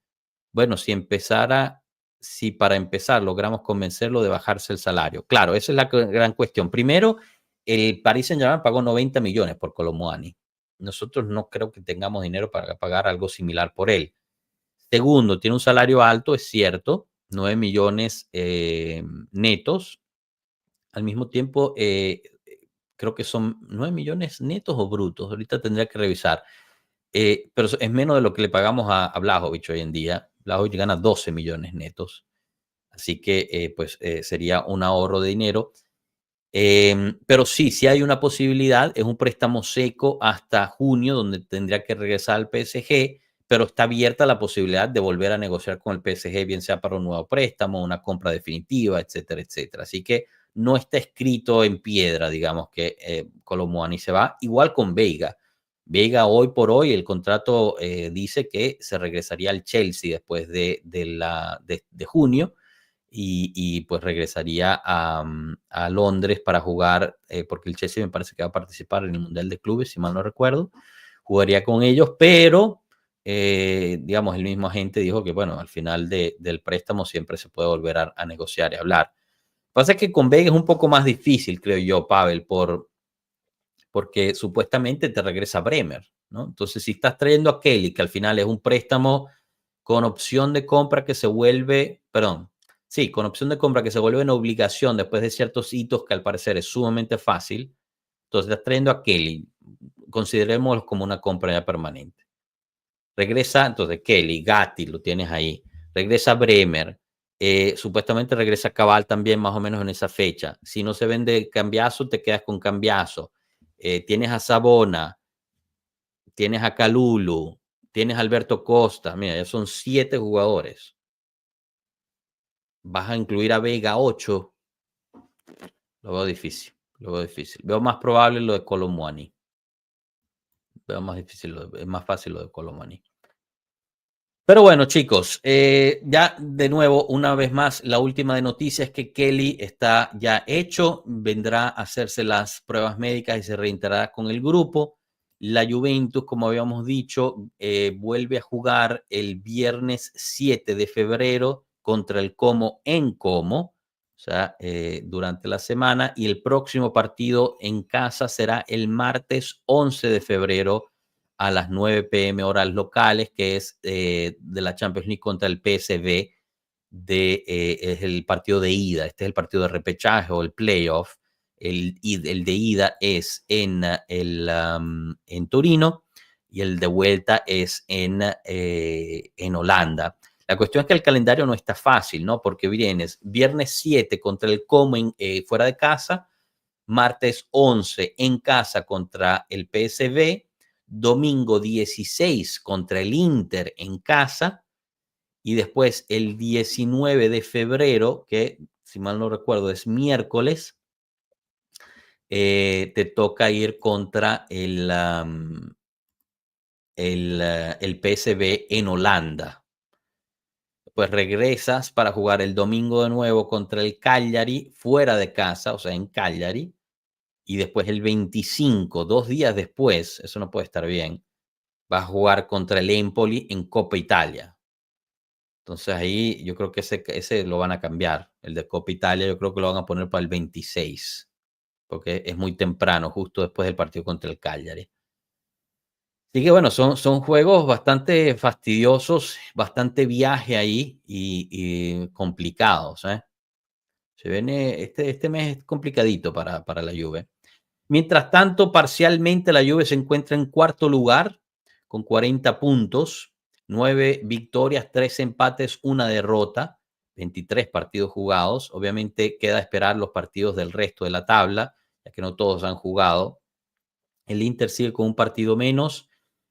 Bueno, si para empezar logramos convencerlo de bajarse el salario. Claro, esa es la gran cuestión. Primero, el Paris Saint-Germain pagó 90 millones por Kolo Muani. Nosotros no creo que tengamos dinero para pagar algo similar por él. Segundo, tiene un salario alto, es cierto, 9 millones netos. Al mismo tiempo, creo que son 9 millones netos o brutos. Ahorita tendría que revisar. Pero es menos de lo que le pagamos a Vlahovic hoy en día. Vlahovic gana 12 millones netos. Así que sería un ahorro de dinero. Pero sí hay una posibilidad. Es un préstamo seco hasta junio, donde tendría que regresar al PSG, pero está abierta la posibilidad de volver a negociar con el PSG, bien sea para un nuevo préstamo, una compra definitiva, etcétera, etcétera. Así que no está escrito en piedra, digamos, que Kolo Muani se va. Igual con Veiga. Veiga hoy por hoy, el contrato dice que se regresaría al Chelsea después de junio. Y pues regresaría a Londres para jugar, porque el Chelsea me parece que va a participar en el Mundial de Clubes, si mal no recuerdo. Jugaría con ellos, pero digamos, el mismo agente dijo que, bueno, al final del préstamo siempre se puede volver a negociar y hablar. Lo que pasa es que con Vega es un poco más difícil, creo yo, Pavel, porque supuestamente te regresa Bremer, ¿no? Entonces, si estás trayendo a Kelly, que al final es un préstamo con opción de compra que se vuelve, con opción de compra que se vuelve una obligación después de ciertos hitos que al parecer es sumamente fácil. Entonces estás trayendo a Kelly, considerémoslo como una compra ya permanente. Regresa entonces Kelly, Gatti, lo tienes ahí. Regresa Bremer, Supuestamente regresa Cabal también más o menos en esa fecha. Si no se vende Cambiaso, te quedas con Cambiaso. Tienes a Sabona, tienes a Calulu, tienes a Alberto Costa. Mira, ya son 7 jugadores. Vas a incluir a Vega 8. Lo veo difícil. Lo veo difícil. Veo más probable lo de Colomwani. Veo más difícil, es más fácil lo de Colomwani. Pero bueno, chicos, ya de nuevo, una vez más, la última de noticias es que Kelly está ya hecho, vendrá a hacerse las pruebas médicas y se reintegrará con el grupo. La Juventus, como habíamos dicho, vuelve a jugar el viernes 7 de febrero contra el Como en Como, o sea, durante la semana, y el próximo partido en casa será el martes 11 de febrero a las 9 p.m. horas locales, que es de la Champions League contra el PSV, es el partido de ida. Este es el partido de repechaje o el playoff. El de ida es en Torino y el de vuelta es en Holanda. La cuestión es que el calendario no está fácil, ¿no? Porque vienes viernes 7 contra el Como fuera de casa, martes 11 en casa contra el PSV, domingo 16 contra el Inter en casa y después el 19 de febrero, que si mal no recuerdo es miércoles, te toca ir contra el PSV en Holanda. Pues regresas para jugar el domingo de nuevo contra el Cagliari fuera de casa, o sea, en Cagliari. Y después el 25, 2 días después, eso no puede estar bien, va a jugar contra el Empoli en Copa Italia. Entonces ahí yo creo que ese lo van a cambiar. El de Copa Italia yo creo que lo van a poner para el 26, porque es muy temprano, justo después del partido contra el Cagliari. Así que bueno, son juegos bastante fastidiosos, bastante viaje ahí y complicados. Se viene, este mes es complicadito para la Juve. Mientras tanto, parcialmente la Juve se encuentra en cuarto lugar con 40 puntos, 9 victorias, 3 empates, 1 derrota, 23 partidos jugados. Obviamente queda esperar los partidos del resto de la tabla, ya que no todos han jugado. El Inter sigue con un partido menos.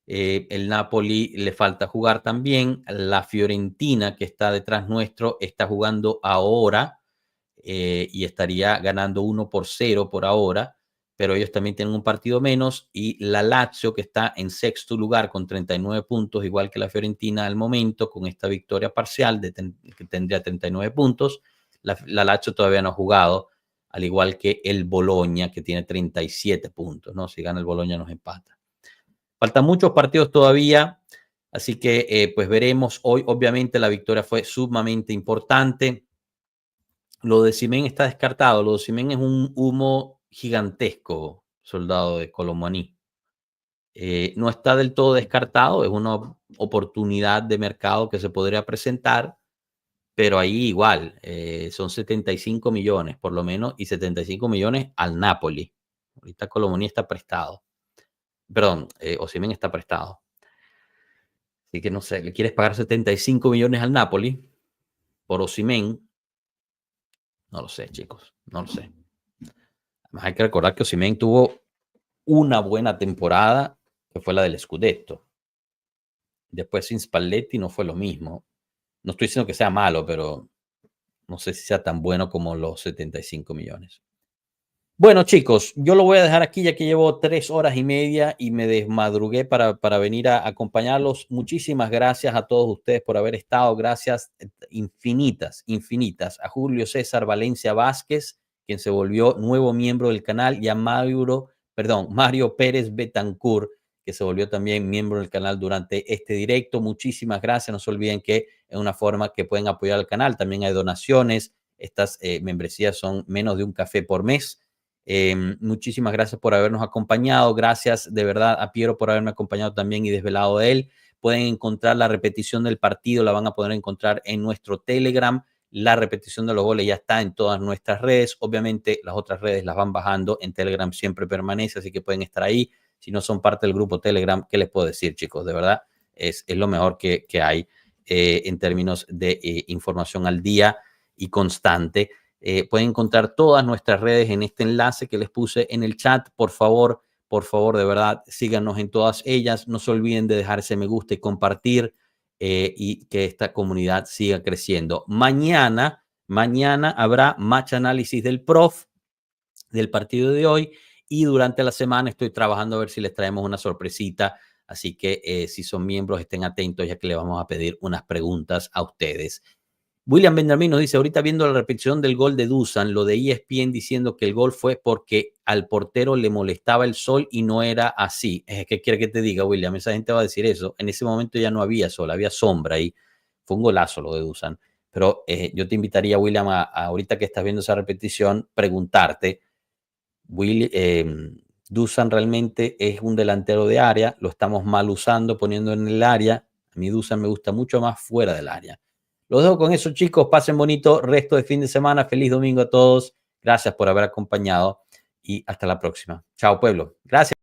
El Napoli le falta jugar también. La Fiorentina, que está detrás nuestro, está jugando ahora y estaría ganando 1-0 por ahora, pero ellos también tienen un partido menos. Y la Lazio, que está en sexto lugar con 39 puntos, igual que la Fiorentina al momento, con esta victoria parcial que tendría 39 puntos. La Lazio todavía no ha jugado, al igual que el Bologna, que tiene 37 puntos, ¿no? Si gana el Bologna nos empata. Faltan muchos partidos todavía, así que pues veremos. Hoy obviamente la victoria fue sumamente importante. Lo de Osimhen está descartado. Lo de Osimhen es un humo gigantesco, soldado de Colomani. No está del todo descartado, es una oportunidad de mercado que se podría presentar, pero ahí igual, son 75 millones por lo menos, y 75 millones al Napoli. Ahorita Colomani está prestado. Perdón, Osimhen está prestado. Así que no sé, ¿le quieres pagar 75 millones al Napoli por Osimhen? No lo sé, chicos, no lo sé. Además hay que recordar que Osimhen tuvo una buena temporada, que fue la del Scudetto. Después sin Spalletti no fue lo mismo. No estoy diciendo que sea malo, pero no sé si sea tan bueno como los 75 millones. Bueno, chicos, yo lo voy a dejar aquí ya que llevo 3 horas y media y me desmadrugué para venir a acompañarlos. Muchísimas gracias a todos ustedes por haber estado. Gracias infinitas a Julio César Valencia Vázquez, quien se volvió nuevo miembro del canal, y a Mario Pérez Betancourt, que se volvió también miembro del canal durante este directo. Muchísimas gracias. No se olviden que es una forma que pueden apoyar al canal. También hay donaciones. Estas membresías son menos de un café por mes. Muchísimas gracias por habernos acompañado. Gracias de verdad a Piero por haberme acompañado también y desvelado de él. Pueden encontrar la repetición del partido, la van a poder encontrar en nuestro Telegram. La repetición de los goles ya está en todas nuestras redes. Obviamente las otras redes las van bajando. En Telegram siempre permanece, así que pueden estar ahí. Si no son parte del grupo Telegram, ¿qué les puedo decir, chicos? De verdad, es lo mejor que hay. en términos de información al día y constante. Pueden encontrar todas nuestras redes en este enlace que les puse en el chat. Por favor, de verdad, síganos en todas ellas. No se olviden de dejar ese me gusta y compartir y que esta comunidad siga creciendo. Mañana habrá match análisis del prof del partido de hoy y durante la semana estoy trabajando a ver si les traemos una sorpresita. Así que si son miembros, estén atentos ya que le vamos a pedir unas preguntas a ustedes. William Benjamín nos dice, ahorita viendo la repetición del gol de Dusan, lo de ESPN diciendo que el gol fue porque al portero le molestaba el sol y no era así. ¿Qué quiere que te diga, William? Esa gente va a decir eso. En ese momento ya no había sol, había sombra y fue un golazo lo de Dusan. Pero yo te invitaría, William, a ahorita que estás viendo esa repetición, preguntarte, Dusan realmente es un delantero de área, lo estamos mal usando, poniendo en el área. A mí Dusan me gusta mucho más fuera del área. Los dejo con eso, chicos. Pasen bonito resto de fin de semana. Feliz domingo a todos. Gracias por haber acompañado y hasta la próxima. Chao, pueblo. Gracias.